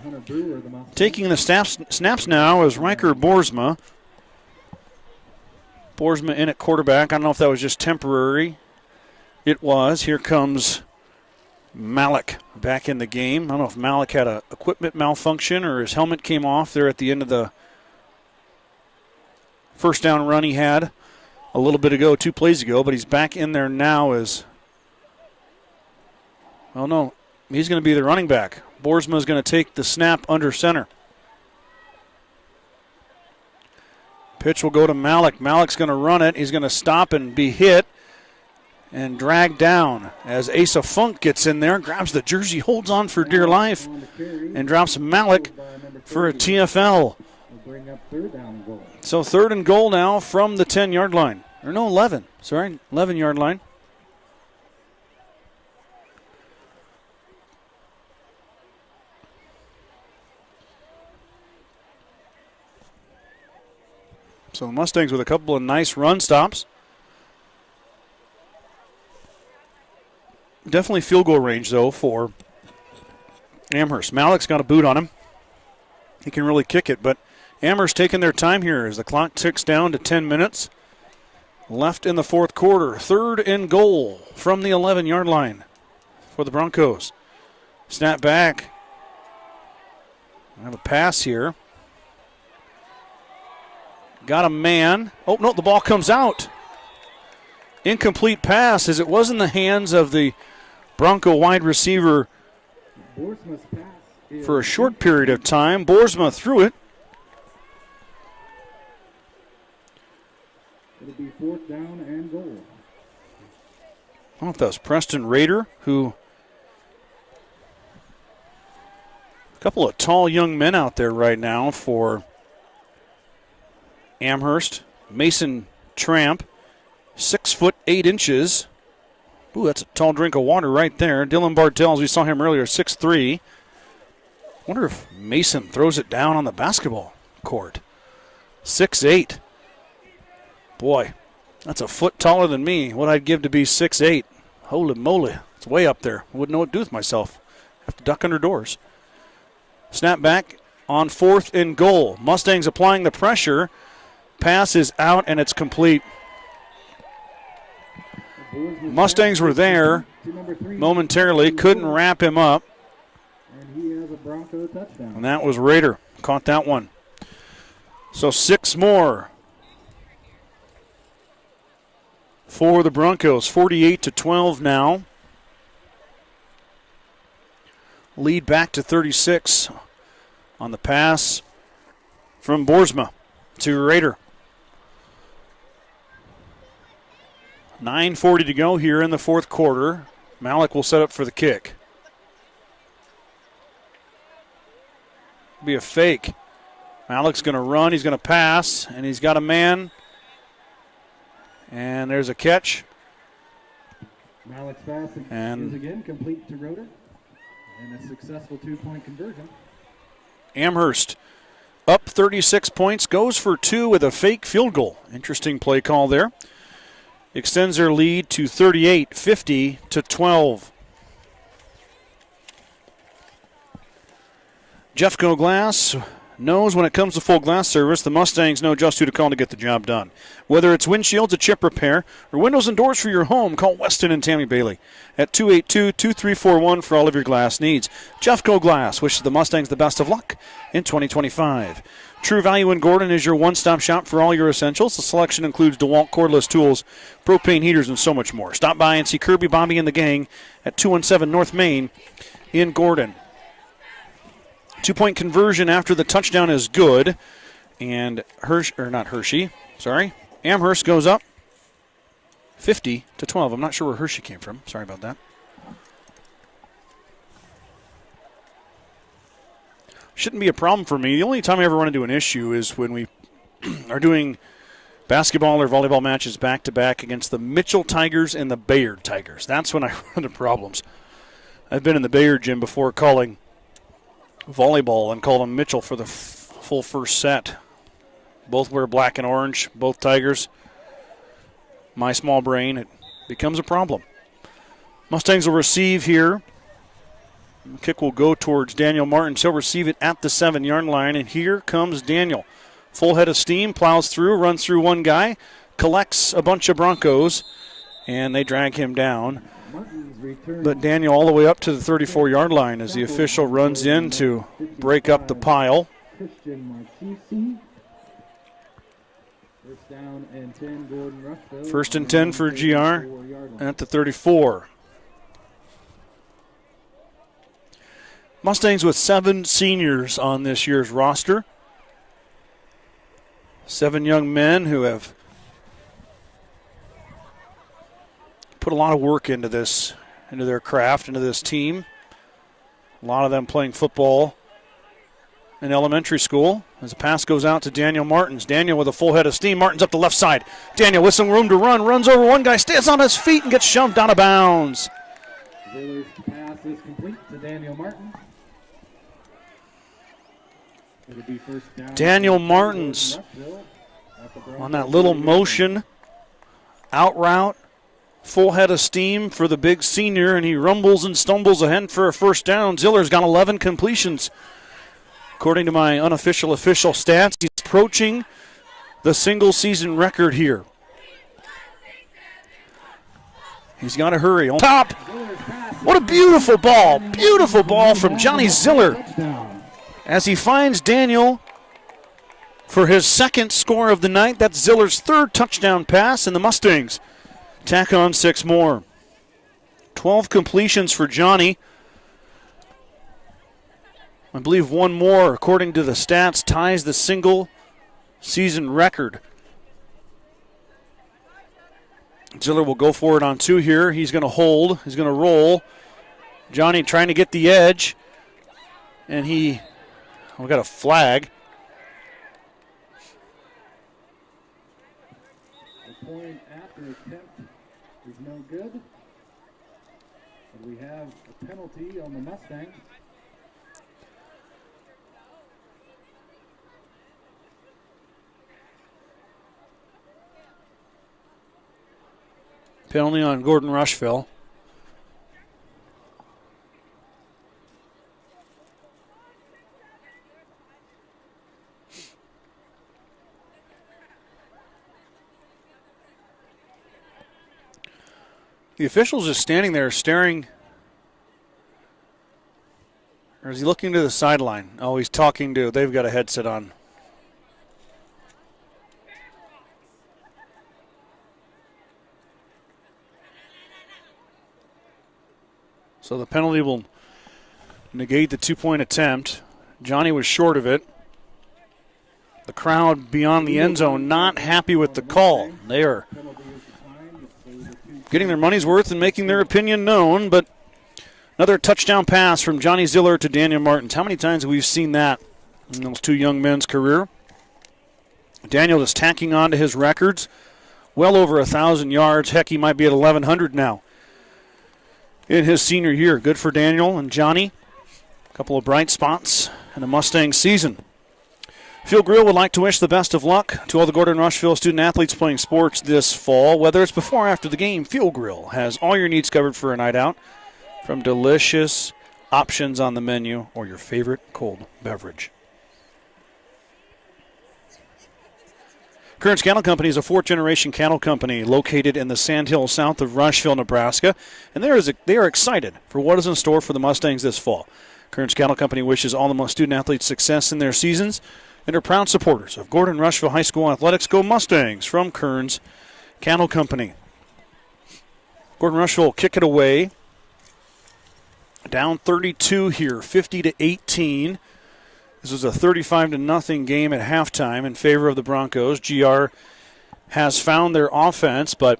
Taking the snaps now is Riker Boersma. Boersma in at quarterback. I don't know if that was just temporary. It was. Here comes Malik back in the game. I don't know if Malik had an equipment malfunction or his helmet came off there at the end of the first down run he had a little bit ago, 2 plays ago, but he's back in there now as, well, no, he's going to be the running back. Boersma is going to take the snap under center. Pitch will go to Malik. Malik's going to run it. He's going to stop and be hit. and dragged down as Asa Funk gets in there, grabs the jersey, holds on for dear life, and drops Malik for a TFL. Bring up third down and goal. So 3rd and goal now from the 10-yard line. Or no, 11. Sorry, 11-yard line. So the Mustangs with a couple of nice run stops. Definitely field goal range, though, for Amherst. Malik's got a boot on him. He can really kick it, but Amherst taking their time here as the clock ticks down to 10 minutes left in the 4th quarter. 3rd and goal from the 11-yard line for the Broncos. Snap back. I have a pass here. Got a man. Oh, no, the ball comes out. Incomplete pass as it was in the hands of the Bronco wide receiver for a short period of time. Boersma threw it. It'll be 4th down and goal. I don't know if that was Preston Rader, who... A couple of tall young men out there right now for Amherst. Mason Tramp, 6'8". Ooh, that's a tall drink of water right there. Dylan Bartels, we saw him earlier, 6'3". Wonder if Mason throws it down on the basketball court. 6'8". Boy, that's a foot taller than me. What I'd give to be 6'8". Holy moly, it's way up there. I wouldn't know what to do with myself. Have to duck under doors. Snap back on 4th and goal. Mustangs applying the pressure. Pass is out and it's complete. Mustangs were there momentarily, couldn't wrap him up. And he has a Bronco touchdown. And that was Rader. Caught that one. So 6 more for the Broncos. 48-12 now. Lead back to 36 on the pass from Boersma to Rader. 9:40 to go here in the 4th quarter. Malik will set up for the kick. Be a fake. Malik's going to run. He's going to pass, and he's got a man. And there's a catch. Malik's pass is again complete to Roeder. And a successful 2-point conversion. Amherst up 36 points, goes for 2 with a fake field goal. Interesting play call there. Extends their lead to 38, 50-12. Jeffco Glass knows when it comes to full glass service, the Mustangs know just who to call to get the job done. Whether it's windshields, a chip repair, or windows and doors for your home, call Weston and Tammy Bailey at 282-2341 for all of your glass needs. Jeffco Glass wishes the Mustangs the best of luck in 2025. True Value in Gordon is your one-stop shop for all your essentials. The selection includes DeWalt cordless tools, propane heaters, and so much more. Stop by and see Kirby, Bobby, and the gang at 217 North Main in Gordon. 2-point conversion after the touchdown is good. And Amherst goes up 50-12. I'm not sure where Hershey came from. Sorry about that. Shouldn't be a problem for me. The only time I ever run into an issue is when we are doing basketball or volleyball matches back-to-back against the Mitchell Tigers and the Bayard Tigers. That's when I run into problems. I've been in the Bayard gym before calling volleyball and called them Mitchell for the full first set. Both wear black and orange, both Tigers. My small brain, it becomes a problem. Mustangs will receive here. The kick will go towards Daniel Martin. He'll receive it at the 7-yard line, and here comes Daniel. Full head of steam, plows through, runs through one guy, collects a bunch of Broncos, and they drag him down. But Daniel all the way up to the 34-yard line as the official runs in to break up the pile. First down and 10, Gordon-Rushville. First and 10 for GR at the 34. Mustangs with 7 seniors on this year's roster. 7 young men who have put a lot of work into this, into their craft, into this team. A lot of them playing football in elementary school. As the pass goes out to Daniel Martins. Daniel with a full head of steam. Martins up the left side. Daniel with some room to run. Runs over one guy. Stays on his feet and gets shoved out of bounds. Ziller's pass is complete to Daniel Martins. It'll be first down. Daniel Martins on that little motion. Out route. Full head of steam for the big senior, and he rumbles and stumbles ahead for a first down. Ziller's got 11 completions. According to my unofficial official stats, he's approaching the single-season record here. He's got to hurry. On top. What a beautiful ball. Beautiful ball from Johnny Ziller as he finds Daniel for his second score of the night. That's Ziller's third touchdown pass, and the Mustangs tack on 6 more. 12 completions for Johnny. I believe one more, according to the stats, ties the single-season record. Ziller will go for it on 2 here. He's going to hold. He's going to roll. Johnny trying to get the edge. And we got a flag. The point after attempt is no good. And we have a penalty on the Mustangs. Penalty on Gordon-Rushville. The official's just standing there staring. Or is he looking to the sideline? Oh, he's talking to, they've got a headset on. So the penalty will negate the 2-point attempt. Johnny was short of it. The crowd beyond the end zone not happy with the call. They are getting their money's worth and making their opinion known, but another touchdown pass from Johnny Ziller to Daniel Martins. How many times have we seen that in those two young men's career? Daniel is tacking on to his records. Well over 1,000 yards. Heck, he might be at 1,100 now in his senior year. Good for Daniel and Johnny. A couple of bright spots in the Mustang season. Field Grill would like to wish the best of luck to all the Gordon-Rushville student-athletes playing sports this fall. Whether it's before or after the game, Field Grill has all your needs covered for a night out, from delicious options on the menu or your favorite cold beverage. Kearns Cattle Company is a 4th-generation cattle company located in the Sandhills south of Rushville, Nebraska, and they are excited for what is in store for the Mustangs this fall. Kearns Cattle Company wishes all the student-athletes success in their seasons and are proud supporters of Gordon-Rushville High School athletics. Go Mustangs from Kearns Cattle Company. Gordon-Rushville will kick it away. Down 32 here, 50-18. This was a 35-0 game at halftime in favor of the Broncos. GR has found their offense, but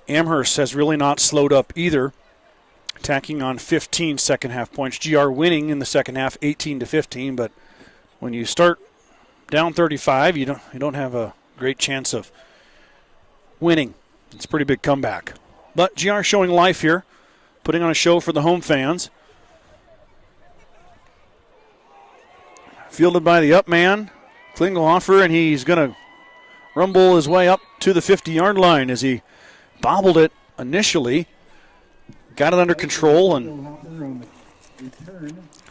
Amherst has really not slowed up either, tacking on 15 second-half points. GR winning in the second half, 18-15, but when you start down 35, you don't have a great chance of winning. It's a pretty big comeback. But GR showing life here, putting on a show for the home fans. Fielded by the up man, Klingelhofer, and he's going to rumble his way up to the 50-yard line as he bobbled it initially, got it under control, and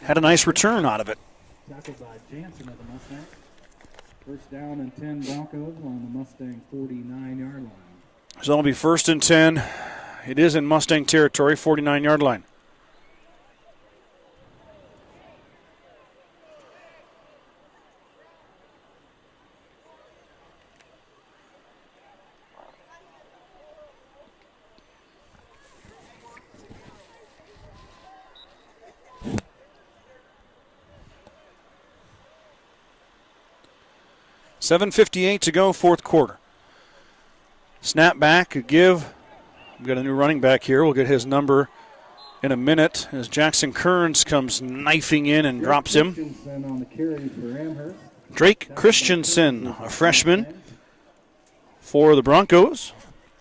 had a nice return out of it. Tackled by Jansen of the Mustangs. First down and 10 Broncos on the Mustang 49-yard line. So it'll be 1st and 10. It is in Mustang territory, 49-yard line. $7:58 to go, fourth quarter. Snap back, give We've got a new running back here. We'll get his number in a minute as Jackson Kearns comes knifing in and drops him. On the carry for Amherst. Drake Christensen, a freshman for the Broncos,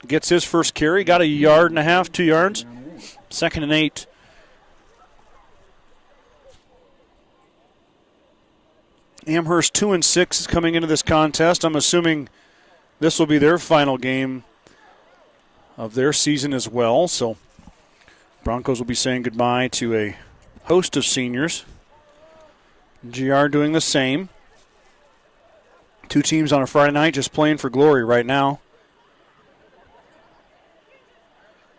gets his first carry. Got a yard and a half, 2 yards. 2nd and 8. Amherst 2-6 is coming into this contest. I'm assuming this will be their final game of their season as well. So Broncos will be saying goodbye to a host of seniors. GR doing the same. 2 teams on a Friday night just playing for glory right now.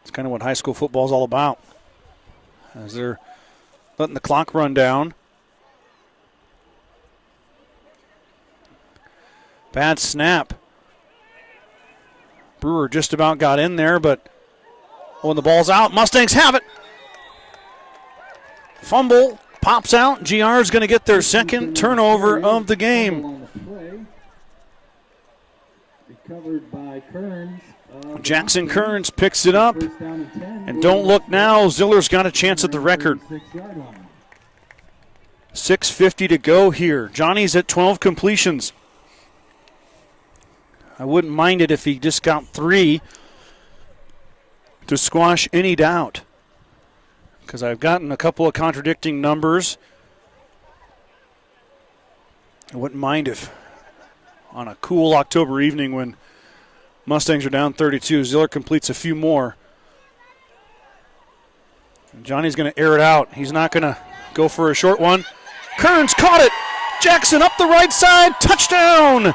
It's kind of what high school football is all about. As they're letting the clock run down. Bad snap. Brewer just about got in there, but when the ball's out, Mustangs have it. Fumble, pops out. GR is going to get their second turnover of the game. Recovered by Kearns. Jackson Kearns picks it up. And don't look now, Ziller's got a chance at the record. 6:50 to go here. Johnny's at 12 completions. I wouldn't mind it if he just got 3 to squash any doubt, because I've gotten a couple of contradicting numbers. I wouldn't mind if on a cool October evening when Mustangs are down 32, Ziller completes a few more. Johnny's going to air it out. He's not going to go for a short one. Kearns caught it. Jackson up the right side. Touchdown.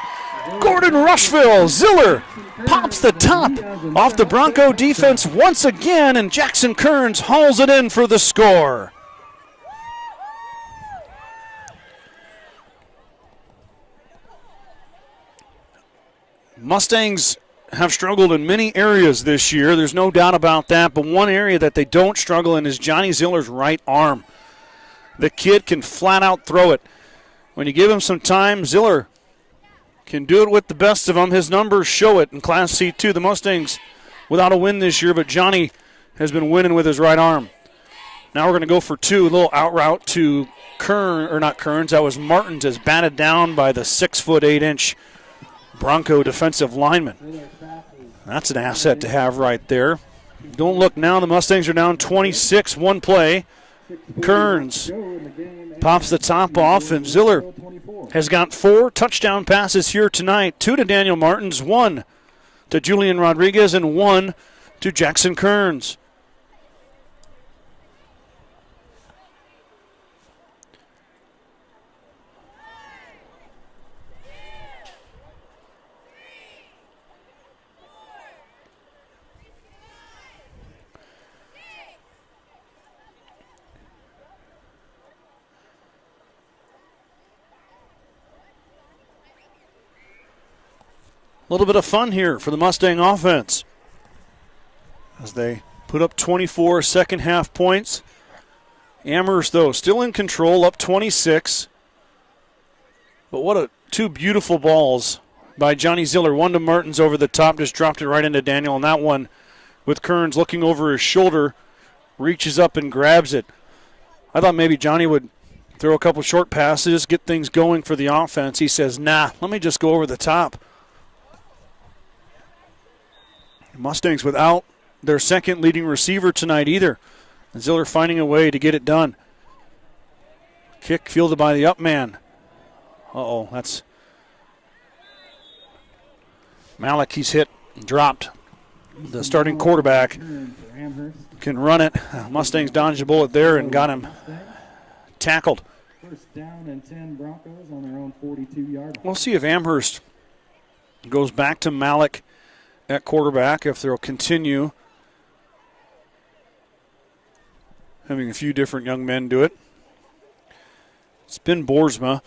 Gordon-Rushville. Ziller pops the top off the Bronco defense once again, and Jackson Kearns hauls it in for the score. Mustangs have struggled in many areas this year. There's no doubt about that, but one area that they don't struggle in is Johnny Ziller's right arm. The kid can flat out throw it. When you give him some time, Ziller can do it with the best of them. His numbers show it in Class C2. The Mustangs without a win this year, but Johnny has been winning with his right arm. Now we're going to go for 2. A little out route to Kearns. That was Martins, as batted down by the 6'8" Bronco defensive lineman. That's an asset to have right there. Don't look now. The Mustangs are down 26. One play. Kearns pops the top off, and Ziller has got 4 touchdown passes here tonight. 2 to Daniel Martins, 1 to Julian Rodriguez, and 1 to Jackson Kearns. A little bit of fun here for the Mustang offense as they put up 24 second half points. Amherst, though, still in control, up 26. But what 2 beautiful balls by Johnny Ziller. One to Martins over the top, just dropped it right into Daniel. And that one with Kearns looking over his shoulder, reaches up and grabs it. I thought maybe Johnny would throw a couple short passes, get things going for the offense. He says, nah, let me just go over the top. Mustangs without their second leading receiver tonight either. And Ziller finding a way to get it done. Kick fielded by the up man. That's Malik. He's hit and dropped. The starting quarterback can run it. Mustangs dodged a bullet there and got him tackled. First down and 10 Broncos on their own 42-yard line. We'll see if Amherst goes back to Malik at quarterback, if they'll continue having a few different young men do it. It's been Boersma.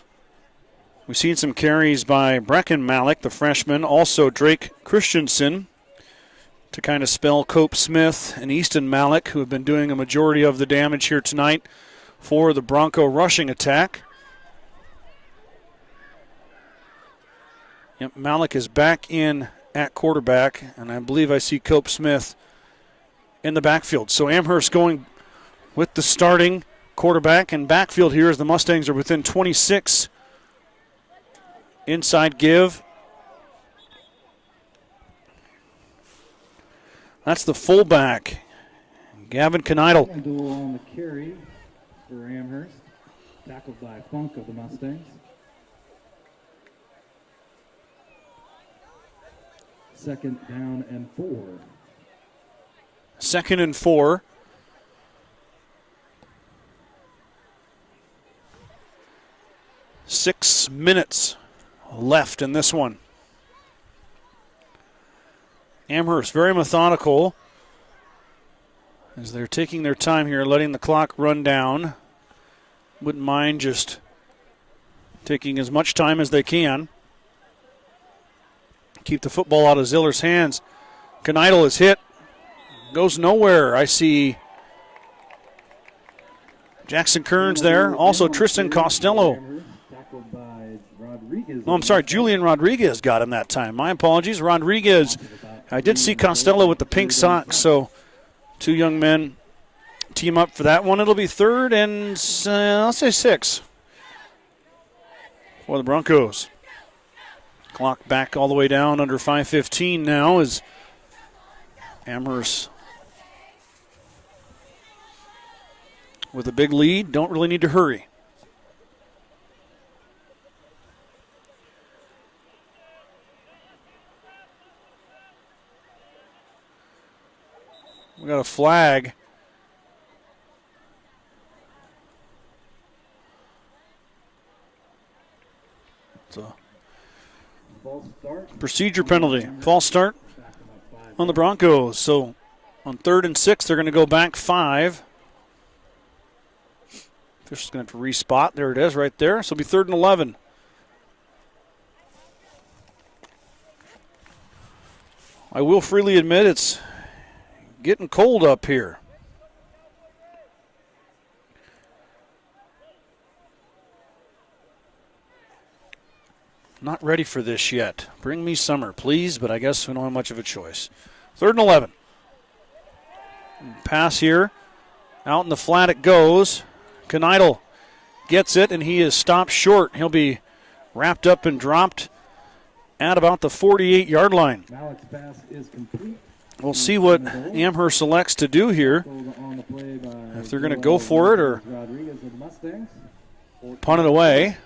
We've seen some carries by Brecken Malik, the freshman, also Drake Christensen, to kind of spell Cope Smith and Easton Malik, who have been doing a majority of the damage here tonight for the Bronco rushing attack. Yep, Malik is back in at quarterback, and I believe I see Cope Smith in the backfield. So Amherst going with the starting quarterback and backfield here as the Mustangs are within 26. Inside give. That's the fullback, Gavin Kneitel. And duel on the carry for Amherst. Tackled by Funk of the Mustangs. Second down and 4. Second and 4. Six minutes left in this one. Amherst very methodical as they're taking their time here, letting the clock run down. Wouldn't mind just taking as much time as they can. Keep the football out of Ziller's hands. Kneitel is hit. Goes nowhere. I see Jackson Kearns there. Also Tristan Costello. Oh, I'm sorry. Julian Rodriguez got him that time. My apologies. Rodriguez. I did see Costello with the pink socks, so two young men team up for that one. It'll be third and, I'll say 6 for the Broncos. Clock back all the way down under 5:15 now as Amherst with a big lead. Don't really need to hurry. We got a flag. It's a procedure penalty. False start on the Broncos. So on 3rd and 6, they're going to go back 5. Official's going to have to respot. There it is right there. So it'll be 3rd and 11. I will freely admit it's getting cold up here. Not ready for this yet. Bring me summer, please, but I guess we don't have much of a choice. 3rd and 11. Pass here. Out in the flat it goes. Kneitel gets it, and he is stopped short. He'll be wrapped up and dropped at about the 48-yard line. Malik's pass is complete. We'll see what Amherst selects to do here. If they're going to go for it or punt it away.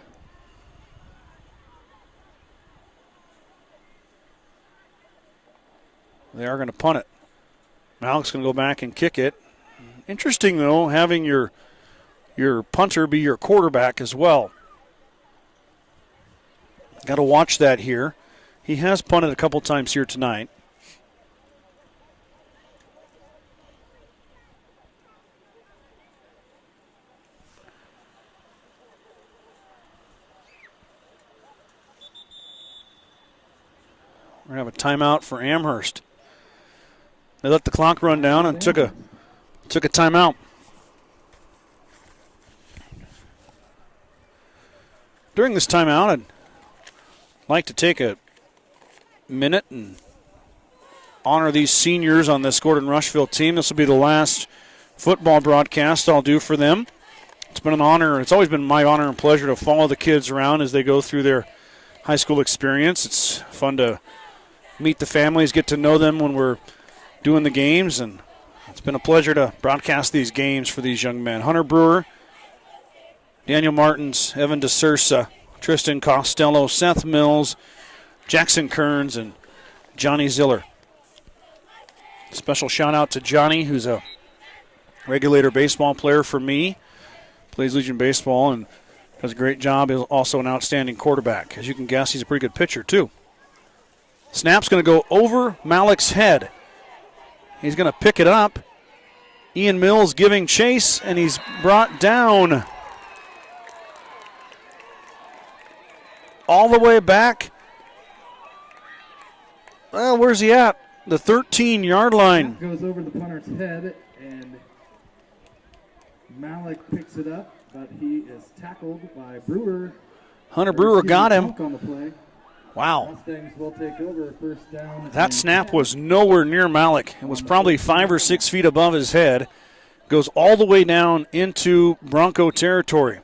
They are going to punt it. Malik's going to go back and kick it. Interesting, though, having your punter be your quarterback as well. Got to watch that here. He has punted a couple times here tonight. We're going to have a timeout for Amherst. They let the clock run down and took a timeout. During this timeout, I'd like to take a minute and honor these seniors on this Gordon-Rushville team. This will be the last football broadcast I'll do for them. It's been an honor. It's always been my honor and pleasure to follow the kids around as they go through their high school experience. It's fun to meet the families, get to know them when we're doing the games, and it's been a pleasure to broadcast these games for these young men. Hunter Brewer, Daniel Martins, Evan DeSursa, Tristan Costello, Seth Mills, Jackson Kearns, and Johnny Ziller. Special shout out to Johnny, who's a regulator baseball player for me, plays Legion Baseball, and does a great job. He's also an outstanding quarterback. As you can guess, he's a pretty good pitcher, too. Snap's going to go over Malik's head. He's going to pick it up. Ian Mills giving chase, and he's brought down all the way back. Well, where's he at? The 13-yard line. Goes over the punter's head, and Malik picks it up, but he is tackled by Brewer. Hunter Brewer got him. On the play. Wow. Mustangs will take over first down. That and snap 10. was nowhere near Malik. It was probably 5 or 6 feet above his head. Goes all the way down into Bronco territory.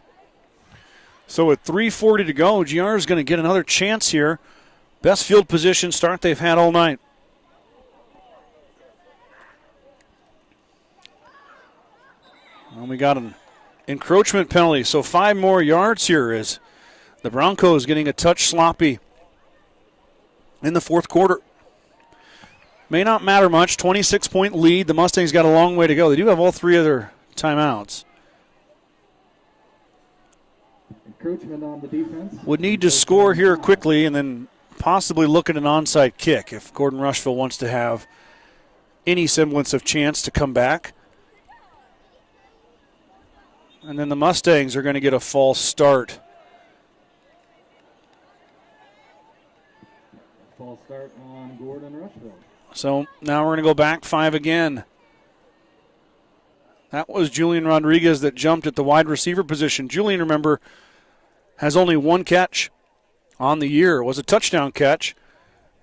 So with 3:40 to go, GR is going to get another chance here. Best field position start they've had all night. And we got an encroachment penalty, so 5 more yards here as the Broncos getting a touch sloppy in the fourth quarter. May not matter much, 26-point lead. The Mustangs got a long way to go. They do have all 3 of their timeouts. Encroachment on the defense. Would need to score here quickly and then possibly look at an onside kick if Gordon-Rushville wants to have any semblance of chance to come back. And then the Mustangs are going to get a false start. False start on Gordon-Rushville. So now we're going to go back 5 again. That was Julian Rodriguez that jumped at the wide receiver position. Julian, remember, has only 1 catch on the year. It was a touchdown catch,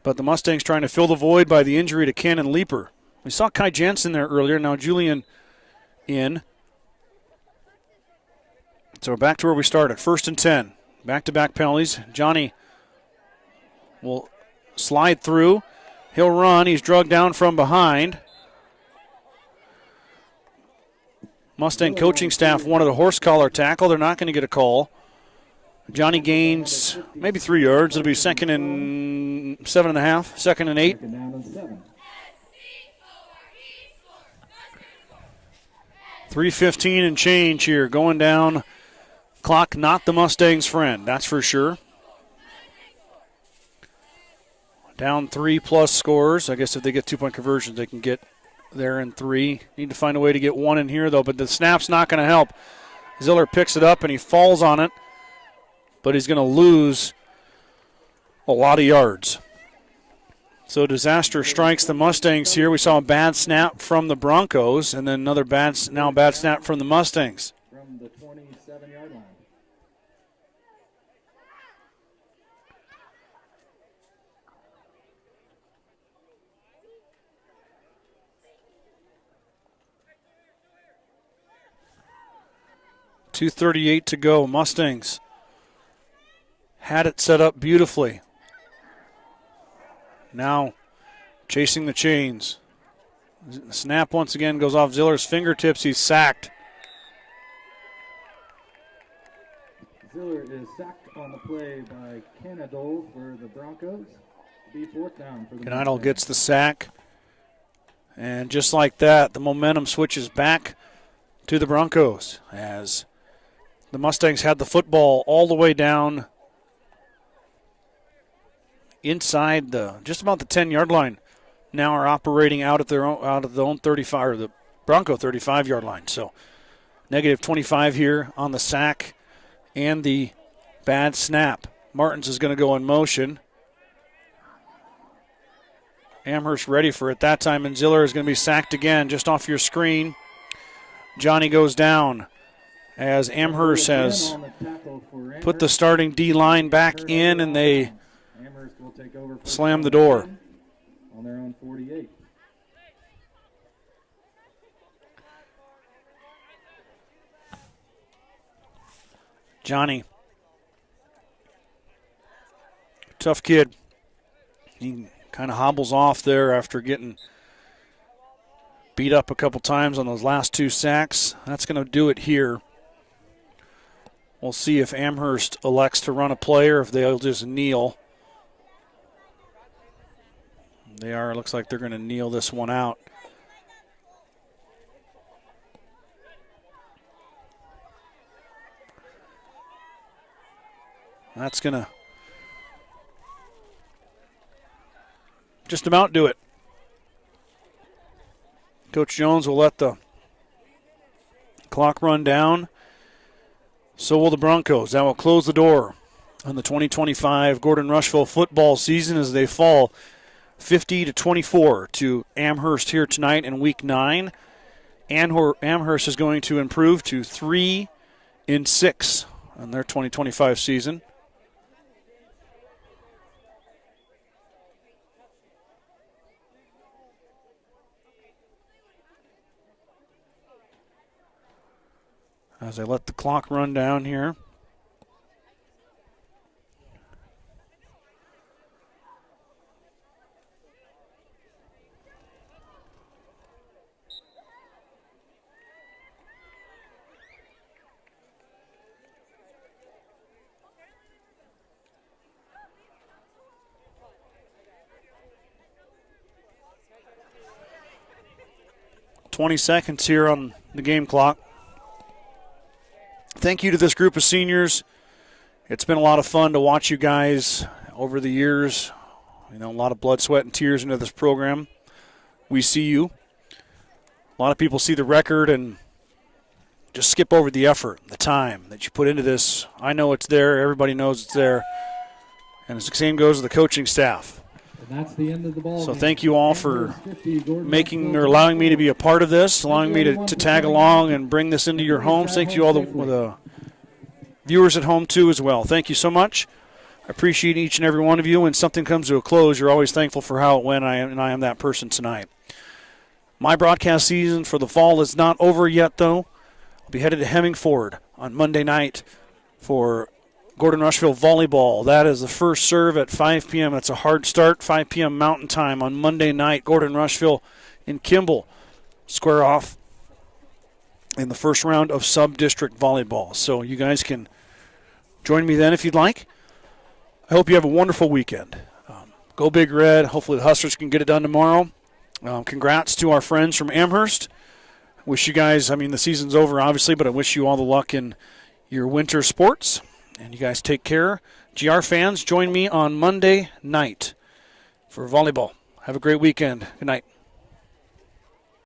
but the Mustangs trying to fill the void by the injury to Cannon Leaper. We saw Kai Jansen there earlier. Now Julian in. So we're back to where we started. 1st and 10. Back-to-back penalties. Johnny will slide through. He'll run. He's drugged down from behind. Mustang coaching staff wanted a horse collar tackle. They're not going to get a call. Johnny gains maybe 3 yards. It'll be 2nd and 7.5, 2nd and 8. Second down and 7. 3:15 and change here. Going down. Clock not the Mustangs' friend, that's for sure. Down 3+ scores. I guess if they get 2-point conversions, they can get there in 3. Need to find a way to get 1 in here, though, but the snap's not going to help. Ziller picks it up, and he falls on it, but he's going to lose a lot of yards. So disaster strikes the Mustangs here. We saw a bad snap from the Broncos, and then another bad snap from the Mustangs. From the 27-yard line. .238 to go. Mustangs had it set up beautifully. Now chasing the chains. The snap once again goes off Ziller's fingertips. He's sacked. Ziller is sacked on the play by Canadol for the Broncos. Be 4th down for the Canadol Mustangs. gets the sack. And just like that, the momentum switches back to the Broncos as the Mustangs had the football all the way down inside just about the 10-yard line. Now are operating out of the own 35 or the Bronco 35-yard line. So -25 here on the sack and the bad snap. Martins is going to go in motion. Amherst ready for it that time, and Ziller is going to be sacked again just off your screen. Johnny goes down as Amherst has put the starting D-line back in, and they Amherst will take over slam the door. On their own 48. Johnny, tough kid. He kind of hobbles off there after getting beat up a couple times on those last 2 sacks. That's going to do it here. We'll see if Amherst elects to run a play or if they'll just kneel. They are. Looks like they're going to kneel this one out. That's going to just about do it. Coach Jones will let the clock run down. So will the Broncos. That will close the door on the 2025 Gordon-Rushville football season as they fall 50-24 to Amherst here tonight in Week 9. Amherst is going to improve to 3-6 in their 2025 season. as I let the clock run down here. .20 seconds here on the game clock. Thank you to this group of seniors. It's been a lot of fun to watch you guys over the years. You know, a lot of blood, sweat, and tears into this program. We see you. A lot of people see the record and just skip over the effort, the time that you put into this. I know it's there. Everybody knows it's there. And the same goes to the coaching staff. And that's the end of the ball. So thank you all for making or allowing me to be a part of this, allowing me to tag along and bring this into your homes. Thank you all the viewers at home too as well. Thank you so much. I appreciate each and every one of you. When something comes to a close, you're always thankful for how it went, and I am that person tonight. My broadcast season for the fall is not over yet, though. I'll be headed to Hemmingford on Monday night for Gordon-Rushville volleyball. That is the first serve at 5 p.m. That's a hard start, 5 p.m. Mountain Time on Monday night. Gordon-Rushville and Kimball square off in the first round of sub-district volleyball. So you guys can join me then if you'd like. I hope you have a wonderful weekend. Go Big Red. Hopefully the Hustlers can get it done tomorrow. Congrats to our friends from Amherst. Wish you guys, the season's over obviously, but I wish you all the luck in your winter sports. And you guys take care. GR fans, join me on Monday night for volleyball. Have a great weekend. Good night.